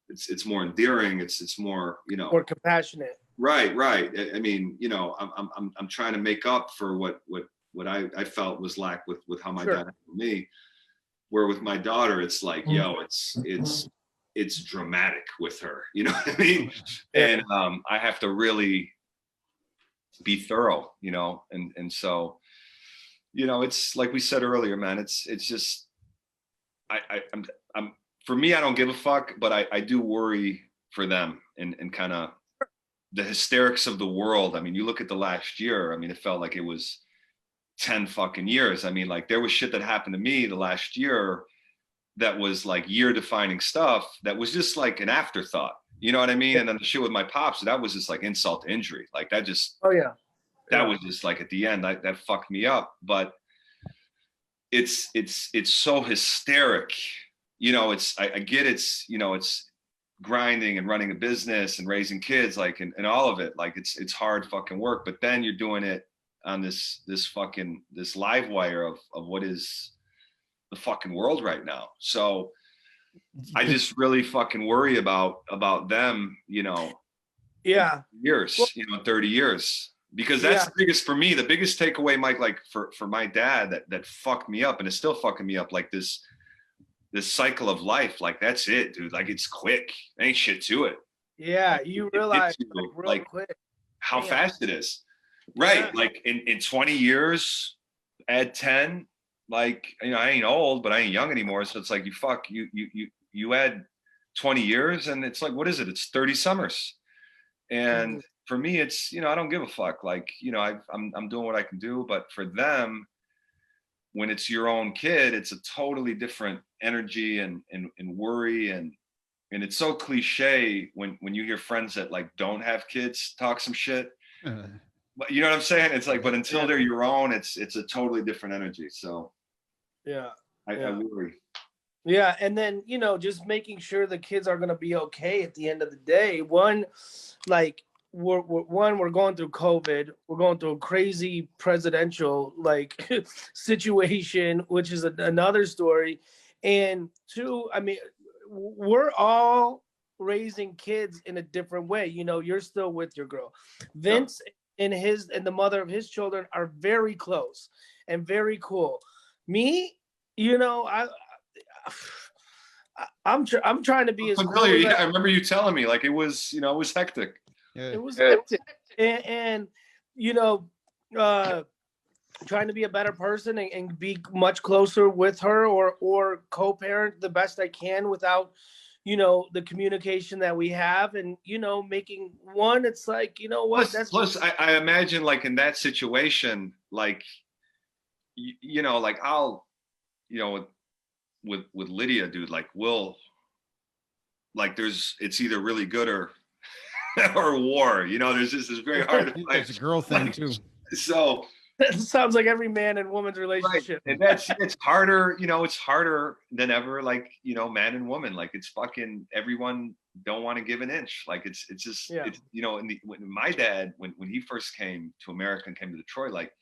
It's more endearing. It's more, you know, more compassionate. Right. I mean, you know, I'm trying to make up for what I felt was lack with how my dad had with me. Where with my daughter, it's like, yo, it's dramatic with her. You know what I mean? And I have to really be thorough, you know, and so, you know, it's like we said earlier, man. It's just I'm for me, I don't give a fuck, but I do worry for them and kind of the hysterics of the world. I mean, you look at the last year, I mean, it felt like it was 10 fucking years. I mean, like there was shit that happened to me the last year that was like year defining stuff that was just like an afterthought. You know what I mean? And then the shit with my pops, that was just like insult to injury. Like that just, that was just like at the end, that fucked me up. But it's so hysteric. You know, I get it's, you know, it's grinding and running a business and raising kids, like, and all of it. Like it's hard fucking work, but then you're doing it on this live wire of what is the fucking world right now. So I just really fucking worry about them, you know, years, you know, 30 years, because that's the biggest, for me, the biggest takeaway, Mike, like for my dad that fucked me up and it's still fucking me up, like this cycle of life. Like, that's it, dude. Like, it's quick. There ain't shit to it. Yeah. Like, you realize like quick how fast it is. Right. Yeah. Like in 20 years, add 10, like, you know, I ain't old, but I ain't young anymore. So it's like, you add 20 years and it's like, what is it? It's 30 summers. And for me, it's, you know, I don't give a fuck. Like, you know, I'm doing what I can do, but for them, when it's your own kid, it's a totally different energy and worry. And it's so cliche when you hear friends that like don't have kids talk some shit. But you know what I'm saying? It's like, but until they're your own, it's a totally different energy. So I worry. Yeah. And then, you know, just making sure the kids are going to be okay at the end of the day. One, like we're going through COVID. We're going through a crazy presidential like situation, which is another story. And two, I mean, we're all raising kids in a different way. You know, you're still with your girl. Vince and the mother of his children are very close and very cool. Me, you know, I'm trying to be as familiar. cool as I remember you telling me, like, it was, you know, it was hectic. It was hectic. And you know, trying to be a better person and be much closer with her or co-parent the best I can without, you know, the communication that we have, and, you know, making one, it's like, you know what, plus I imagine like in that situation, like, you know, like I'll, you know, with Lydia, dude, like like it's either really good or or war, you know, there's just this very hard to fight. It's a girl thing Like, too. So that sounds like every man and woman's relationship. right. And it's harder, you know, it's harder than ever, like, you know, man and woman, like it's fucking everyone don't want to give an inch. Like it's just, it's, you know, when my dad, when he first came to America and came to Detroit, like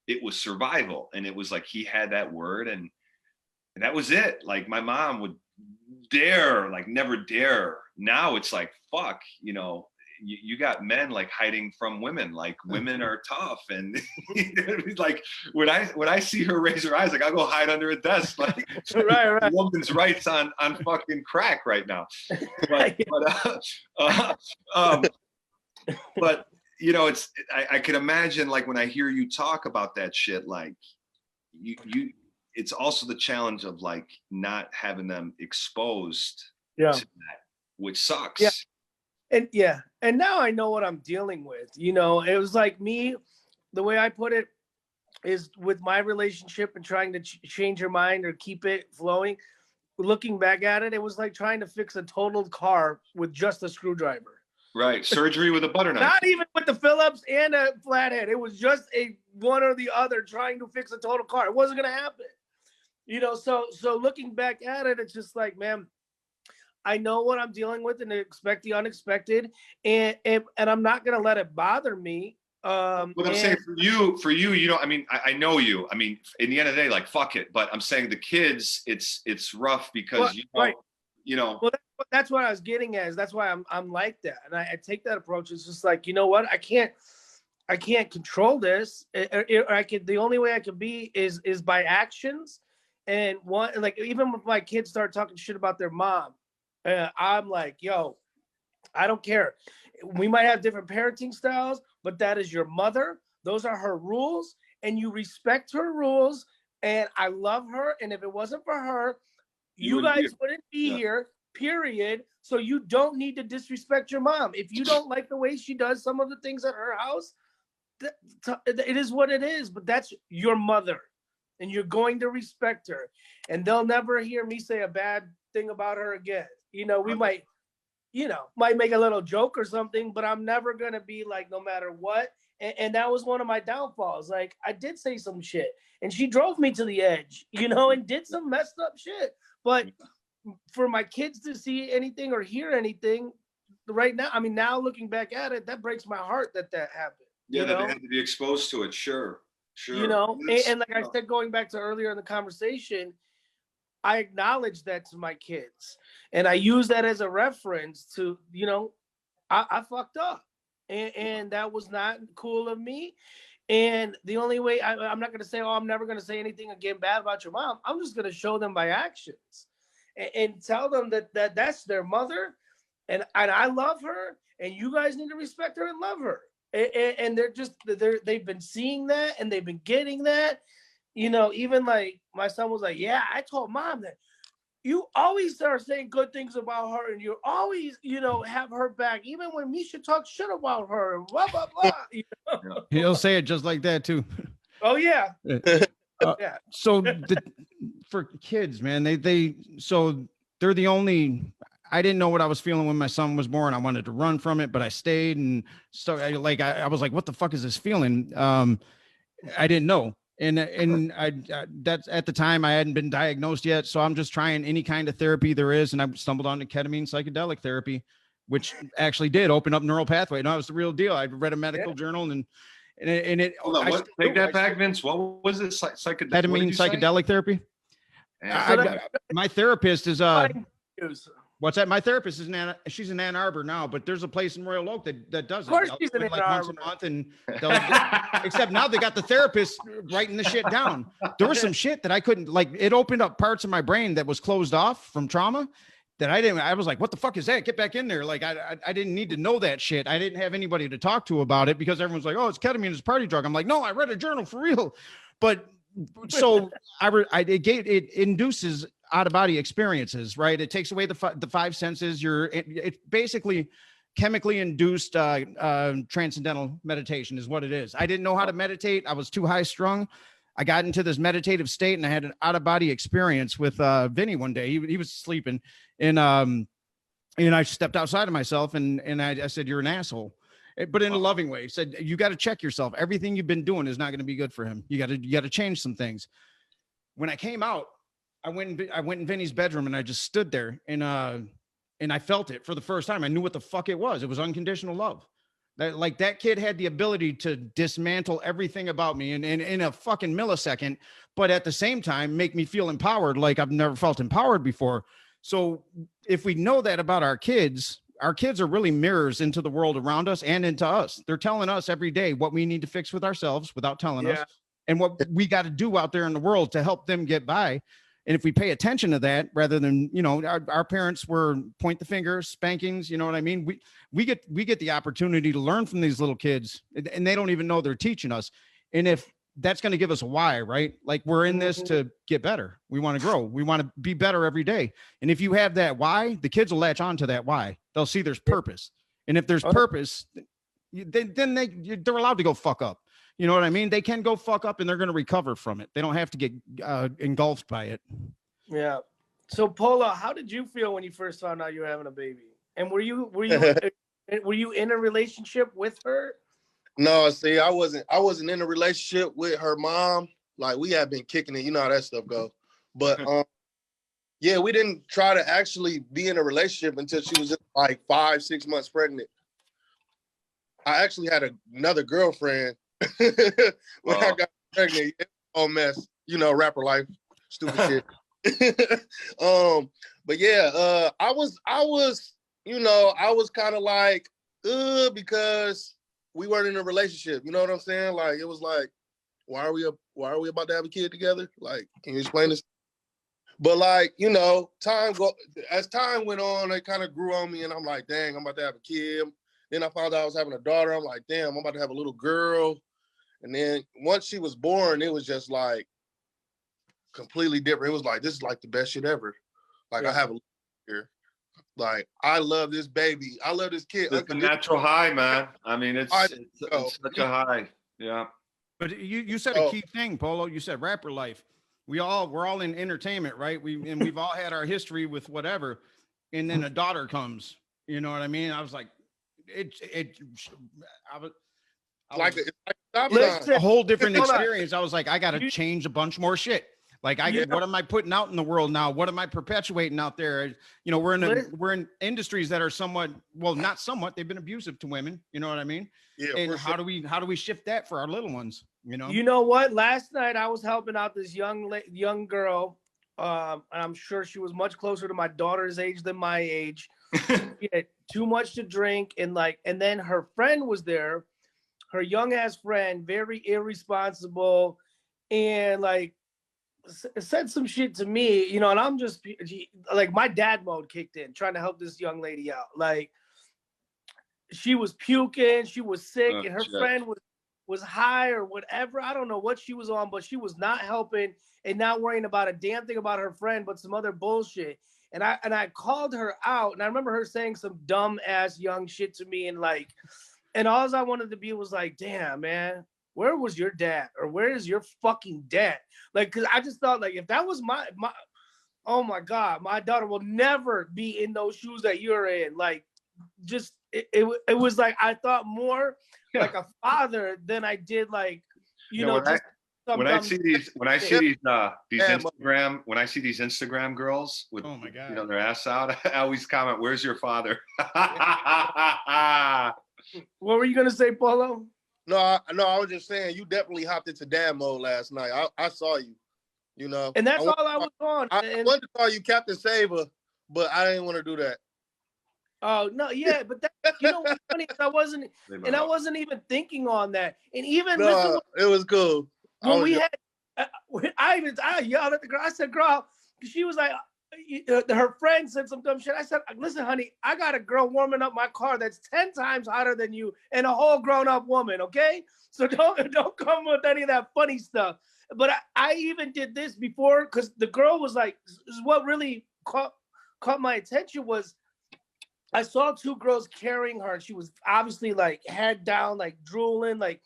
it was survival. And it was like, he had that word and that was it. Like my mom would never dare. Now it's like, fuck, you know, you got men like hiding from women, like women are tough. And like when I see her raise her eyes, like I'll go hide under a desk, like right. Woman's rights on fucking crack right now. But you know, I can imagine like when I hear you talk about that shit, like you it's also the challenge of like not having them exposed to that, which sucks. And now I know what I'm dealing with. You know, it was like me, the way I put it is with my relationship and trying to change her mind or keep it flowing. Looking back at it, it was like trying to fix a totaled car with just a screwdriver. Right. Surgery with a butter knife. Not even with the Phillips and a flathead. It was just a one or the other trying to fix a total car. It wasn't going to happen. You know, so looking back at it, it's just like, man, I know what I'm dealing with and expect the unexpected, and I'm not gonna let it bother me. But I'm saying for you, you know, I mean, I know you. I mean, in the end of the day, like fuck it. But I'm saying the kids, it's rough because you know. Well, that's what I was getting at. Is that's why I'm like that, and I take that approach. It's just like, you know what, I can't control this. I can. The only way I can be is by actions. And one, like, even when my kids start talking shit about their mom, I'm like, yo, I don't care. We might have different parenting styles, but that is your mother. Those are her rules, and you respect her rules. And I love her. And if it wasn't for her, you guys wouldn't be here, period. So you don't need to disrespect your mom. If you don't like the way she does some of the things at her house, it is what it is. But that's your mother, and you're going to respect her. And they'll never hear me say a bad thing about her again. You know, we might make a little joke or something, but I'm never going to be like, no matter what. And that was one of my downfalls. Like, I did say some shit and she drove me to the edge, you know, and did some messed up shit. But for my kids to see anything or hear anything right now, I mean, now looking back at it, that breaks my heart that happened. Yeah, that they had to be exposed to it. Sure. You know, and like I said, going back to earlier in the conversation, I acknowledge that to my kids, and I use that as a reference to, you know, I fucked up, and that was not cool of me. And the only way I'm not going to say, oh, I'm never going to say anything again bad about your mom. I'm just going to show them by actions and tell them that that's their mother, and I love her, and you guys need to respect her and love her. And they've been seeing that, and they've been getting that. You know, even like my son was like, yeah, I told mom that you always start saying good things about her, and you always, you know, have her back, even when Misha talks shit about her and blah, blah, blah. You know? He'll say it just like that too. Oh, yeah. Yeah. So for kids, man, they're the only, I didn't know what I was feeling when my son was born. I wanted to run from it, but I stayed. And so I was like, what the fuck is this feeling? I didn't know. And I that's at the time I hadn't been diagnosed yet. So I'm just trying any kind of therapy there is. And I stumbled onto ketamine psychedelic therapy, which actually did open up neural pathway. No, it was the real deal. I read a medical journal and it. Hold on, take that back, Vince. What was it? Ketamine psychedelic therapy. My therapist is what's that? My therapist is she's in Ann Arbor now, but there's a place in Royal Oak that does it. Of course, she's in Ann Arbor. Once a month, and except now they got the therapist writing the shit down. There was some shit that I couldn't, like, it opened up parts of my brain that was closed off from trauma, that I was like, what the fuck is that? Get back in there. Like, I didn't need to know that shit. I didn't have anybody to talk to about it because everyone's like, oh, it's ketamine, it's a party drug. I'm like, no, I read a journal for real. But so it induces out of body experiences, right? It takes away the five senses. It's basically chemically induced transcendental meditation is what it is. I didn't know how to meditate. I was too high strung. I got into this meditative state and I had an out of body experience with Vinny one day. He was sleeping and I stepped outside of myself and I said, you're an asshole, but in a loving way. He said, you got to check yourself. Everything you've been doing is not going to be good for him. You got to change some things. When I came out, I went in Vinny's bedroom and I just stood there and I felt it for the first time. I knew what the fuck it was. It was unconditional love. That kid had the ability to dismantle everything about me in a fucking millisecond, but at the same time, make me feel empowered like I've never felt empowered before. So if we know that about our kids are really mirrors into the world around us and into us. They're telling us every day what we need to fix with ourselves without telling us and what we got to do out there in the world to help them get by. And if we pay attention to that, rather than, our parents were point the finger, spankings, you know what I mean? We get the opportunity to learn from these little kids and they don't even know they're teaching us. And if that's going to give us a why, right? Like we're in this to get better. We want to grow. We want to be better every day. And if you have that why, the kids will latch on to that why. They'll see there's purpose. And if there's purpose, then they're allowed to go fuck up. You know what I mean? They can go fuck up and they're going to recover from it. They don't have to get engulfed by it. Yeah. So Polo, how did you feel when you first found out you were having a baby? And were you in a relationship with her? No, see, I wasn't in a relationship with her mom. Like we had been kicking it, you know how that stuff goes. But yeah, we didn't try to actually be in a relationship until she was like 5-6 months pregnant. I actually had another girlfriend when I got pregnant. Oh mess, rapper life, stupid shit. But yeah, I was kind of like, because we weren't in a relationship. You know what I'm saying? Like it was like, why are we about to have a kid together? Like, can you explain this? But like, as time went on, it kind of grew on me, and I'm like, dang, I'm about to have a kid. Then I found out I was having a daughter. I'm like, damn, I'm about to have a little girl. And then once she was born, it was just like completely different. It was like, this is like the best shit ever. Like I have a here. Like I love this baby. I love this kid. It's a natural high, man. I mean, it's such a high. Yeah. But you said a key thing, Polo. You said rapper life. We're all in entertainment, right? We've all had our history with whatever, and then a daughter comes. You know what I mean? I was like, a whole different experience. I was like, I got to change a bunch more shit. Like what am I putting out in the world now? What am I perpetuating out there? We're in industries that are somewhat, well, not somewhat, they've been abusive to women. You know what I mean? Yeah. And how do we shift that for our little ones? You know what? Last night I was helping out this young girl. And I'm sure she was much closer to my daughter's age than my age. She had too much to drink and then her friend was there, her young ass friend, very irresponsible, and said some shit to me, and I'm just like, my dad mode kicked in, trying to help this young lady out. Like she was puking, she was sick, and her friend was high or whatever. I don't know what she was on, but she was not helping and not worrying about a damn thing about her friend, but some other bullshit. And I called her out, and I remember her saying some dumb ass young shit to me, and all I wanted to be was like, damn, man, where was your dad? Or where is your fucking dad? Like, cause I just thought, like, if that was my oh my God, my daughter will never be in those shoes that you're in. Like, just it was like, I thought more like a father than I did like, when I see these Instagram girls with, oh my God, their ass out, I always comment, "Where's your father?" What were you gonna say, Polo? No, I was just saying you definitely hopped into dad mode last night. I saw you, and that's all I was on. I wanted to call you Captain Saver, but I didn't want to do that. Oh no, yeah, but that, what's funny is I wasn't even thinking on that, and even it was cool. When we had, I yelled at the girl. I said, "Girl," she was like, her friend said some dumb shit. I said, listen, honey, I got a girl warming up my car that's 10 times hotter than you and a whole grown-up woman, okay? So don't come with any of that funny stuff. But I even did this before because the girl was like, what really caught my attention was I saw two girls carrying her and she was obviously like head down, like drooling, like,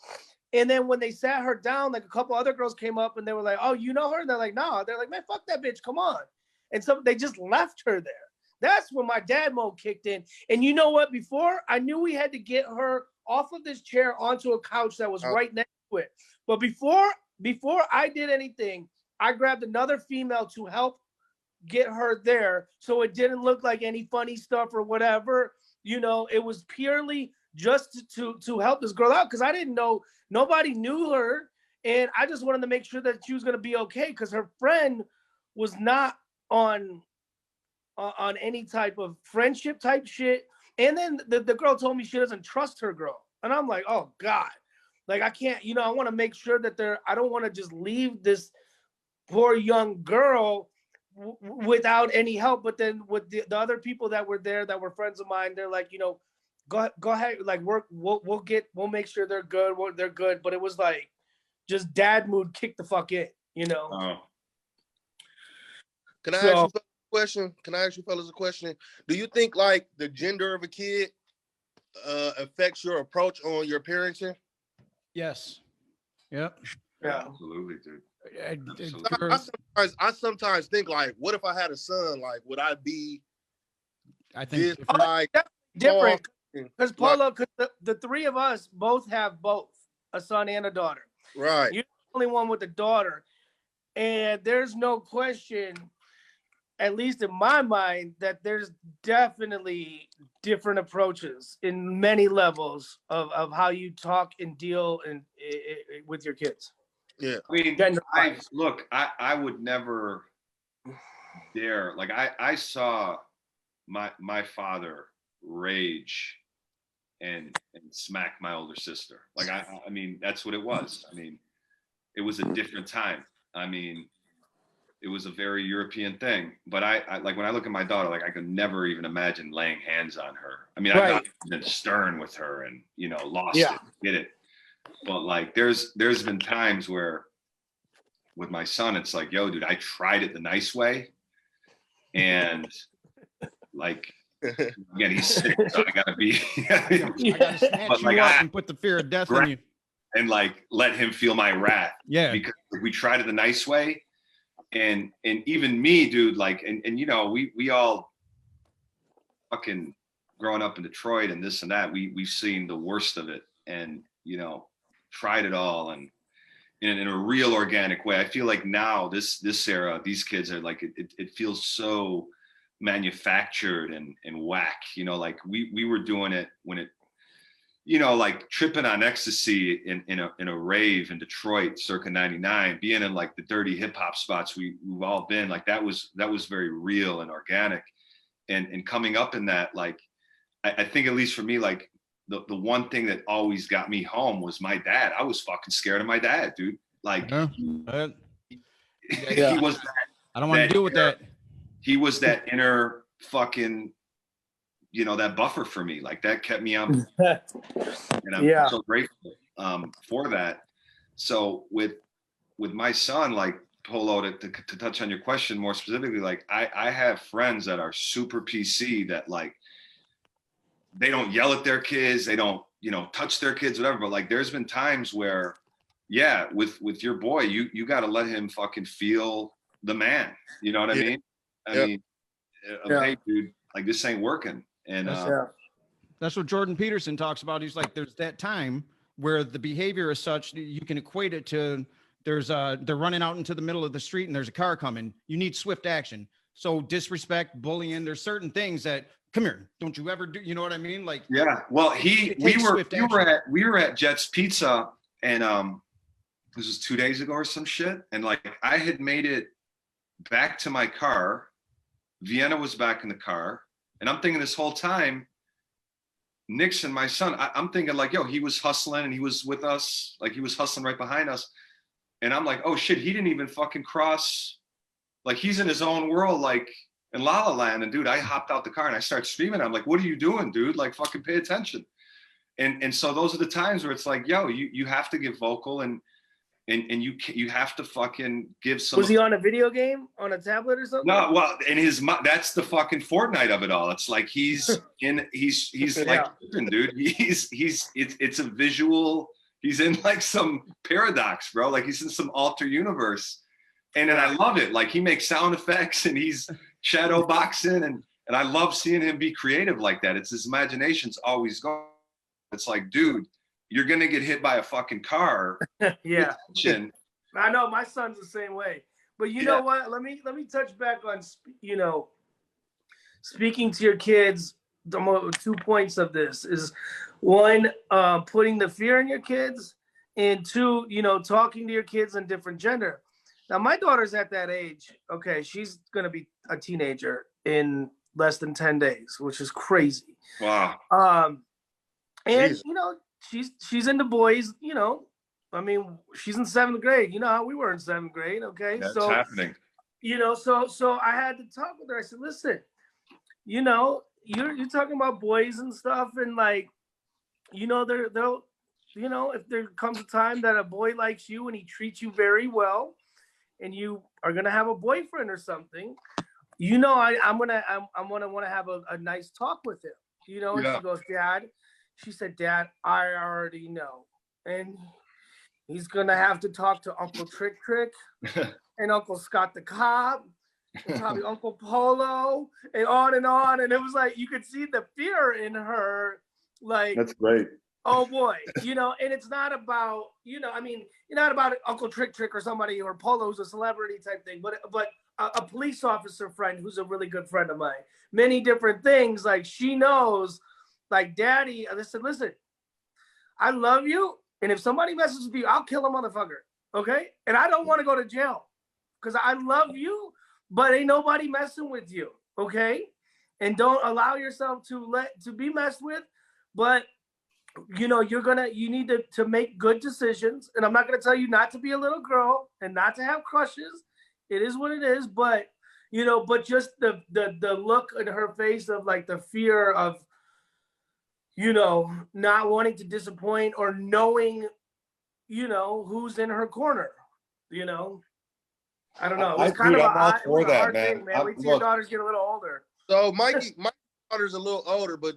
and then when they sat her down, like a couple other girls came up and they were like, oh, you know her? And they're like, no. They're like, man, fuck that bitch, come on. And so they just left her there. That's when my dad mode kicked in. And you know what? Before, I knew we had to get her off of this chair onto a couch that was right next to it. But before I did anything, I grabbed another female to help get her there so it didn't look like any funny stuff or whatever. You know, it was purely just to help this girl out because I didn't know, nobody knew her. And I just wanted to make sure that she was going to be okay because her friend was not on any type of friendship type shit. And then the girl told me she doesn't trust her girl. And I'm like, oh God, like I can't, you know, I want to make sure that I don't want to just leave this poor young girl without any help. But then with the other people that were there that were friends of mine, they're like, you know, go ahead, like we'll make sure they're good. They're good. But it was like just dad mood kick the fuck in, you know. Oh. Can I ask you a question? Can I ask you fellas a question? Do you think like the gender of a kid affects your approach on your parenting? Yes. Yep. Yeah. Absolutely, dude. I sometimes think like, what if I had a son? Like, would I be? I think this, like different because Polo, because the three of us both have both a son and a daughter. Right. You're the only one with a daughter, and there's no question, at least in my mind, that there's definitely different approaches in many levels of how you talk and deal with your kids. Yeah. I mean, I would never dare. Like I saw my father rage and smack my older sister. Like I mean, that's what it was. I mean, it was a different time. I mean, it was a very European thing. But I like when I look at my daughter, like I could never even imagine laying hands on her. I mean, I got been stern with her and lost it, get it. But like there's been times where with my son, it's like, yo, dude, I tried it the nice way. And like again, he's sick, so I gotta be I gotta snatch you up and put the fear of death in you. And like let him feel my wrath. Yeah. Because we tried it the nice way. And even me, dude, like and we all fucking growing up in Detroit and this and that, we've seen the worst of it and tried it all and in a real organic way. I feel like now this era, these kids are like it feels so manufactured and whack, like we were doing it when it like tripping on ecstasy in a rave in Detroit circa 99, being in like the dirty hip hop spots we've all been, like that was very real and organic and coming up in that, like I think at least for me, like the one thing that always got me home was my dad. I was fucking scared of my dad, dude. Like he was that, I don't want to deal with that. He was that inner fucking that buffer for me. Like that kept me on. And I'm so grateful for that. So with my son, like Polo, to touch on your question more specifically, like I have friends that are super PC that like they don't yell at their kids, they don't touch their kids, whatever, but like there's been times where with your boy, you got to let him fucking feel the man, you know what I mean? I mean, hey dude, like this ain't working. And that's what Jordan Peterson talks about. He's like, there's that time where the behavior is such you can equate it to they're running out into the middle of the street and there's a car coming. You need swift action. So disrespect, bullying, there's certain things that come here, don't you ever do, you know what I mean? Like well we were at Jet's Pizza and this was 2 days ago or some shit, and like I had made it back to my car. Vienna was back in the car, and I'm thinking this whole time, Nixon, my son, I'm thinking like, yo, he was hustling and he was with us, like he was hustling right behind us. And I'm like, oh shit, he didn't even fucking cross, like he's in his own world, like in La La Land, and dude, I hopped out the car and I start screaming. I'm like, what are you doing, dude? Like, fucking pay attention. And so those are the times where it's like, yo, you have to get vocal, and you have to fucking give some. Was he on a video game on a tablet or something? No, well, in his that's the fucking Fortnite of it all. It's like he's like, dude, it's a visual. He's in like some paradox, bro. Like he's in some alter universe, and I love it. Like he makes sound effects and he's shadow boxing, and I love seeing him be creative like that. It's his imagination's always going. It's like, dude, you're gonna get hit by a fucking car. Yeah, I know my son's the same way. But you know what? Let me touch back on speaking to your kids. The 2 points of this is one, putting the fear in your kids, and two, talking to your kids in different gender. Now my daughter's at that age. Okay, she's gonna be a teenager in less than 10 days, which is crazy. Wow. And she's into boys. I mean, she's in 7th grade. You know how we were in 7th grade, okay? That's happening. So I had to talk with her. I said, listen, you're talking about boys and stuff, and like, they'll if there comes a time that a boy likes you and he treats you very well, and you are gonna have a boyfriend or something, I'm gonna want to have a nice talk with him. And she goes, Dad. She said, Dad, I already know. And he's going to have to talk to Uncle Trick and Uncle Scott the Cop, and probably Uncle Polo, and on and on. And it was like, you could see the fear in her. Like, that's great. Oh boy. And it's not about, not about Uncle Trick or somebody, or Polo who's a celebrity type thing, but a police officer friend who's a really good friend of mine. Many different things. Like she knows, like, Daddy, I said, listen, I love you. And if somebody messes with you, I'll kill a motherfucker. Okay. And I don't want to go to jail because I love you, but ain't nobody messing with you. Okay. And don't allow yourself to be messed with. But you need to make good decisions. And I'm not going to tell you not to be a little girl and not to have crushes. It is what it is. But, but just the look in her face of like the fear of, not wanting to disappoint, or knowing, who's in her corner, I don't know. It's kind of a hard thing, man. Wait till your daughters get a little older. So my daughter's a little older, but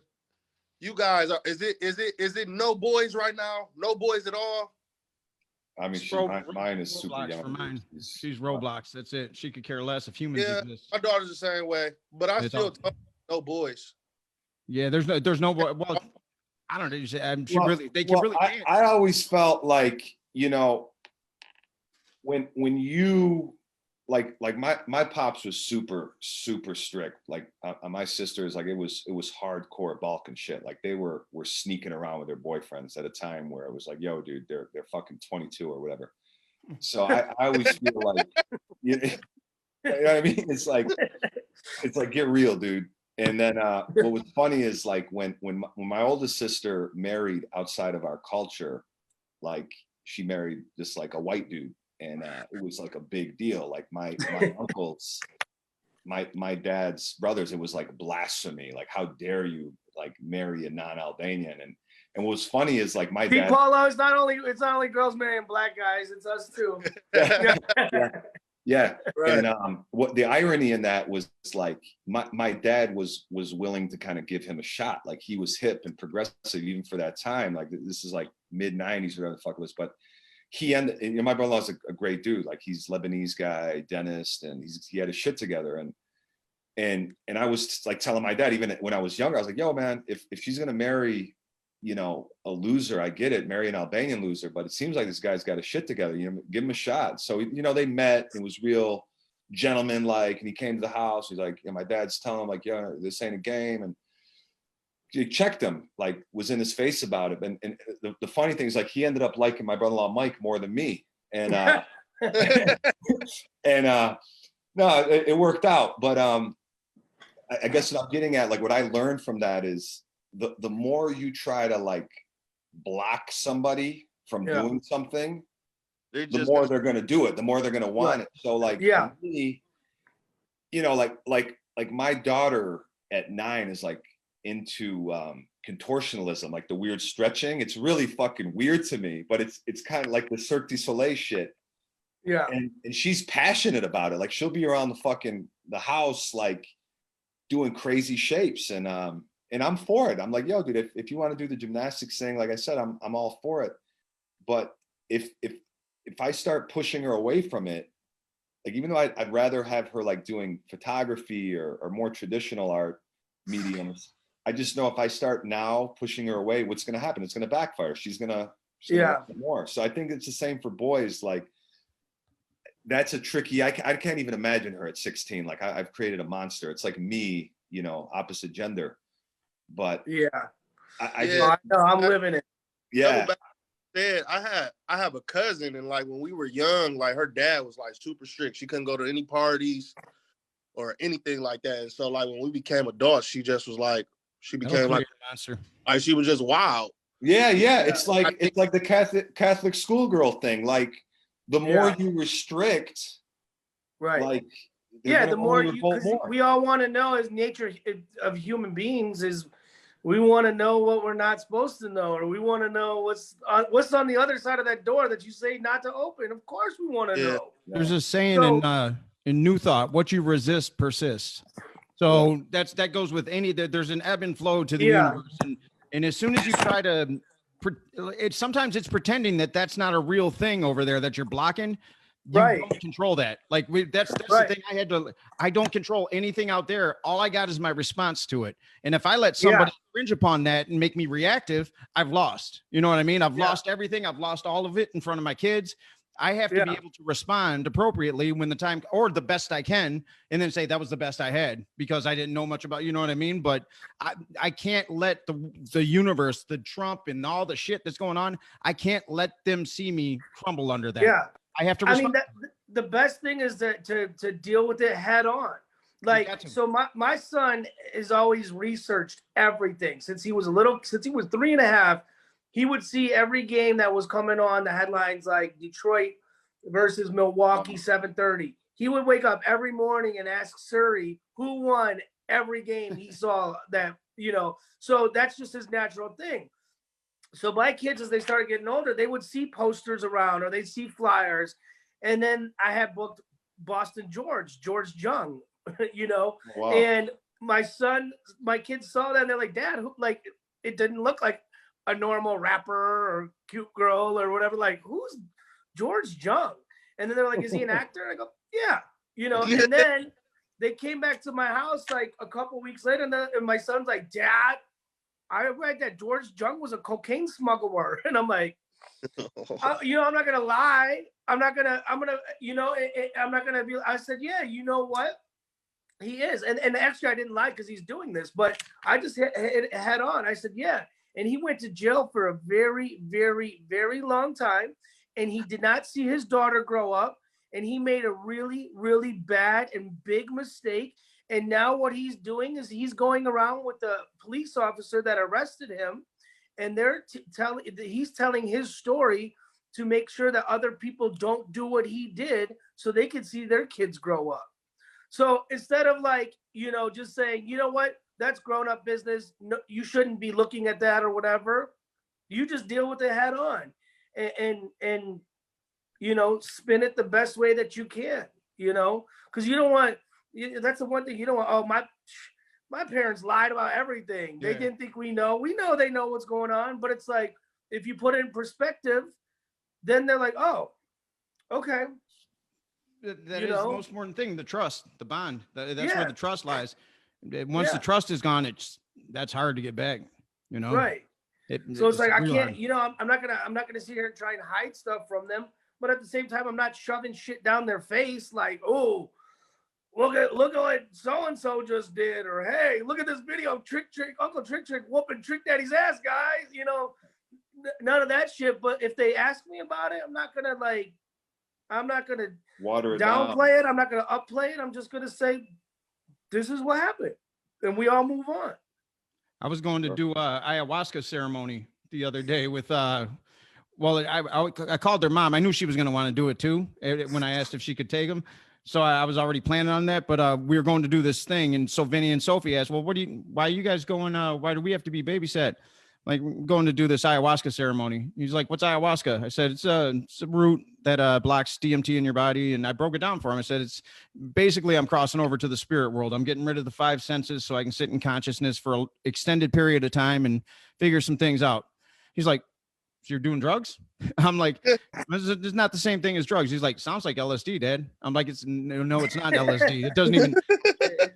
you guys is it no boys right now? No boys at all? I mean, mine is super Roblox young. for mine. She's Roblox. That's it. She could care less if humans exist. My daughter's the same way, but I still tell her no boys. Yeah, there's no boy. Well, I don't know. They can really dance. I always felt like, when you like my pops was super strict. Like my sisters, like it was hardcore Balkan shit. Like they were sneaking around with their boyfriends at a time where it was like, yo, dude, they're fucking 22 or whatever. So I always feel like, you know what I mean? It's like get real, dude. And then what was funny is like when my oldest sister married outside of our culture, like she married just like a white dude, and it was like a big deal. Like my uncles, my dad's brothers, it was like blasphemy. Like, how dare you like marry a non-Albanian? And what was funny is like my dad. Polo, it's not only girls marrying black guys, it's us too. Yeah. Right. And what the irony in that was like my dad was willing to kind of give him a shot. Like he was hip and progressive even for that time. Like this is like mid-90s, whatever the fuck it was. But my brother-in-law's a great dude. Like he's Lebanese guy, dentist, and he had his shit together. And I was like telling my dad, even when I was younger, I was like, yo, man, if she's gonna marry, a loser, I get it, marry an Albanian loser, but it seems like this guy's got his shit together, give him a shot. So, they met, it was real gentleman-like, and he came to the house, he's like, my dad's telling him like, yeah, this ain't a game. And he checked him, like was in his face about it. And the funny thing is like, he ended up liking my brother-in-law, Mike, more than me. And, no, it worked out. But I guess what I'm getting at, like what I learned from that is, the more you try to like block somebody from doing something, the more they're going to do it, the more they're going to want it. So like, for me, like like my daughter at 9 is like into contortionalism, like the weird stretching. It's really fucking weird to me, but it's kind of like the Cirque du Soleil shit. Yeah. And she's passionate about it. Like she'll be around the house, like doing crazy shapes. And I'm for it. I'm like, yo, dude, if you want to do the gymnastics thing, like I said, I'm all for it. But if I start pushing her away from it, like, even though I'd rather have her like doing photography or more traditional art mediums, I just know if I start now pushing her away, what's going to happen? It's going to backfire. She's going to want more. So I think it's the same for boys. Like, that's a tricky, I can't even imagine her at 16. Like I've created a monster. It's like me, you know, opposite gender. But yeah, I know, I'm living it. Yeah. I have a cousin, and like when we were young, like her dad was like super strict. She couldn't go to any parties or anything like that. And so like when we became adults, she just was like, she became like a monster. Like she was just wild. Yeah. It's like the Catholic schoolgirl thing. Like the more you restrict, right? Like the more we all want to know, as nature of human beings is, we want to know what we're not supposed to know, or we want to know what's on the other side of that door that you say not to open. Of course, we want to know. There's a saying in New Thought: "What you resist persists." So that goes with there's an ebb and flow to the universe, and as soon as you try to, sometimes it's pretending that that's not a real thing over there that you're blocking. You don't control that. Like that's the thing. I don't control anything out there. All I got is my response to it. And if I let somebody cringe upon that and make me reactive, I've lost. You know what I mean? I've lost everything. I've lost all of it in front of my kids. I have to be able to respond appropriately when the time, or the best I can, and then say that was the best I had because I didn't know much about, you know what I mean? But I can't let the universe, the Trump and all the shit that's going on, I can't let them see me crumble under that. Yeah. I have to respond. I mean, the best thing is to deal with it head on. Like, so my son has always researched everything since he was 3.5. He would see every game that was coming on, the headlines like Detroit versus Milwaukee, 7:30. He would wake up every morning and ask Siri who won every game he saw that, you know, so that's just his natural thing. So my kids, as they started getting older, they would see posters around or they'd see flyers. And then I had booked Boston George Jung, you know, and my kids saw that and they're like, Dad, like, it didn't look like a normal rapper or cute girl or whatever. Like, who's George Jung? And then they're like, is he an actor? And I go, yeah, you know, and then they came back to my house like a couple weeks later and my son's like, Dad, I read that George Jung was a cocaine smuggler. And I'm like, you know, I'm not going to lie. I'm not going to be, I said, yeah, you know what? He is. And actually I didn't lie because he's doing this, but I just hit head on. I said, yeah. And he went to jail for a very, very, very long time. And he did not see his daughter grow up. And he made a really, really bad and big mistake. And now what he's doing is he's going around with the police officer that arrested him. And he's telling his story to make sure that other people don't do what he did so they can see their kids grow up. So instead of like, you know, just saying, you know what, that's grown up business. No, you shouldn't be looking at that or whatever. You just deal with it head on and you know, spin it the best way that you can, you know, because you don't want, that's the one thing you don't want. Oh, my parents lied about everything. They didn't think we know. We know they know what's going on, but it's like, if you put it in perspective, then they're like, oh, okay. That is the most important thing, the trust, the bond. That's where the trust lies. Once the trust is gone, that's hard to get back, you know? Right. So it's like, I can't, you know, I'm not gonna sit here and try and hide stuff from them, but at the same time, I'm not shoving shit down their face like, oh, look at what so-and-so just did, or hey, look at this video of Uncle Trick whooping Trick Daddy's ass, guys. You know, none of that shit. But if they ask me about it, I'm not gonna water it downplay it. I'm not gonna upplay it. I'm just gonna say, this is what happened, and we all move on. I was going to do a ayahuasca ceremony the other day with I called their mom. I knew she was going to want to do it too when I asked if she could take them. So I was already planning on that, but we were going to do this thing. And so Vinny and Sophie asked, well, why are you guys going? Why do we have to be babysat? Like, we're going to do this ayahuasca ceremony. He's like, what's ayahuasca? I said, it's a root that blocks DMT in your body. And I broke it down for him. I said, it's basically, I'm crossing over to the spirit world. I'm getting rid of the 5 senses so I can sit in consciousness for an extended period of time and figure some things out. He's like, so you're doing drugs? I'm like, it's not the same thing as drugs. He's like, sounds like LSD, Dad. I'm like, no, it's not LSD. It doesn't even.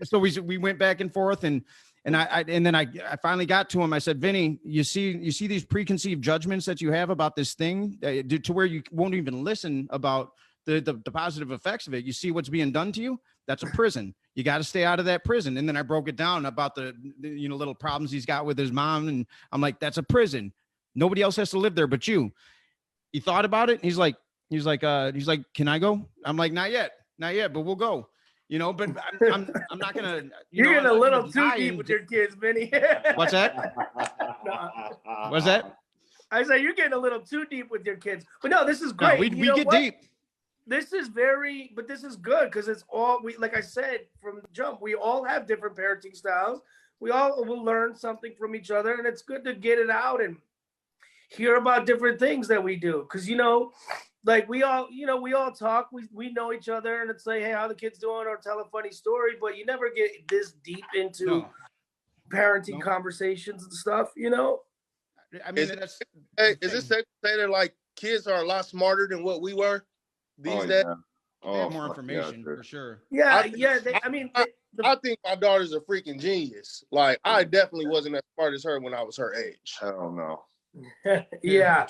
So we went back and forth, and then I finally got to him. I said, Vinny, you see these preconceived judgments that you have about this thing to where you won't even listen about the positive effects of it. You see what's being done to you? That's a prison. You got to stay out of that prison. And then I broke it down about the little problems he's got with his mom, and I'm like, that's a prison. Nobody else has to live there but you. He thought about it. He's like, can I go? I'm like, not yet, but we'll go. But I'm not gonna. You're getting a little too deep with your kids, Vinny. What's that? No. What's that? I say you're getting a little too deep with your kids. But no, this is great. No, we get deep. This is but this is good because it's all like I said from the jump, we all have different parenting styles. We all will learn something from each other, and it's good to get it out and hear about different things that we do. Because, like we all talk, we know each other, and it's like, hey, how the kids doing, or tell a funny story, but you never get this deep into parenting conversations and stuff, I mean, is it safe to say that like kids are a lot smarter than what we were these days? They have more information for sure. Yeah, I think my daughter's a freaking genius. Like, I definitely wasn't as smart as her when I was her age. Hell no. Yeah.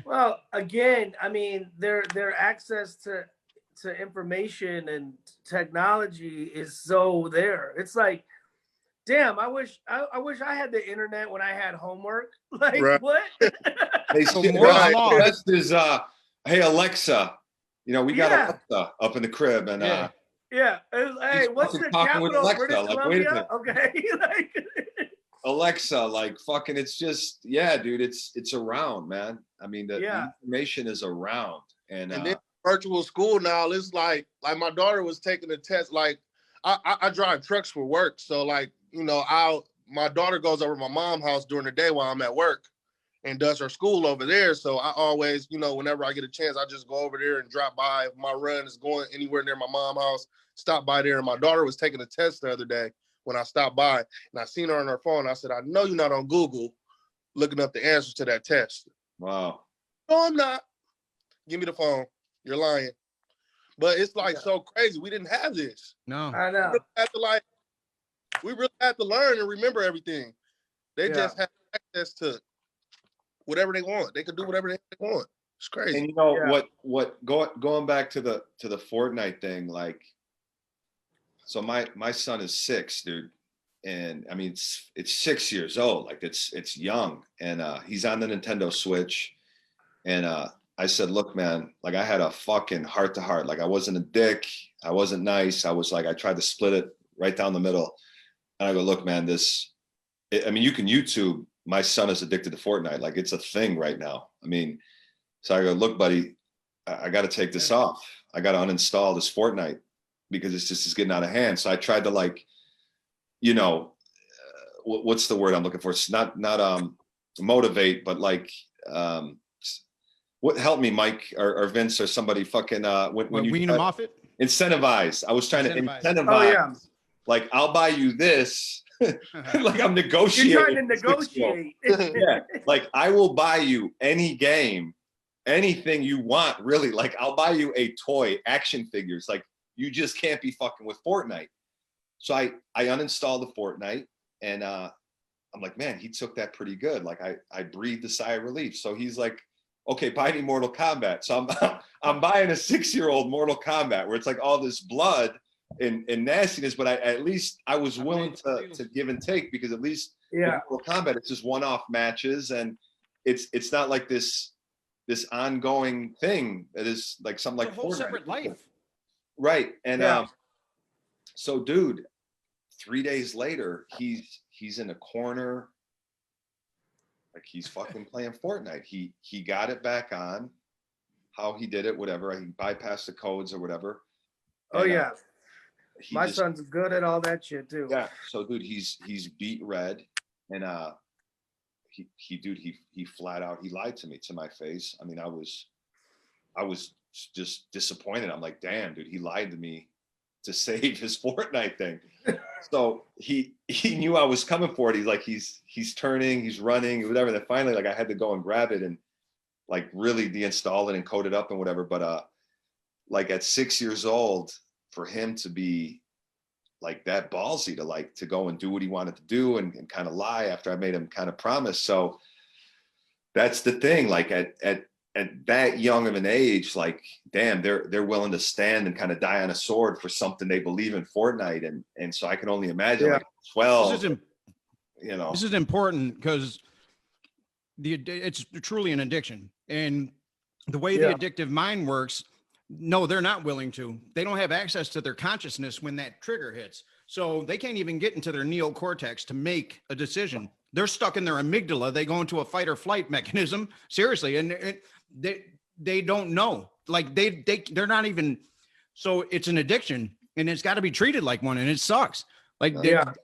Well, again, I mean, their access to information and technology is so there. It's like, damn, I wish I had the internet when I had homework. Like, right. What? That's this. Hey, Alexa. We got Alexa up in the crib, and yeah. Hey, what's the capital of British Columbia? Okay. Alexa, like fucking, it's just, yeah, dude, it's around, man. I mean, the information is around, and then virtual school now. It's like my daughter was taking a test. Like, I drive trucks for work, so like my daughter goes over to my mom's house during the day while I'm at work, and does her school over there. So I always, whenever I get a chance, I just go over there and drop by. If my run is going anywhere near my mom's house, stop by there. And my daughter was taking a test the other day when I stopped by, and I seen her on her phone. I said, I know you're not on Google looking up the answers to that test. Wow. No, I'm not. Give me the phone. You're lying. But it's like so crazy. We didn't have this. No. I know. We really had to learn and remember everything. They just have access to whatever they want. They could do whatever they want. It's crazy. And what going back to the Fortnite thing, like, so my son is 6, dude. And I mean, it's 6 years old. Like, it's young. And he's on the Nintendo Switch. And I said, look, man, like, I had a fucking heart to heart. Like, I wasn't a dick. I wasn't nice. I was like, I tried to split it right down the middle. And I go, look, man, you can YouTube, my son is addicted to Fortnite. Like, it's a thing right now. I mean, so I go, look, buddy, I got to take this off. I got to uninstall this Fortnite because it's getting out of hand. So I tried to, like, what's the word I'm looking for? It's not motivate, but like, what help me, Mike or Vince or somebody fucking when you wean them off it? Incentivize. I was trying to incentivize. Oh, yeah. Like, I'll buy you this. Like, I'm negotiating. You're trying to negotiate. Yeah. Like, I will buy you any game, anything you want, really. Like, I'll buy you a toy, action figures. Like, you just can't be fucking with Fortnite. So I uninstalled the Fortnite, and I'm like, man, he took that pretty good. Like, I breathed a sigh of relief. So he's like, okay, buy me Mortal Kombat. So I'm buying a 6-year-old Mortal Kombat where it's like all this blood and nastiness, but at least I was willing to give and take, because at least Mortal Kombat, it's just one-off matches, and it's not like this ongoing thing that is like something like a whole Fortnite. Separate life. Right. And so, dude, 3 days later, he's in a corner, like, he's fucking playing Fortnite. He got it back on. How he did it, whatever. He bypassed the codes or whatever. Oh And, yeah. My just, son's good at all that shit too. yeah. So dude, he's beat red, and he flat out, he lied to me to my face. I mean, I was just disappointed. I'm like, damn, dude, he lied to me to save his Fortnite thing. So he knew I was coming for it. He's like, he's turning, he's running, whatever. Then finally, like, I had to go and grab it and like really deinstall it and code it up and whatever. But like at 6 years old, for him to be like that ballsy to go and do what he wanted to do and kind of lie after I made him kind of promise. So that's the thing. Like at that young of an age, like, damn, they're willing to stand and kind of die on a sword for something they believe in, Fortnite. And so I can only imagine, like 12, this is important because it's truly an addiction. And the way the addictive mind works, no, they're not willing to. They don't have access to their consciousness when that trigger hits. So they can't even get into their neocortex to make a decision. They're stuck in their amygdala. They go into a fight or flight mechanism. Seriously. And they don't know. Like they're not even. So it's an addiction, and it's got to be treated like one, and it sucks. Like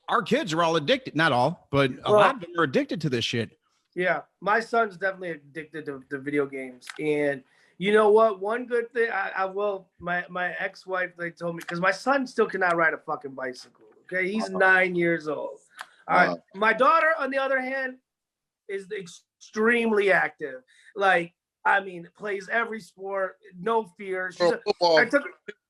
our kids are all addicted. Not all, but a lot of them are addicted to this shit. Yeah. My son's definitely addicted to video games. And you know what? One good thing I will, my ex-wife, they told me, because my son still cannot ride a fucking bicycle. Okay. He's 9 years old. All right. My daughter, on the other hand, is extremely active. Like, I mean, plays every sport, no fear. She's football, 50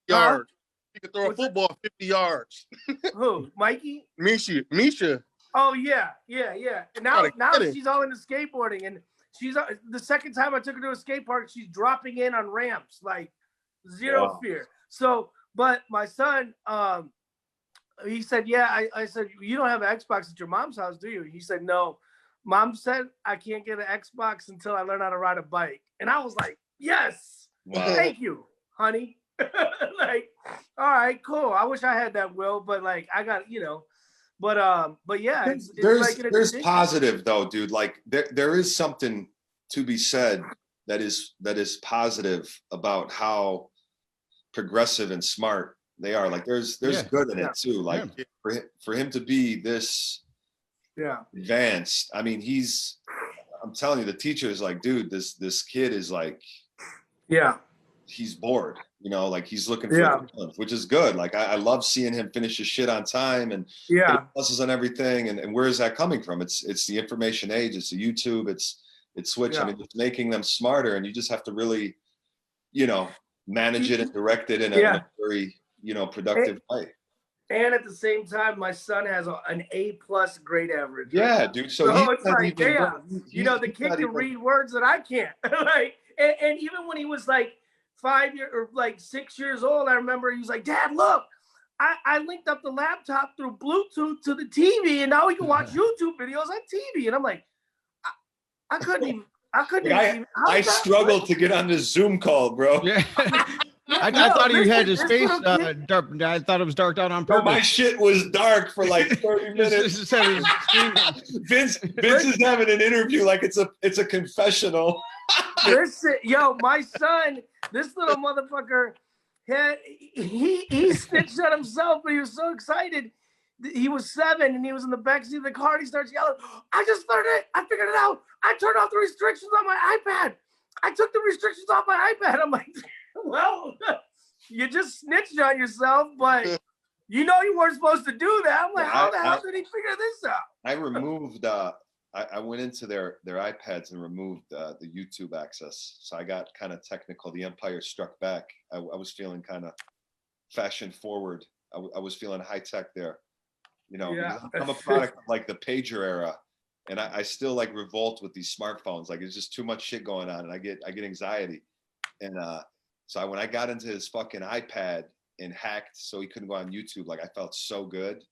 yards. You can throw a football 50 yards. Who? Mikey? Misha. Oh yeah. And now she's all into skateboarding, and she's the second time I took her to a skate park, she's dropping in on ramps, like zero fear. So, but my son, he said, yeah, I said, you don't have an Xbox at your mom's house, do you? He said, no. Mom said I can't get an Xbox until I learn how to ride a bike. And I was like, yes, thank you, honey. Like, all right, cool. I wish I had that will, but like I got, but yeah, it's there's positive though, dude. Like there is something to be said that is positive about how progressive and smart they are. Like there's good in it too. Like for him to be this advanced, I mean, I'm telling you, the teacher is like, dude, this kid is like, he's bored, like he's looking for which is good. Like I love seeing him finish his shit on time and pluses on everything. And where is that coming from? It's the information age, it's the YouTube, it's Switch. I mean, it's making them smarter, and you just have to really, manage it and direct it in a very, productive way. And at the same time, my son has an A+ grade average. Yeah, dude. So it's like, the kid can read words that I can't. Like, and even when he was like 6 years old, I remember he was like, Dad, look, I linked up the laptop through Bluetooth to the TV, and now we can watch YouTube videos on TV. And I'm like, I couldn't even. I struggled to get on this Zoom call, bro. Yeah. I thought you had his face dark. I thought it was darked out on purpose. My shit was dark for like 30 minutes. Vince is having an interview like it's a confessional. Listen, my son, this little motherfucker, he snitched on himself, but he was so excited. He was 7 and he was in the backseat of the car, and he starts yelling, I just learned it. I figured it out. I turned off the restrictions on my iPad. I took the restrictions off my iPad. I'm like, well, you just snitched on yourself, but you weren't supposed to do that. I'm like, how the hell did he figure this out? I removed, I went into their iPads and removed the YouTube access. So I got kind of technical. The Empire Struck Back. I was feeling kind of fashion forward. I was feeling high tech there. I'm a product of like the pager era, and I still like revolt with these smartphones. Like it's just too much shit going on, and I get anxiety. And so when I got into his fucking iPad and hacked so he couldn't go on YouTube, like I felt so good.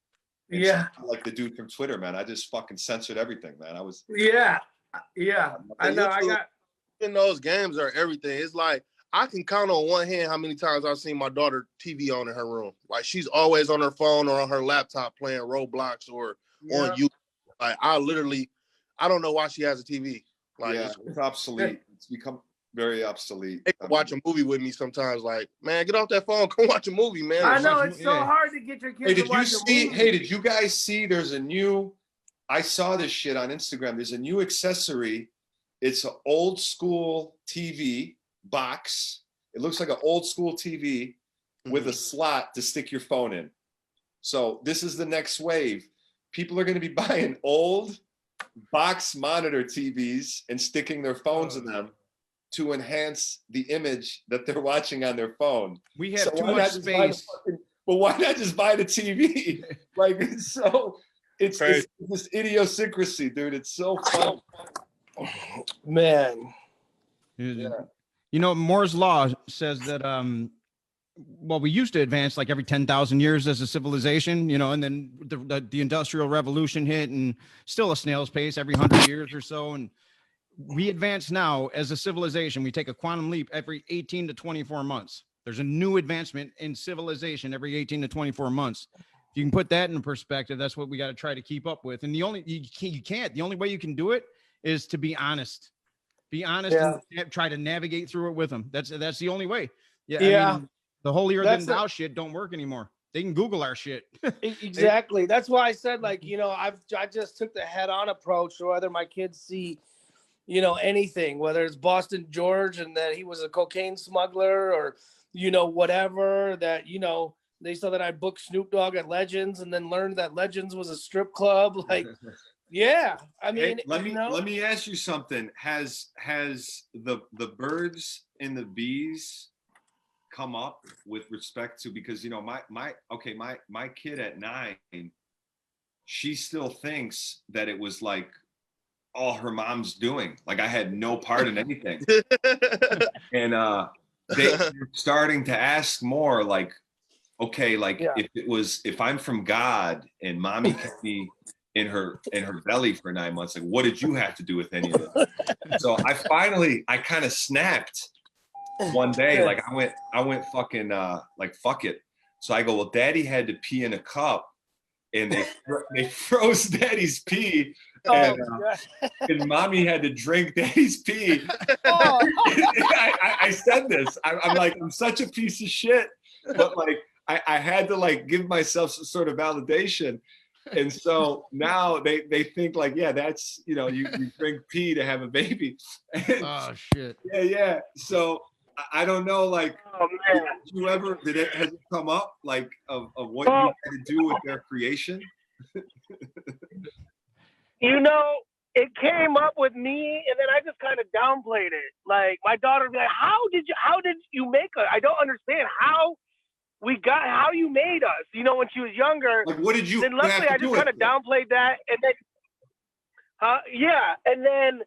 And like the dude from Twitter, man, I just fucking censored everything, man. I was I know. Those games are everything. It's like I can count on one hand how many times I've seen my daughter TV on in her room. Like she's always on her phone or on her laptop playing Roblox or on YouTube. Like I don't know why she has a TV. Like it's obsolete. It's become very obsolete. They watch a movie with me sometimes. Like, man, get off that phone. Come watch a movie, man. I know it's so hard to get your kids Hey, to did you watch a see? movie. Hey, did you guys see? There's a new. I saw this shit on Instagram. There's a new accessory. It's an old school TV box. It looks like an old school TV with a slot to stick your phone in. So this is the next wave. People are going to be buying old box monitor TVs and sticking their phones in them to enhance the image that they're watching on their phone. We have So too why much not just buy the space. But why not just buy the TV? Like, it's this idiosyncrasy, dude. It's so fun. Man. You know, Moore's law says that well, we used to advance like every 10,000 years as a civilization, you know, and then the Industrial Revolution hit, and still a snail's pace every 100 years or so. And we advance now as a civilization. We take a quantum leap every 18 to 24 months. There's a new advancement in civilization every 18 to 24 months. If you can put that in perspective, that's what we got to try to keep up with. And the only you can't. The only way you can do it is to be honest. Be honest and try to navigate through it with them. That's the only way. I mean, the holier than thou shit don't work anymore. They can Google our shit. Exactly. That's why I said, like, you know, I just took the head-on approach. So whether my kids see, you know, anything, whether it's Boston George and that he was a cocaine smuggler, or, you know, whatever, that, you know, they saw that I booked Snoop Dogg at Legends and then learned that Legends was a strip club. Like, yeah, I mean, hey, let me ask you something. Has the birds and the bees come up with respect to, because, you know, my kid at 9, she still thinks that it was like all her mom's doing. Like I had no part in anything. And they're starting to ask more like, okay, like if I'm from God and mommy kept me in her belly for 9 months, like what did you have to do with any of it? So I kind of snapped one day. Like I went fucking like fuck it. So I go, well, daddy had to pee in a cup, and they froze daddy's pee, and mommy had to drink daddy's pee. I said this. I'm like, I'm such a piece of shit, but like I had to like give myself some sort of validation. And so now they think like, yeah, that's, you know, you drink pee to have a baby. Oh shit. Yeah. So I don't know, like, did it has it come up like of what you had to do with their creation? You know, it came up with me, and then I just kind of downplayed it. Like my daughter would be like, how did you make us? I don't understand how you made us, you know, when she was younger. Like, what did you? Then luckily I just kind of downplayed that, and then, and then.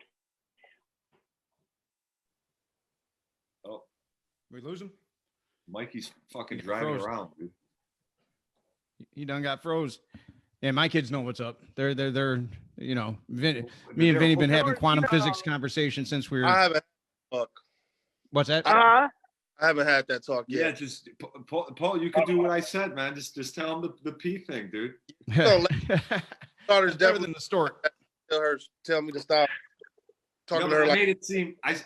Oh, we lose him. Mikey's fucking driving around, dude. He done got froze. Yeah, my kids know what's up. They're you know, me and Vinny been having quantum physics conversation since we were. I haven't had talk. What's that? I haven't had that talk yet. Yeah, just Paul, you can do what I said, man. Just tell him the pee thing, dude. Daughter's better than the stork. Tell me to stop talking to her. I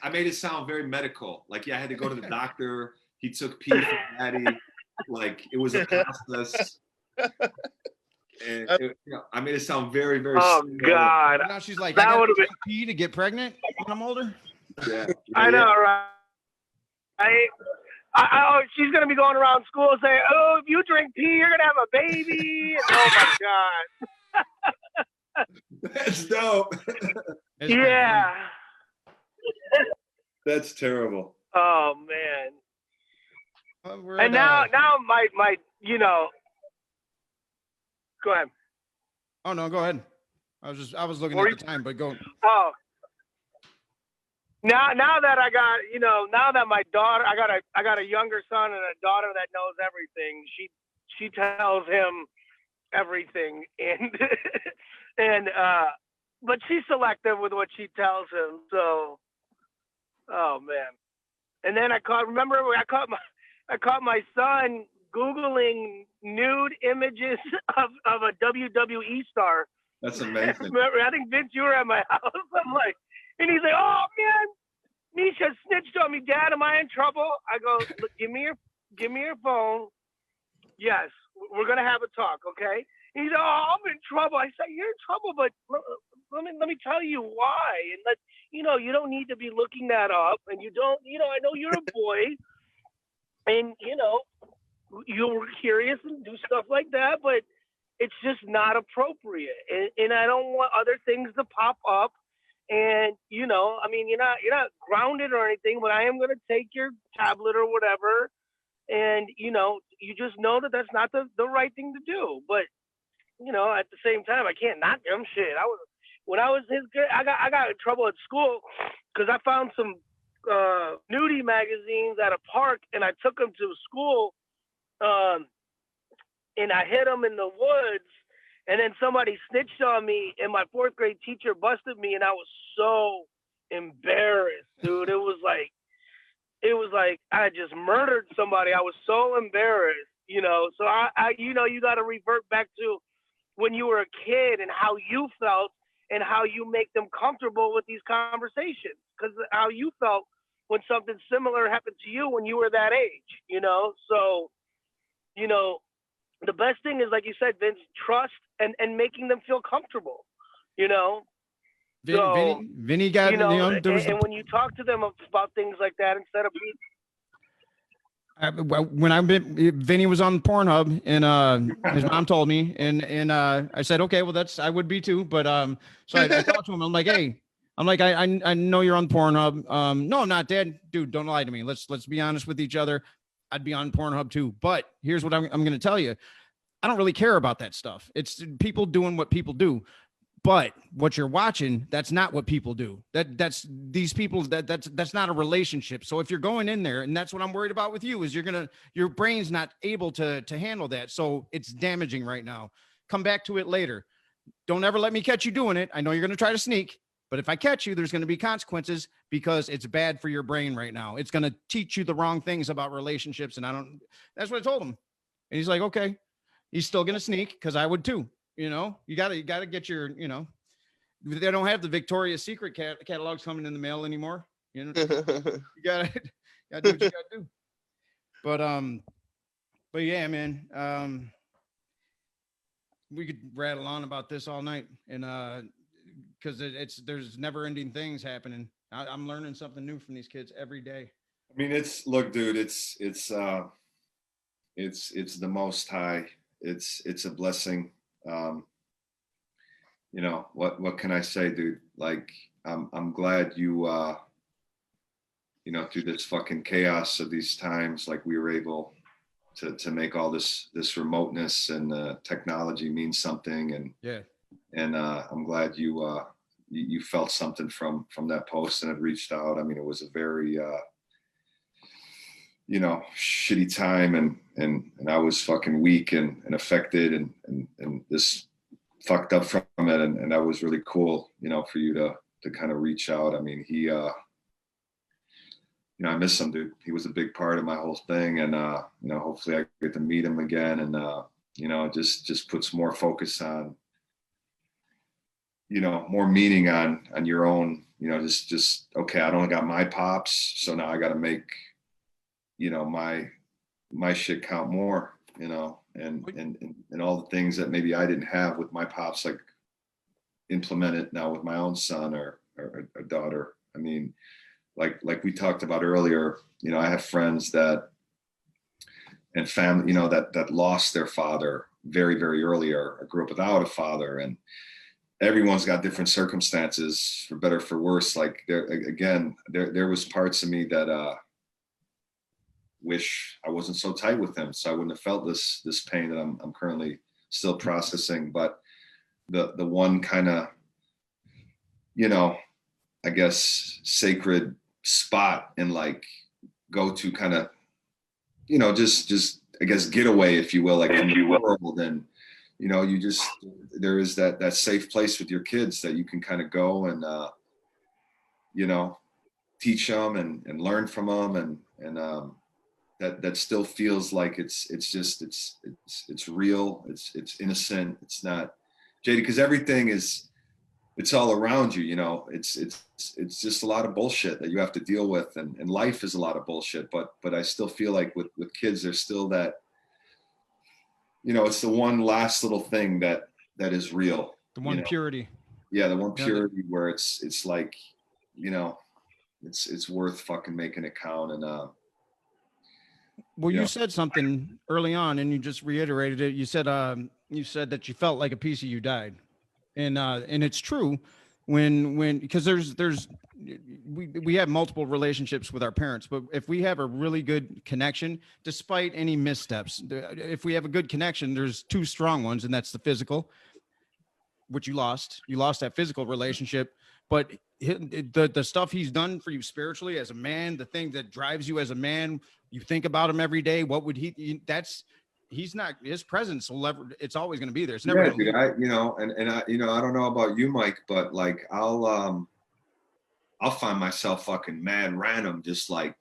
made it sound very medical. Like, yeah, I had to go to the doctor. He took pee from daddy. Like it was a process. And I made it sound very, very. Oh God! Now she's like, that would have been pee to get pregnant when I'm older. Yeah, I know, right? She's gonna be going around school saying, "Oh, if you drink pee, you're gonna have a baby." Oh my God! That's dope. Yeah. That's terrible. Oh man. And now my you know. Go ahead. Oh no, go ahead. I was looking at the time, but go. Oh. Now that I got, you know, now that my daughter, I got a younger son and a daughter that knows everything. She tells him everything, and but she's selective with what she tells him. So, oh man. And then I caught my son Googling nude images of a WWE star. That's amazing. Remember, I think Vince, you were at my house. I'm like, and he's like, "Oh man, Misha snitched on me, Dad. Am I in trouble? I go, look, give me your phone. Yes, we're gonna have a talk, okay? He's, oh, I'm in trouble. I said, you're in trouble, but let me tell you why. And you don't need to be looking that up, and you don't, I know you're a boy, and you were curious and do stuff like that, but it's just not appropriate, and I don't want other things to pop up. And you're not grounded or anything, but I am gonna take your tablet or whatever, and you just know that that's not the right thing to do. But at the same time, I can't knock him. Shit, when I was his grade, I got in trouble at school because I found some nudie magazines at a park, and I took them to school, and I hid them in the woods. And then somebody snitched on me, and my fourth grade teacher busted me, and I was so embarrassed, dude. It was like I just murdered somebody. I was so embarrassed, So you got to revert back to when you were a kid and how you felt and how you make them comfortable with these conversations, because how you felt when something similar happened to you when you were that age, So, the best thing is, like you said, Vince, trust and making them feel comfortable, Vinny got, and when you talk to them about things like that, instead of Vinny was on Pornhub, and his mom told me, and I said, okay, well, I would be too, but so I talked to him. I'm like, hey, I know you're on Pornhub. No, I'm not, Dad. Dude, don't lie to me. Let's be honest with each other. I'd be on Pornhub too, but here's what I'm going to tell you. I don't really care about that stuff. It's people doing what people do. But what you're watching, that's not what people do. That's these people, that's not a relationship. So if you're going in there, and that's what I'm worried about with you, is your brain's not able to handle that. So it's damaging right now. Come back to it later. Don't ever let me catch you doing it. I know you're going to try to sneak, but if I catch you, there's going to be consequences, because it's bad for your brain right now. It's going to teach you the wrong things about relationships. And that's what I told him. And he's like, okay. He's still going to sneak, because I would too. You gotta get your, they don't have the Victoria's Secret catalogs coming in the mail anymore. You gotta do what you gotta do. But yeah, man, we could rattle on about this all night, and because there's never ending things happening. I'm learning something new from these kids every day. I mean, look, dude, it's the Most High. It's a blessing. What can I say, dude? Like, I'm glad you through this fucking chaos of these times, like, we were able to make all this remoteness and technology mean something. And yeah, and I'm glad you felt something from that post and had reached out. I mean, it was a very shitty time, and I was fucking weak and affected and this fucked up from it, and that was really cool, for you to kind of reach out. I mean, he I miss him, dude. He was a big part of my whole thing, and hopefully I get to meet him again, and just puts more focus on more meaning on your own, just okay, I don't got my pops, so now I got to make my shit count more, and all the things that maybe I didn't have with my pops, like, implement it now with my own son or daughter. I mean, like we talked about earlier, I have friends that and family, that lost their father very, very early, or grew up without a father, and everyone's got different circumstances, for better, for worse. Like, there was parts of me that wish I wasn't so tight with him, so I wouldn't have felt this pain that I'm currently still processing. But the one kind of, I guess, sacred spot and like go to kind of, just I guess getaway, if you will, like, in the world. And there is that safe place with your kids that you can kind of go and teach them and learn from them, and that still feels like it's real, it's innocent, it's not jaded, because everything is it's all around you, you know. It's just a lot of bullshit that you have to deal with, and life is a lot of bullshit. But I still feel like with kids, there's still that, you know, it's the one last little thing that is real. The one purity. Yeah, the one purity where it's like, you know, it's worth fucking making it count. And well, you said something early on, and you just reiterated it. You said that you felt like a piece of you died, and it's true. When because we have multiple relationships with our parents, but if we have a really good connection, despite any missteps, if we have a good connection, there's two strong ones, and that's the physical, which you lost that physical relationship, but the stuff he's done for you spiritually as a man, the thing that drives you as a man, you think about him every day. What would he's not, his presence will ever, it's always going to be there. It's never yeah, dude, I don't know about you, Mike, but like I'll find myself fucking mad random, just like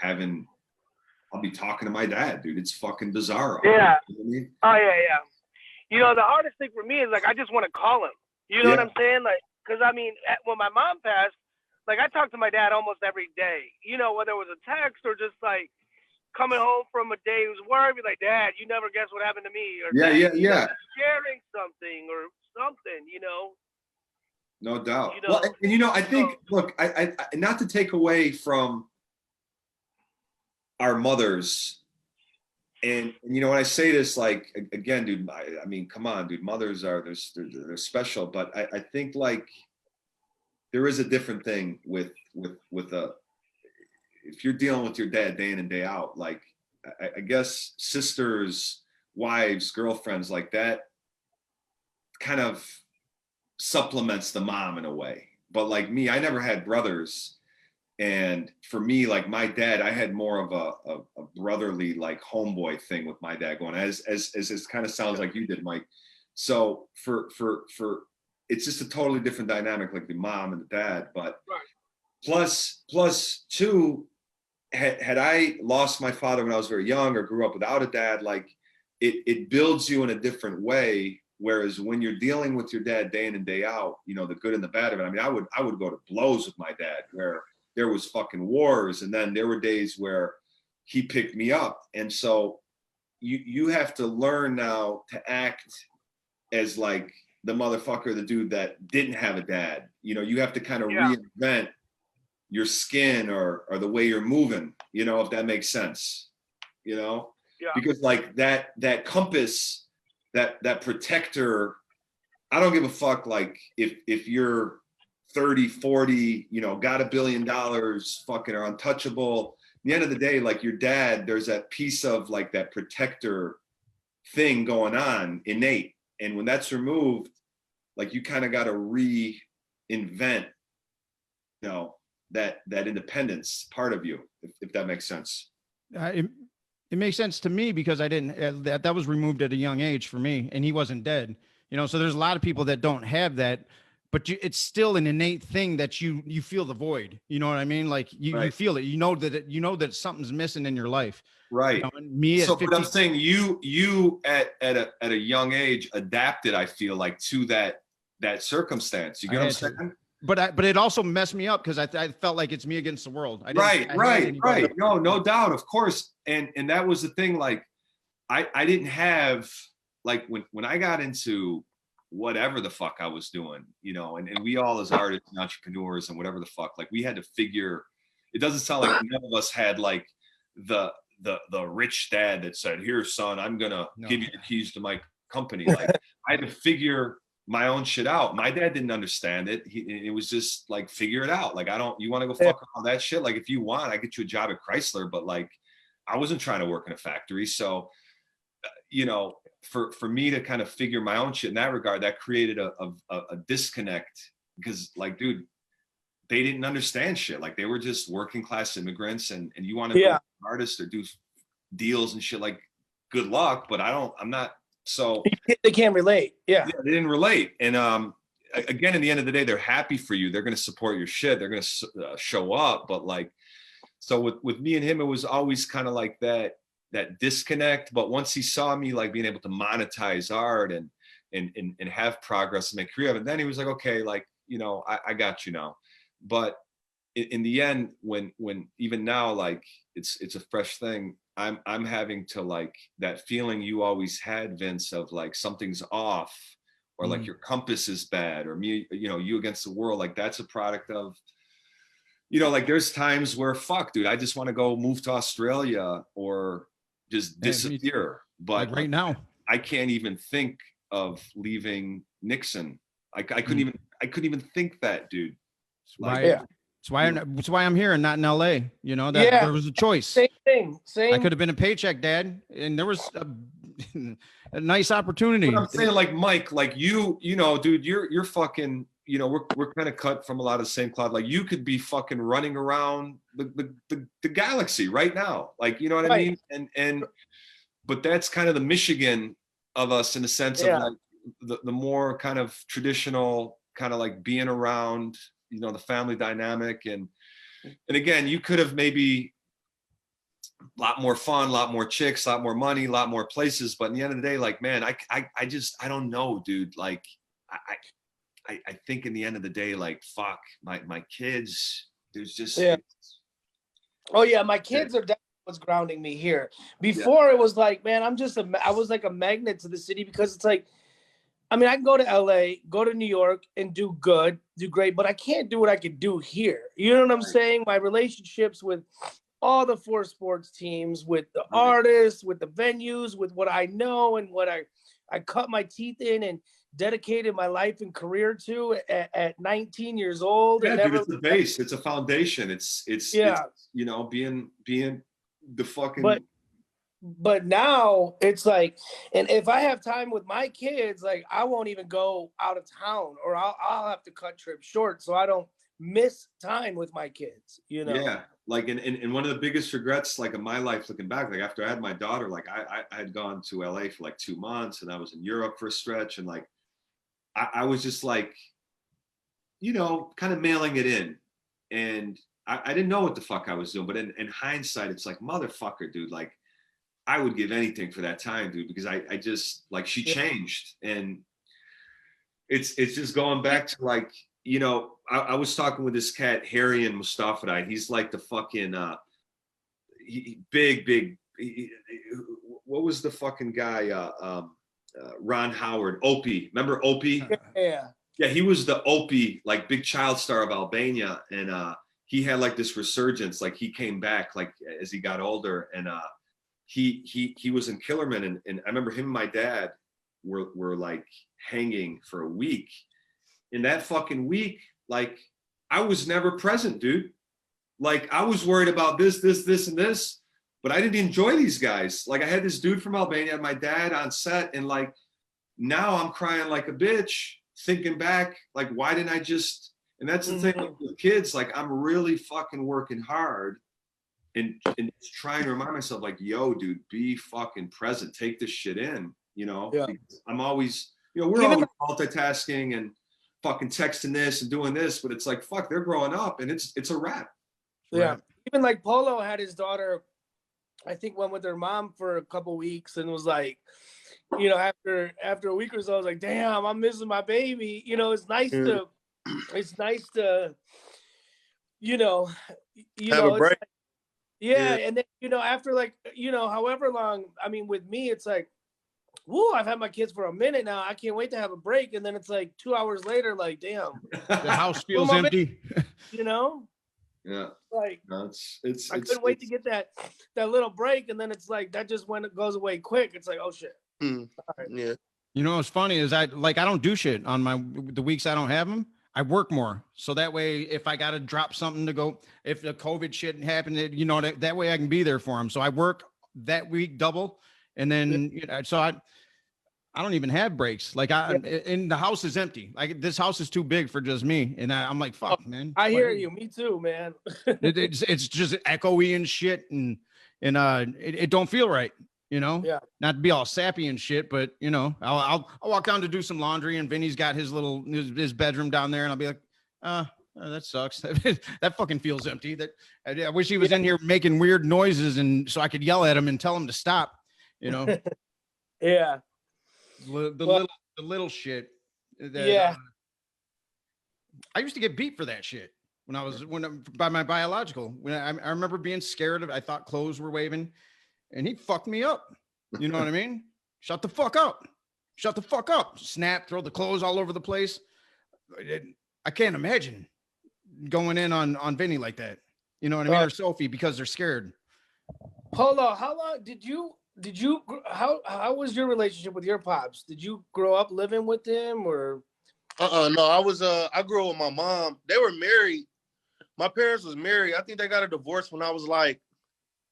I'll be talking to my dad, dude. It's fucking bizarre. Yeah. You know what I mean? Oh yeah. You know, the hardest thing for me is like I just want to call him. You know what I'm saying? Like, because I mean, when my mom passed, like I talked to my dad almost every day. You know, whether it was a text or just like coming home from a day who's worried, be like, Dad, you never guess what happened to me. Or Yeah. Sharing something or something, you know. No doubt. You know, well, and you know, I think, look, I not to take away from our mothers, and you know, when I say this, like, again, dude, I mean, come on, dude, mothers they're special, but I think like there is a different thing with if you're dealing with your dad day in and day out, like I guess sisters, wives, girlfriends, like that kind of supplements the mom in a way. But like me, I never had brothers. And for me, like my dad, I had more of a brotherly, like homeboy thing with my dad going, as it kind of sounds like you did, Mike. So for it's just a totally different dynamic, like the mom and the dad. But plus two, had I lost my father when I was very young or grew up without a dad, like it builds you in a different way. Whereas when you're dealing with your dad day in and day out, you know, the good and the bad of it. I mean, I would go to blows with my dad where there was fucking wars. And then there were days where he picked me up. And so you have to learn now to act as like the motherfucker, the dude that didn't have a dad. You know, you have to kind of reinvent your skin or the way you're moving, you know, if that makes sense, you know, because like that compass, that protector, I don't give a fuck. Like if you're 30, 40, you know, got $1 billion, fucking are untouchable. At the end of the day, like your dad, there's that piece of like that protector thing going on innate. And when that's removed, like you kind of got to reinvent, you know, that independence part of you, if that makes sense. It makes sense to me because I didn't, that was removed at a young age for me, and he wasn't dead, you know? So there's a lot of people that don't have that, but it's still an innate thing that you feel the void. You know what I mean? Like you feel it, you know that something's missing in your life. Right. You know, me at 50, but I'm saying you at a young age adapted, I feel like, to that circumstance. You get what I'm saying? But it also messed me up because I felt like it's me against the world. Right. No doubt, of course. And that was the thing. Like I didn't have, like when I got into whatever the fuck I was doing, you know, and we all as artists and entrepreneurs and whatever the fuck, like we had to figure, it doesn't sound like none of us had like the rich dad that said, here, son, I'm going to give you the keys to my company. Like I had to figure my own shit out. My dad didn't understand it. It was just like, figure it out. Like, you want to go fuck all that shit? Like, if you want, I get you a job at Chrysler, but like, I wasn't trying to work in a factory. So, you know, for me to kind of figure my own shit in that regard, that created a disconnect because like, dude, they didn't understand shit. Like they were just working class immigrants and you want to be an artist or do deals and shit, like good luck, but I'm not. So they can't relate. Yeah, they didn't relate. And again, in the end of the day, they're happy for you. They're going to support your shit. They're going to show up. But like, so with me and him, it was always kind of like that disconnect. But once he saw me like being able to monetize art and and have progress and make career. And then he was like, okay, like, you know, I got you now. But in the end, when even now, like it's a fresh thing, I'm having to, like, that feeling you always had, Vince, of like something's off, or like your compass is bad, or me, you know, you against the world. Like that's a product of, you know, like there's times where fuck, dude, I just want to go move to Australia or just disappear. But like right now, I can't even think of leaving Nixon. I couldn't even think that, dude. Like, That's why I'm here and not in LA. You know, that there was a choice. Same thing. I could have been a paycheck dad, and there was a nice opportunity. But I'm saying, like, Mike, like you know, dude, you're fucking, you know, we're kind of cut from a lot of the same cloth. Like you could be fucking running around the galaxy right now. Like, you know what I mean? And but that's kind of the Michigan of us, in the sense of like the more kind of traditional, kind of like being around, you know, the family dynamic. And again, you could have maybe a lot more fun, a lot more chicks, a lot more money, a lot more places. But in the end of the day, like, man, I just, I don't know, dude. Like, I think in the end of the day, like, fuck, my kids, there's just. Oh yeah, my kids are definitely what's grounding me here. Before it was like, man, I was like a magnet to the city, because it's like, I mean, I can go to LA, go to New York and do great, but I can't do what I could do here. You know what I'm saying? My relationships with all the 4 sports teams, with the artists, with the venues, with what I know and what I cut my teeth in and dedicated my life and career to at 19 years old. Yeah, dude, it's a base. It's a foundation. It's you know, being the fucking. But now it's like, and if I have time with my kids, like I won't even go out of town, or I'll have to cut trips short so I don't miss time with my kids, you know? Yeah. Like, and one of the biggest regrets, like, in my life, looking back, like after I had my daughter, like I had gone to LA for like 2 months, and I was in Europe for a stretch. And like, I was just like, you know, kind of mailing it in. And I didn't know what the fuck I was doing. But in hindsight, it's like, motherfucker, dude, like, I would give anything for that time, dude, because I just, like, she changed. And it's just going back to, like, you know, I was talking with this cat, Harry and Mustafa. He's like the fucking big, what was the fucking guy? Ron Howard, Opie. Remember Opie? Yeah. Yeah, he was the Opie, like, big child star of Albania. And he had like this resurgence. Like, he came back, like, as he got older. And he was in Killerman, and I remember him and my dad were like hanging for a week. In that fucking week, like, I was never present, dude. Like, I was worried about this, and this, but I didn't enjoy these guys. Like, I had this dude from Albania, my dad on set, and like, now I'm crying like a bitch, thinking back, like, why didn't I just, and that's the thing with kids, like, I'm really fucking working hard and trying to remind myself, like, yo, dude, be fucking present, take this shit in, you know? Yeah. I'm always, you know, we're always multitasking and fucking texting this and doing this, but it's like, fuck, they're growing up, and it's a wrap. Yeah. Right? Even like Polo had his daughter, I think, went with her mom for a couple weeks, and was like, you know, after a week or so, I was like, damn, I'm missing my baby. You know, it's nice to, you know, have a break. And then, you know, after, like, you know, however long, I mean, with me, it's like, woo, I've had my kids for a minute now. I can't wait to have a break. And then it's like 2 hours later, like, damn, the house feels empty. You know? Yeah. Like, no, I couldn't wait to get that little break. And then it's like, that just when it goes away quick, it's like, oh shit. Right. Yeah. You know what's funny is I don't do shit on the weeks I don't have them. I work more, so that way if I gotta drop something to go, if the COVID shit happened, you know, that way I can be there for them. So I work that week double, and then you know, so I don't even have breaks. Like and the house is empty. Like, this house is too big for just me, and I'm like, fuck, man. I hear you. Me too, man. it's just echoey and shit, and it don't feel right. You know, not to be all sappy and shit, but you know, I'll walk down to do some laundry, and Vinny's got his little his bedroom down there, and I'll be like, that sucks. That fucking feels empty. That I wish he was in here making weird noises, and so I could yell at him and tell him to stop. You know. Yeah. The the little shit. That, Yeah. I used to get beat for that shit by my biological. When I remember being scared of, I thought clothes were waving, and he fucked me up. You know what I mean? Shut the fuck up. Shut the fuck up. Snap, throw the clothes all over the place. I can't imagine going in on Vinny like that. You know what I mean? Or Sophie, because they're scared. Hold on. How long did you how was your relationship with your pops? Did you grow up living with them or? No, I grew up with my mom. They were married. My parents was married. I think they got a divorce when I was like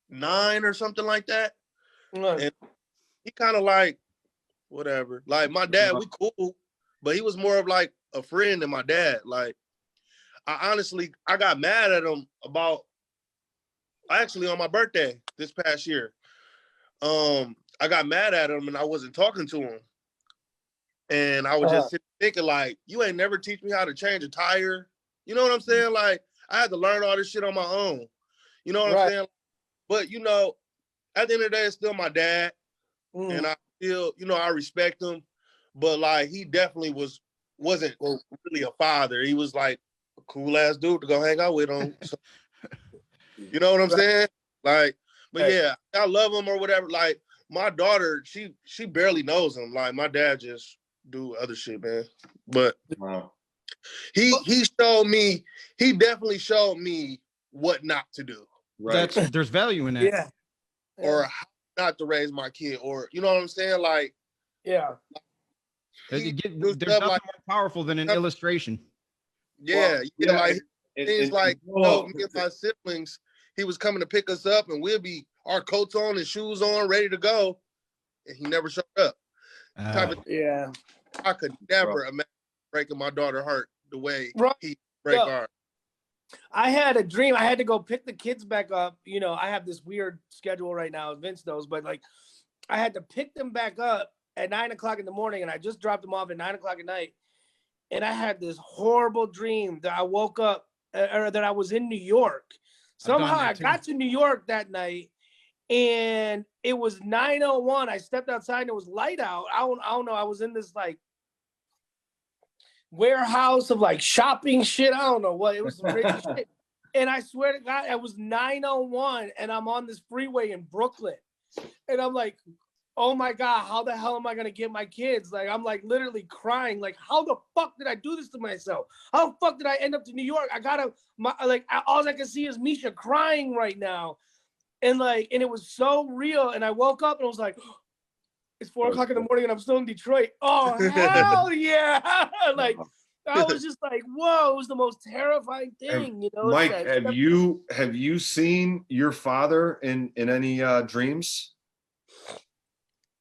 9 or something like that. And he kind of like, whatever. Like my dad, we cool, but he was more of like a friend than my dad. Like, I got mad at him actually on my birthday this past year. I got mad at him and I wasn't talking to him. And I was just thinking like, you ain't never teach me how to change a tire. You know what I'm saying? Like, I had to learn all this shit on my own. You know what I'm saying? But, you know, at the end of the day, it's still my dad. And I still, you know, I respect him. But, like, he definitely wasn't really a father. He was, like, a cool-ass dude to go hang out with him. So, you know what I'm saying? Like, but, yeah, I love him or whatever. Like, my daughter, she barely knows him. Like, my dad just do other shit, man. But he definitely showed me what not to do. Right. There's value in that. Yeah. Or how not to raise my kid, or you know what I'm saying? Like, yeah. There's nothing more powerful than an illustration. Yeah, like things like me and my siblings, he was coming to pick us up and we'll be our coats on and shoes on, ready to go. And he never showed up. I could never imagine breaking my daughter's heart the way he break ours. I had a dream. I had to go pick the kids back up. You know, I have this weird schedule right now, Vince knows, but like I had to pick them back up at 9 o'clock in the morning, and I just dropped them off at 9 o'clock at night. And I had this horrible dream that I woke up or that I was in New York. Somehow I got to New York that night and it was 9:01. I stepped outside and it was light out. I don't know. I was in this like warehouse of like shopping shit. I don't know what it was. Crazy shit. And I swear to God, it was 9:01 and I'm on this freeway in Brooklyn. And I'm like, oh my God, how the hell am I gonna get my kids? Like, I'm like literally crying. Like, how the fuck did I do this to myself? How the fuck did I end up to New York? All I can see is Misha crying right now. And like, and it was so real. And I woke up and I was like, it's 4 o'clock in the morning and I'm still in Detroit. Oh, hell yeah. Like, I was just like, whoa, it was the most terrifying thing, you know? Mike, have you seen your father in any dreams?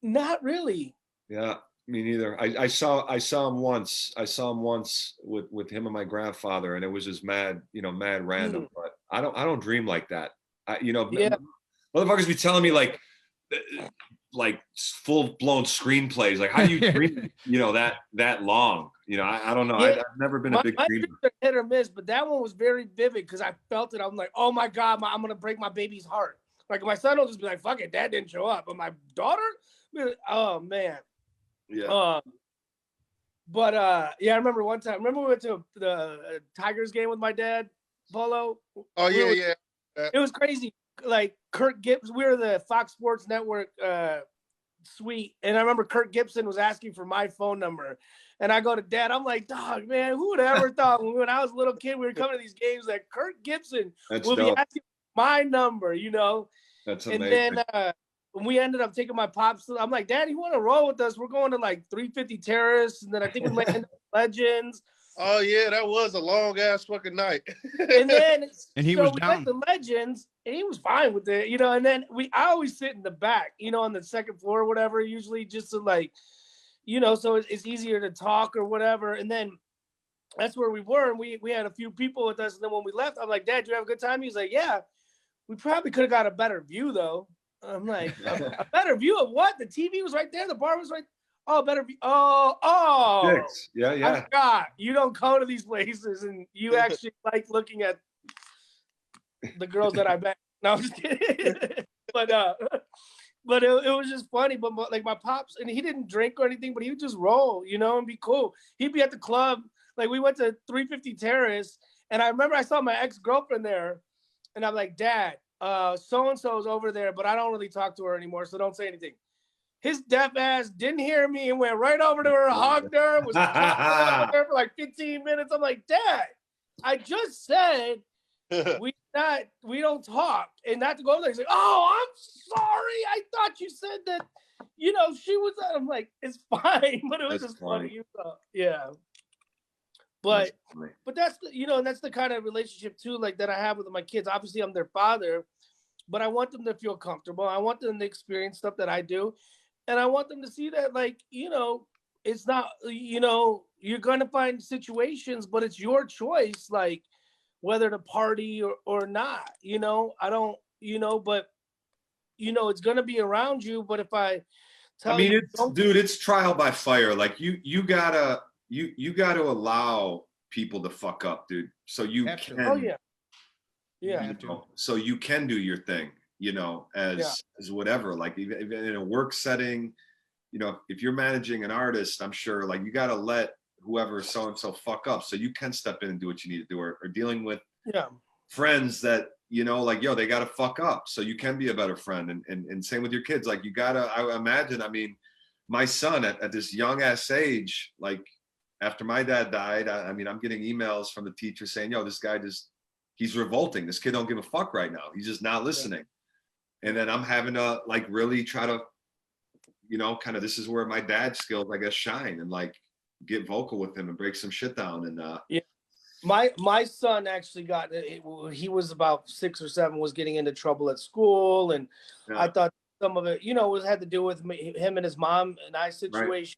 Not really. Yeah, me neither. I saw him once. I saw him once with him and my grandfather, and it was just mad random. But I don't dream like that. Motherfuckers be telling me like full blown screenplays. Like, how do you dream? That long. I don't know. Yeah. I've never been a big dreamer. Hit or miss, but that one was very vivid because I felt it. I'm like, oh my God, I'm gonna break my baby's heart. Like my son will just be like, fuck it, dad didn't show up, but my daughter. Oh man. Yeah. I remember one time. Remember we went to the Tigers game with my dad, Polo? Oh yeah. It was crazy. Like Kurt Gibson, we were the Fox Sports Network suite, and I remember Kurt Gibson was asking for my phone number, and I go to Dad. I'm like, dog, man, who would ever thought when I was a little kid we were coming to these games that Kurt Gibson will be asking my number, That's amazing. And then when we ended up taking my pops, I'm like, Dad, you want to roll with us? We're going to like 350 Terrace, and then I think we might end up Legends. Oh yeah, that was a long ass fucking night. And then he was down. Went to Legends, and he was fine with it, And then I always sit in the back, on the second floor or whatever, usually just to like, so it's easier to talk or whatever. And then that's where we were, and we had a few people with us. And then when we left, I'm like, Dad, you have a good time? He's like, yeah. We probably could have got a better view though. I'm like, a better view of what? The TV was right there. The bar was right. Oh, better view. Oh. Six. Yeah. I forgot. You don't go to these places, and you actually like looking at the girls that I met. No, I'm just kidding. But But it was just funny. But like my pops, and he didn't drink or anything, but he would just roll, you know, and be cool. He'd be at the club. Like we went to 350 Terrace, and I remember I saw my ex-girlfriend there, and I'm like, Dad, so-and-so's over there, but I don't really talk to her anymore, so don't say anything. His deaf ass didn't hear me and went right over to her, hugged her, was talking with her for like 15 minutes. I'm like, Dad, I just said we don't talk, and not to go there. He's like, oh, I'm sorry. I thought you said that, you know, she was. I'm like, it's fine, but it was just funny. Yeah. But that's the, you know, and that's the kind of relationship too, like that I have with my kids. Obviously, I'm their father, but I want them to feel comfortable. I want them to experience stuff that I do, and I want them to see that, like, you know, it's not, you know, you're gonna find situations, but it's your choice, like whether to party or not. You know, I don't, you know, but you know, it's gonna be around you. But if I tell you, it's trial by fire. Like you gotta allow people to fuck up, dude. So you can. Oh yeah. Yeah. You know, so you can do your thing, you know, as whatever. Like even in a work setting, you know, if you're managing an artist, I'm sure like you gotta let whoever so and so fuck up, so you can step in and do what you need to do, or dealing with friends that, you know, like, yo, they gotta fuck up, so you can be a better friend. And same with your kids. Like you gotta, I imagine, I mean, my son at this young ass age, like after my dad died, I mean, I'm getting emails from the teacher saying, yo, this guy he's revolting. This kid don't give a fuck right now. He's just not listening. And then I'm having to like really try to, you know, kind of, this is where my dad's skills, I guess, shine, and like get vocal with him and break some shit down. And my son actually he was about 6 or 7, was getting into trouble at school, and I thought some of it, you know, had to do with him and his mom and I situation,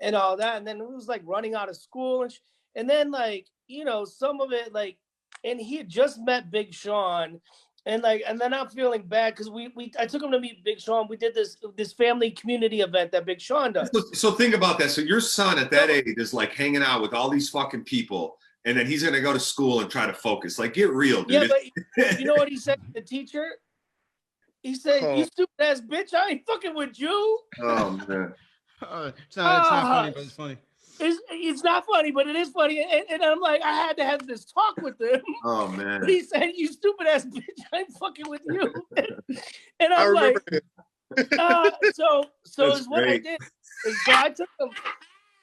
and all that. And then it was like running out of school, and then like, you know, some of it, like, and he had just met Big Sean, and then I'm feeling bad because I took him to meet Big Sean. We did this family community event that Big Sean does. So think about that. So your son at that age is like hanging out with all these fucking people, and then he's gonna go to school and try to focus. Like, get real, dude. Yeah, but you know what he said to the teacher? He said, "You stupid ass bitch, I ain't fucking with you." Oh man. It's not funny, but it's funny. It's not funny, but it is funny. And I'm like, I had to have this talk with him. Oh man. He said, "You stupid ass bitch, I ain't fucking with you." And I'm like, so is what I did. So I took him.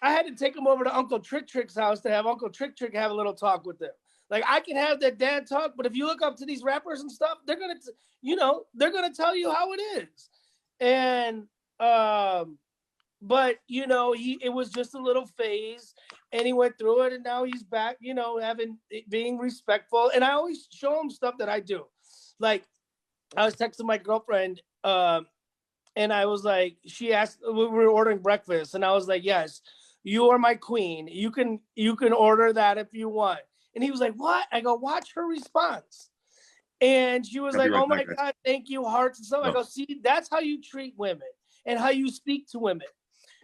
I had to take him over to Uncle Trick's house to have Uncle Trick have a little talk with them. Like, I can have that dad talk, but if you look up to these rappers and stuff, they're gonna, you know, they're gonna tell you how it is. And but you know, it was just a little phase, and he went through it, and now he's back, you know, being respectful. And I always show him stuff that I do. Like, I was texting my girlfriend, and I was like, she asked, we were ordering breakfast, and I was like, yes, you are my queen. You can order that if you want. And he was like, what? I go, watch her response. And she was like, oh my God, thank you, hearts and stuff. I go, see, that's how you treat women and how you speak to women.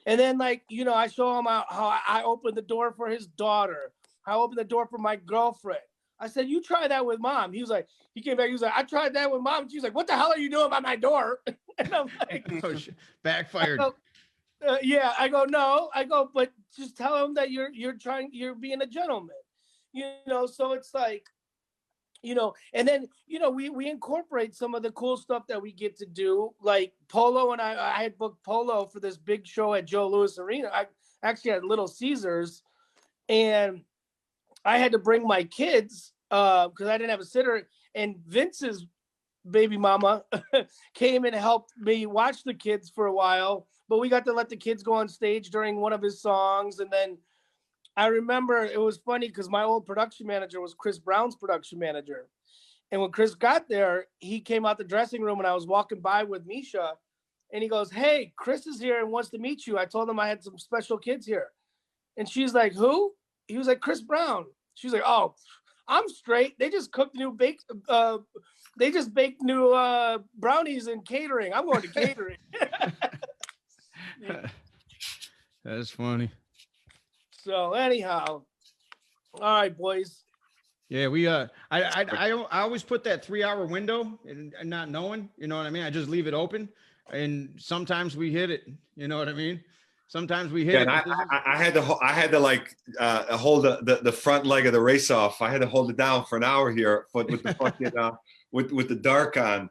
And then, like, you know, I show him how I opened the door for his daughter, how I opened the door for my girlfriend. I said, you try that with mom. He was like, he came back, he was like, I tried that with mom. She was like, what the hell are you doing by my door? And I'm like, oh, shit. Backfired. Yeah, I go, no, but just tell him that you're being a gentleman, you know. So it's like, you know, and then, you know, we incorporate some of the cool stuff that we get to do, like Polo. And I had booked Polo for this big show at Joe Louis Arena. I actually had Little Caesars, and I had to bring my kids because I didn't have a sitter, and Vince's baby mama came and helped me watch the kids for a while, but we got to let the kids go on stage during one of his songs. And then I remember it was funny because my old production manager was Chris Brown's production manager. And when Chris got there, he came out the dressing room, and I was walking by with Misha, and he goes, hey, Chris is here and wants to meet you. I told him I had some special kids here. And she's like, who? He was like, Chris Brown. She's like, oh, I'm straight. They just cooked they just baked new brownies and catering. I'm going to catering. That's funny. So anyhow, all right, boys. Yeah, we I always put that 3-hour window and not knowing, you know what I mean? I just leave it open. and sometimes we hit it. You know what I mean? Sometimes we hit Yeah, it. and I had to like hold the front leg of the race off. I had to hold it down for an hour here with the fucking with the dark on.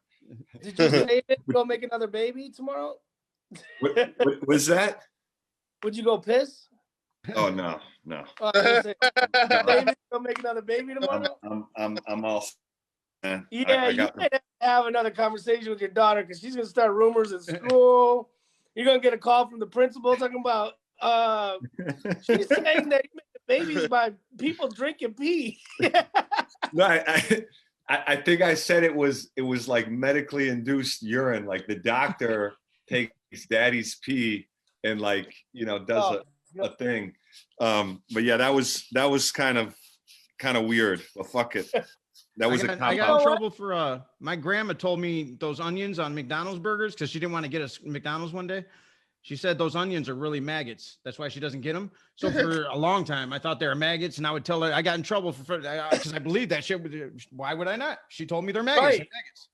Did you say it? Go make another baby tomorrow? What was that? Would you go piss? Oh no. Oh, I was gonna say, baby, go make another baby tomorrow. I'm all. Man. Yeah, I you got might have another conversation with your daughter because she's gonna start rumors at school. You're gonna get a call from the principal talking about she's saying that you make the babies by people drinking pee. No, I think I said it was like medically induced urine. Like the doctor takes daddy's pee and like, you know, does a thing. But yeah, that was kind of weird. But fuck it. That was I got in trouble for my grandma told me those onions on McDonald's burgers because she didn't want to get us McDonald's one day. She said those onions are really maggots. That's why she doesn't get them. So for a long time, I thought they were maggots, and I would tell her I got in trouble for because I believed that shit. Why would I not? She told me they're maggots. Right. They're maggots.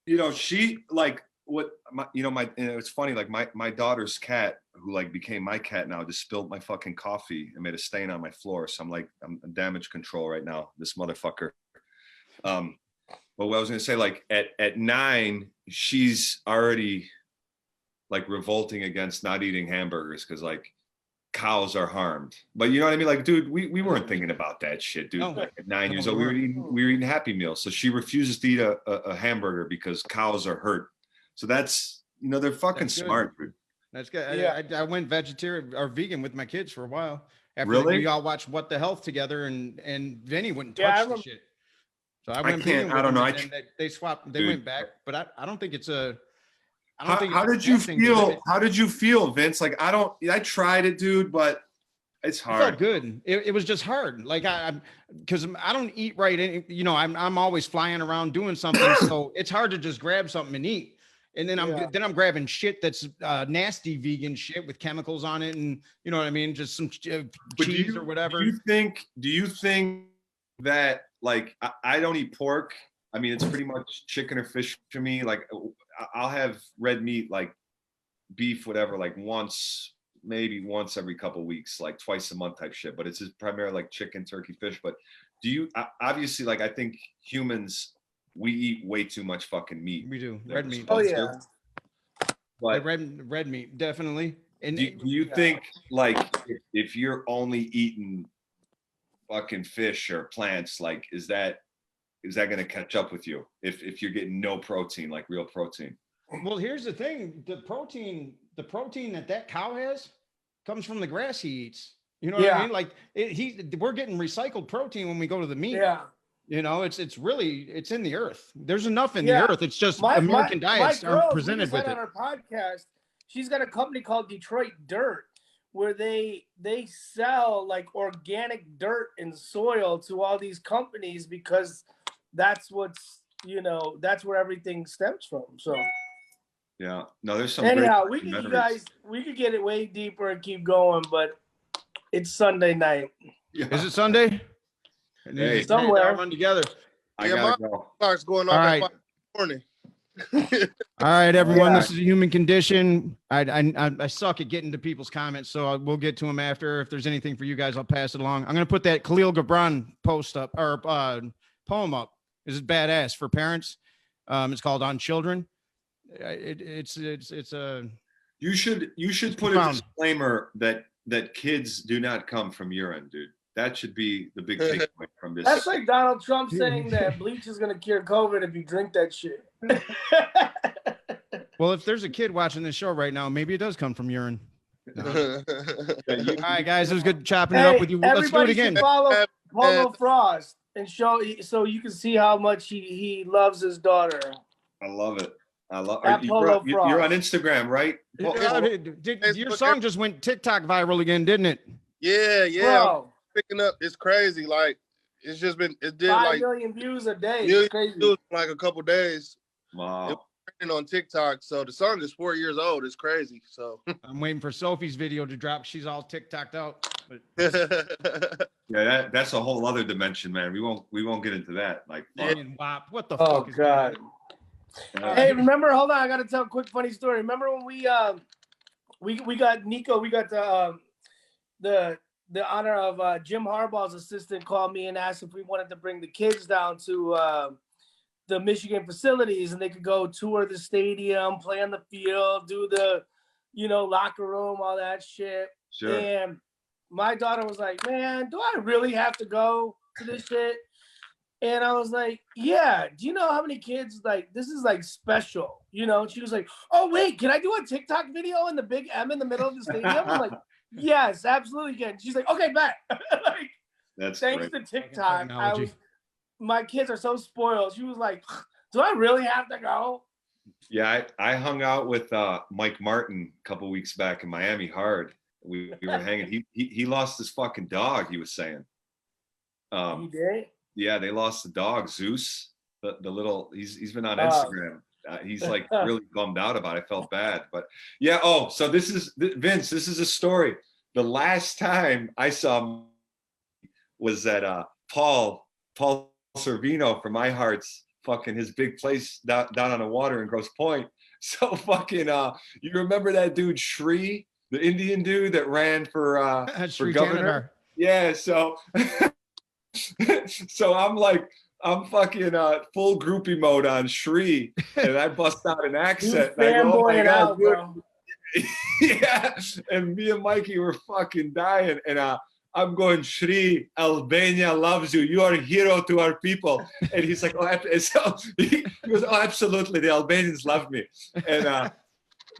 You know, she like what my, you know, my, and it's funny, like my daughter's cat, who like became my cat now, just spilled my fucking coffee and made a stain on my floor. So I'm damage control right now, this motherfucker. But what I was gonna say, like at 9, she's already like revolting against not eating hamburgers because like cows are harmed. But you know what I mean? Like, dude, we weren't thinking about that shit, dude. No. Like, at 9 years old, we were eating Happy Meals. So she refuses to eat a hamburger because cows are hurt. So that's, you know, they're fucking smart, dude. That's good. Yeah. I went vegetarian or vegan with my kids for a while. After Really? we all watched What the Health together, and Vinny wouldn't touch the shit. So I went vegan with I don't them, know. and they swapped. They Dude. went back, but I don't think it's a. I don't How, think how it's a did you bad thing to feel? limit. How did you feel, Vince? Like, I tried it, dude, but it's It felt hard. good. It was just hard. Like because I don't eat right. You know, I'm always flying around doing something, so it's hard to just grab something and eat. And then I'm grabbing shit that's nasty vegan shit with chemicals on it, and you know what I mean, just some cheese or whatever. Do you think that like I don't eat pork? I mean, it's pretty much chicken or fish to me. Like I'll have red meat, like beef, whatever, like maybe once every couple of weeks, like twice a month type shit. But it's just primarily like chicken, turkey, fish. But do you obviously, like, I think humans, we eat way too much fucking meat. We do red meat. Oh yeah. But red meat definitely. And do you think like if you're only eating fucking fish or plants, like is that going to catch up with you if you're getting no protein, like real protein? well, here's the thing: the protein that cow has comes from the grass he eats. You know what I mean? Like we're getting recycled protein when we go to the meat. Yeah. You know, it's in the earth. There's enough in the earth. It's just American diets girl, are presented with it. On our podcast, she's got a company called Detroit Dirt, where they sell like organic dirt and soil to all these companies because that's that's where everything stems from. So yeah, no, there's some. Anyhow, we could get it way deeper and keep going, but it's Sunday night. Yeah. Is it Sunday? Hey, somewhere. Run together. I gotta go. Clock's going on at 5 in the morning. All right, everyone. This is a human condition. I suck at getting to people's comments, so we'll get to them after. If there's anything for you guys, I'll pass it along. I'm gonna put that Khalil Gibran post up or poem up. This is badass for parents. It's called On Children. It's a. You should put a disclaimer that kids do not come from urine, dude. That should be the big takeaway from this. That's like Donald Trump saying that bleach is going to cure COVID if you drink that shit. Well, if there's a kid watching this show right now, maybe it does come from urine. No. All right, guys, it was good chopping it up with you. Let's do it again. Follow Polo Frost and show so you can see how much he loves his daughter. I love it. You're on Instagram, right? Your song just went TikTok viral again, didn't it? Yeah. Bro. Picking up, it's crazy. Like it's just been, it did 5 like million views a day. It's crazy. Like a couple days. Wow. It was trending on TikTok. So the song is 4 years old. It's crazy. So I'm waiting for Sophie's video to drop. She's all TikToked out. Yeah, that's a whole other dimension, man. We won't get into that. Like, WAP. What the Oh fuck is God. Hey, remember? Hold on, I gotta tell a quick funny story. Remember when we got Nico? We got the honor of Jim Harbaugh's assistant called me and asked if we wanted to bring the kids down to the Michigan facilities and they could go tour the stadium, play on the field, do the, locker room, all that shit. Sure. And my daughter was like, man, do I really have to go to this shit? And I was like, yeah, do you know how many kids, this is special, And she was like, oh, wait, can I do a TikTok video in the big M in the middle of the stadium? I'm like, yes, absolutely can. She's like, okay, bet. That's thanks great. to TikTok, my kids are so spoiled. She was like, do I really have to go? Yeah, I hung out with Mike Martin a couple weeks back in Miami hard. We were hanging. He lost his fucking dog, he was saying. He did? Yeah, they lost the dog, Zeus. The little, he's been on Instagram. He's like really bummed out about it. I felt bad. But yeah, so Vince, this is a story. The last time I saw him was at Paul Servino from My Heart's fucking his big place down on the water in Grosse Pointe. So fucking you remember that dude Shri, the Indian dude that ran for governor? Janitor. Yeah, so so I'm fucking full groupie mode on Shri, and I bust out an accent. You fanboying out, bro. Yeah, and me and Mikey were fucking dying, and I'm going, Shri, Albania loves you. You are a hero to our people. And he's like, so he goes, oh, absolutely. The Albanians love me. And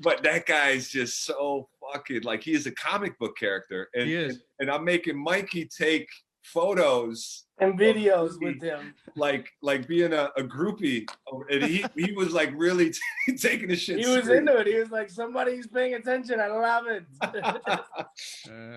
but that guy's just so fucking he is a comic book character. And he is. And I'm making Mikey take photos and videos with him, like being a groupie, and he was really taking the shit. He was into it. He was like, somebody's paying attention. I love it.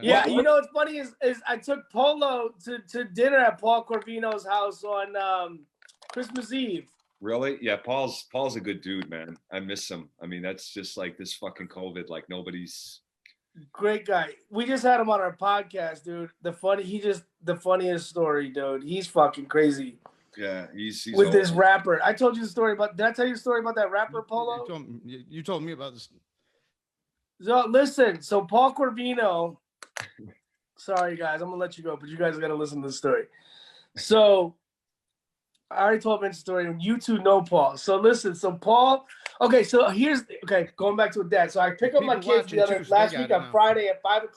Yeah, what's funny is I took Polo to dinner at Paul Corvino's house on Christmas Eve. Really? Yeah, Paul's a good dude, man. I miss him. I mean, that's just this fucking COVID. Nobody's. Great guy. We just had him on our podcast, dude. The funniest story, dude. He's fucking crazy. Yeah, he's with this rapper. I told you the story about. Did I tell you the story about that rapper Polo? You told me about this. So listen. So Paul Corvino. Sorry guys, I'm gonna let you go, but you guys gotta listen to the story. So I already told Vince's story, and you two know Paul. So listen. So Paul. Okay, so going back to dad. So I pick up my kids last week on Friday at 5:00,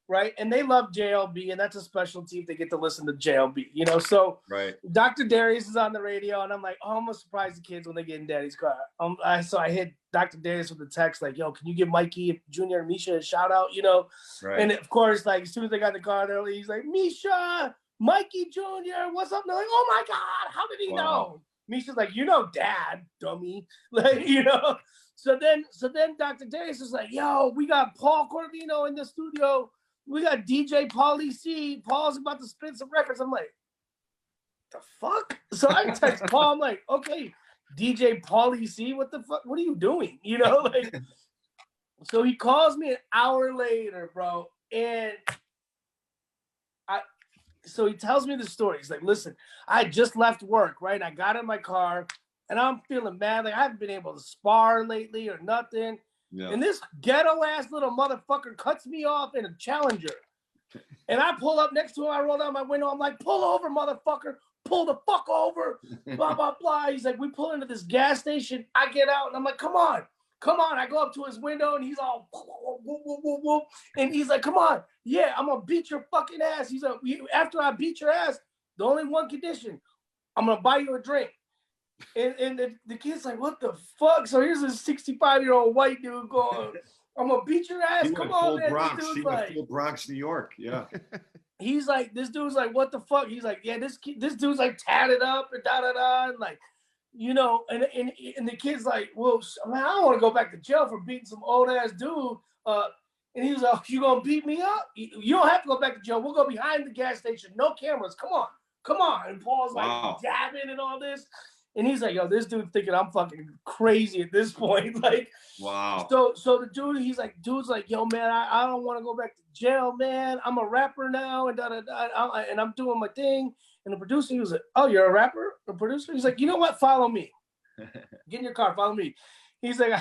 right? And they love JLB, and that's a specialty if they get to listen to JLB, So right. Dr. Darius is on the radio, and I'm like, oh, I'm gonna surprise the kids when they get in Daddy's car. So I hit Dr. Darius with a text like, yo, can you give Mikey Jr. and Misha a shout out, Right. And of course, as soon as they got in the car, he's like, Misha, Mikey Jr., what's up? And they're like, oh my God, how did he know? Misha's like, Dad, dummy. So then Dr. Darius is like, yo, we got Paul Corvino in the studio. We got DJ Pauly C. Paul's about to spit some records. I'm like, the fuck? So I text Paul. I'm like, okay, DJ Pauly C. What the fuck? What are you doing? So he calls me an hour later, bro. And so he tells me the story. He's like, listen, I just left work, right? I got in my car and I'm feeling mad. I haven't been able to spar lately or nothing. Yeah. And this ghetto ass little motherfucker cuts me off in a Challenger. And I pull up next to him. I roll down my window. I'm like, pull over, motherfucker. Pull the fuck over. Blah, blah, blah. He's like, we pull into this gas station. I get out and I'm like, come on. I go up to his window and he's all whoop, whoop, whoop, whoop. And he's like, come on. Yeah, I'm going to beat your fucking ass. He's like, after I beat your ass, the only one condition, I'm going to buy you a drink. And the kid's like, what the fuck? So here's a 65-year-old white dude going, I'm going to beat your ass. Come on, man. He went full Bronx, New York. Yeah. He's like, this dude's like, what the fuck? He's like, yeah, this dude's like tatted up and da-da-da. And like, and the kid's like, well, I don't want to go back to jail for beating some old ass dude. And he was like, you gonna beat me up? You don't have to go back to jail. We'll go behind the gas station. No cameras. Come on. And Paul's like jabbing and all this. And he's like, yo, this dude's thinking I'm fucking crazy at this point. Like, wow. So the dude's like, yo, man, I don't want to go back to jail, man. I'm a rapper now, and I'm doing my thing. And the producer, he was like, oh, you're a rapper, a producer? He's like, you know what? Follow me. Get in your car, follow me. He's like,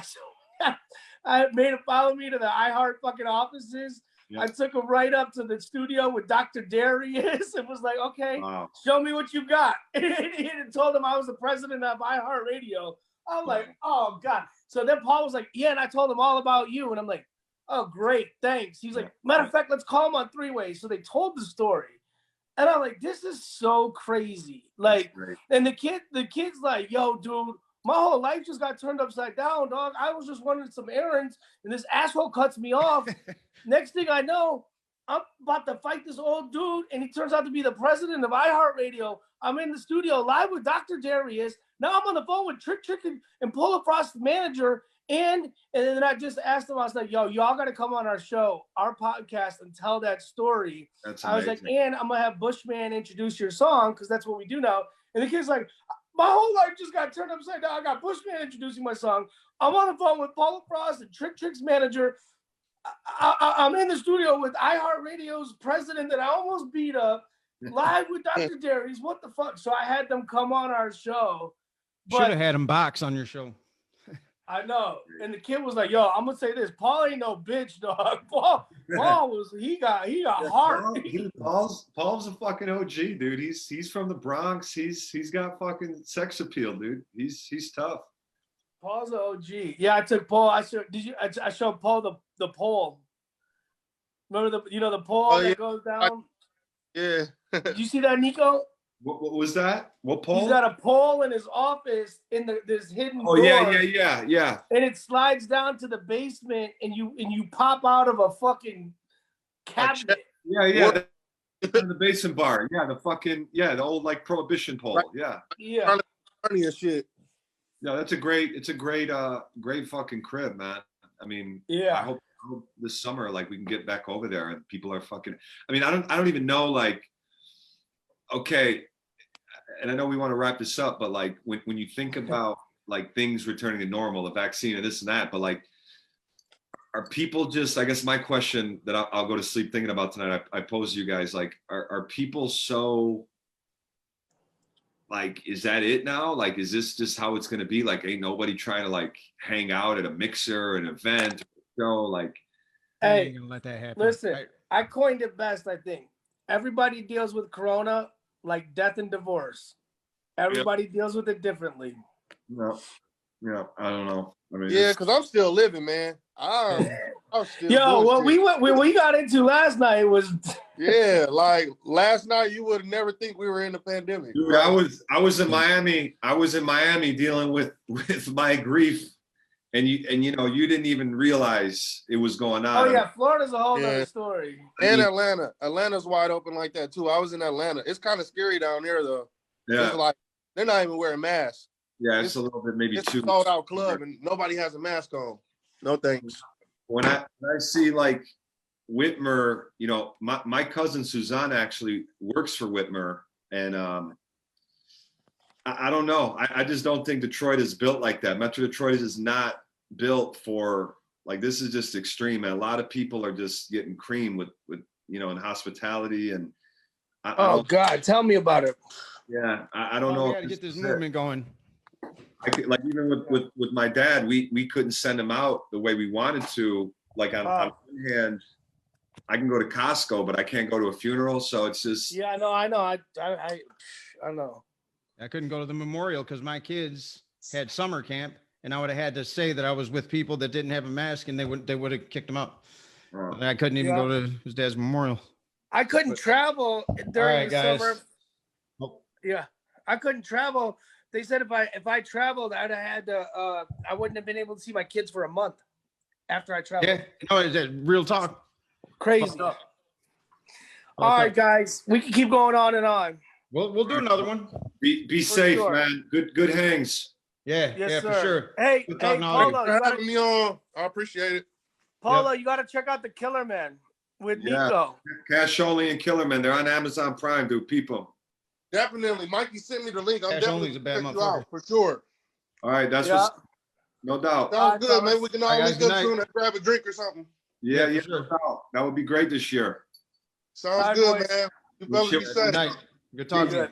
I made him follow me to the iHeart fucking offices. Yeah. I took him right up to the studio with Dr. Darius and was like, okay, Wow. show me what you got. And told him I was the president of iHeart Radio. I'm like, oh God. So then Paul was like, yeah, and I told him all about you. And I'm like, oh, great, thanks. He's like, matter of fact, let's call him on three-way. So they told the story. And I'm like, this is so crazy. Like, and the kid's like, yo, dude, my whole life just got turned upside down, dog. I was just running some errands, and this asshole cuts me off. Next thing I know, I'm about to fight this old dude, and he turns out to be the president of iHeartRadio. I'm in the studio live with Dr. Darius. Now I'm on the phone with Trick and Polo Frost's manager. And then I just asked him, I was like, yo, y'all got to come on our show, our podcast, and tell that story. That's I was amazing. like, and I'm going to have Bushman introduce your song, because that's what we do now. And the kid's like, my whole life just got turned upside down. I got Bushman introducing my song. I'm on the phone with Polo Frost and Trick's manager. I'm in the studio with iHeartRadio's president that I almost beat up, live with Dr. Darius. What the fuck? So I had them come on our show. Should have had him box on your show. I know. And the kid was like, yo, I'm gonna say this. Paul ain't no bitch, dog. Paul was he got heart. Paul's a fucking OG, dude. He's from the Bronx. He's got fucking sex appeal, dude. He's tough. Paul's an OG. Yeah, I took Paul. I showed Paul the pole. Remember the pole that goes down? Yeah. Did you see that, Nico? What was that? What pole? He's got a pole in his office in this hidden door. Yeah. And it slides down to the basement, and you pop out of a fucking cabinet. Yeah. The basement bar. Yeah, the old like prohibition pole. Yeah. Yeah. Shit. Yeah, it's a great fucking crib, man. I mean, yeah. I hope this summer like we can get back over there and people are fucking. I mean, I don't even know like. Okay, and I know we want to wrap this up, but like when you think about like things returning to normal, the vaccine and this and that, but like, are people just? I guess my question that I'll go to sleep thinking about tonight. I pose to you guys like, are people so? Like, is that it now? Like, is this just how it's gonna be? Like, ain't nobody trying to like hang out at a mixer, an event, show? Like, hey, ain't gonna let that happen. Listen, I coined it best. I think everybody deals with Corona like death and divorce. Everybody deals with it differently. Yeah, I don't know. I mean, yeah, because I'm still living, man. I'm still. Yo, what we got into last night was. Yeah, like last night, you would never think we were in the pandemic. Dude, I was in Miami. I was in Miami dealing with my grief, and you know you didn't even realize it was going on. Oh yeah, Florida's a whole other story. And Atlanta's wide open like that too. I was in Atlanta. It's kind of scary down there though. Yeah, it's like they're not even wearing masks. Yeah, it's a little bit maybe it's too. It's a sold out club and nobody has a mask on. No thanks. When I see like Whitmer, you know, my cousin Suzanne actually works for Whitmer, and I don't know. I just don't think Detroit is built like that. Metro Detroit is not built for like this. Is just extreme, and a lot of people are just getting cream with you know in hospitality and. Oh God, tell me about it. Yeah, I don't know. We got to get this movement going. Like even with my dad, we couldn't send him out the way we wanted to. Like on one hand, I can go to Costco, but I can't go to a funeral. So it's just. Yeah, I know. I know. I couldn't go to the memorial because my kids had summer camp, and I would have had to say that I was with people that didn't have a mask, and they would have kicked them out. And I couldn't even go to his dad's memorial. I couldn't travel during the summer. Oh. Yeah, I couldn't travel. They said if I traveled, I'd have had to. I wouldn't have been able to see my kids for a month after I traveled. Yeah, no, is that real talk? Crazy. All right, guys, we can keep going on and on. We'll do another one. Be safe, man. Good hangs. Yeah, yes, for sir. sure. Hey, Polo, for having me on. I appreciate it. Polo, you got to check out the Killer Man with Nico. Cash Only and Killer Man. They're on Amazon Prime, dude. People. Definitely. Mikey sent me the link. I'm Cash definitely Only's a bad check you out motherfucker. for sure. All right, that's what's no doubt. Sounds good, man. We can always go night. soon and grab a drink or something. Yeah, for sure. no doubt. That would be great this year. Sounds good, man. You fellas be safe. Good night. Good talking to you.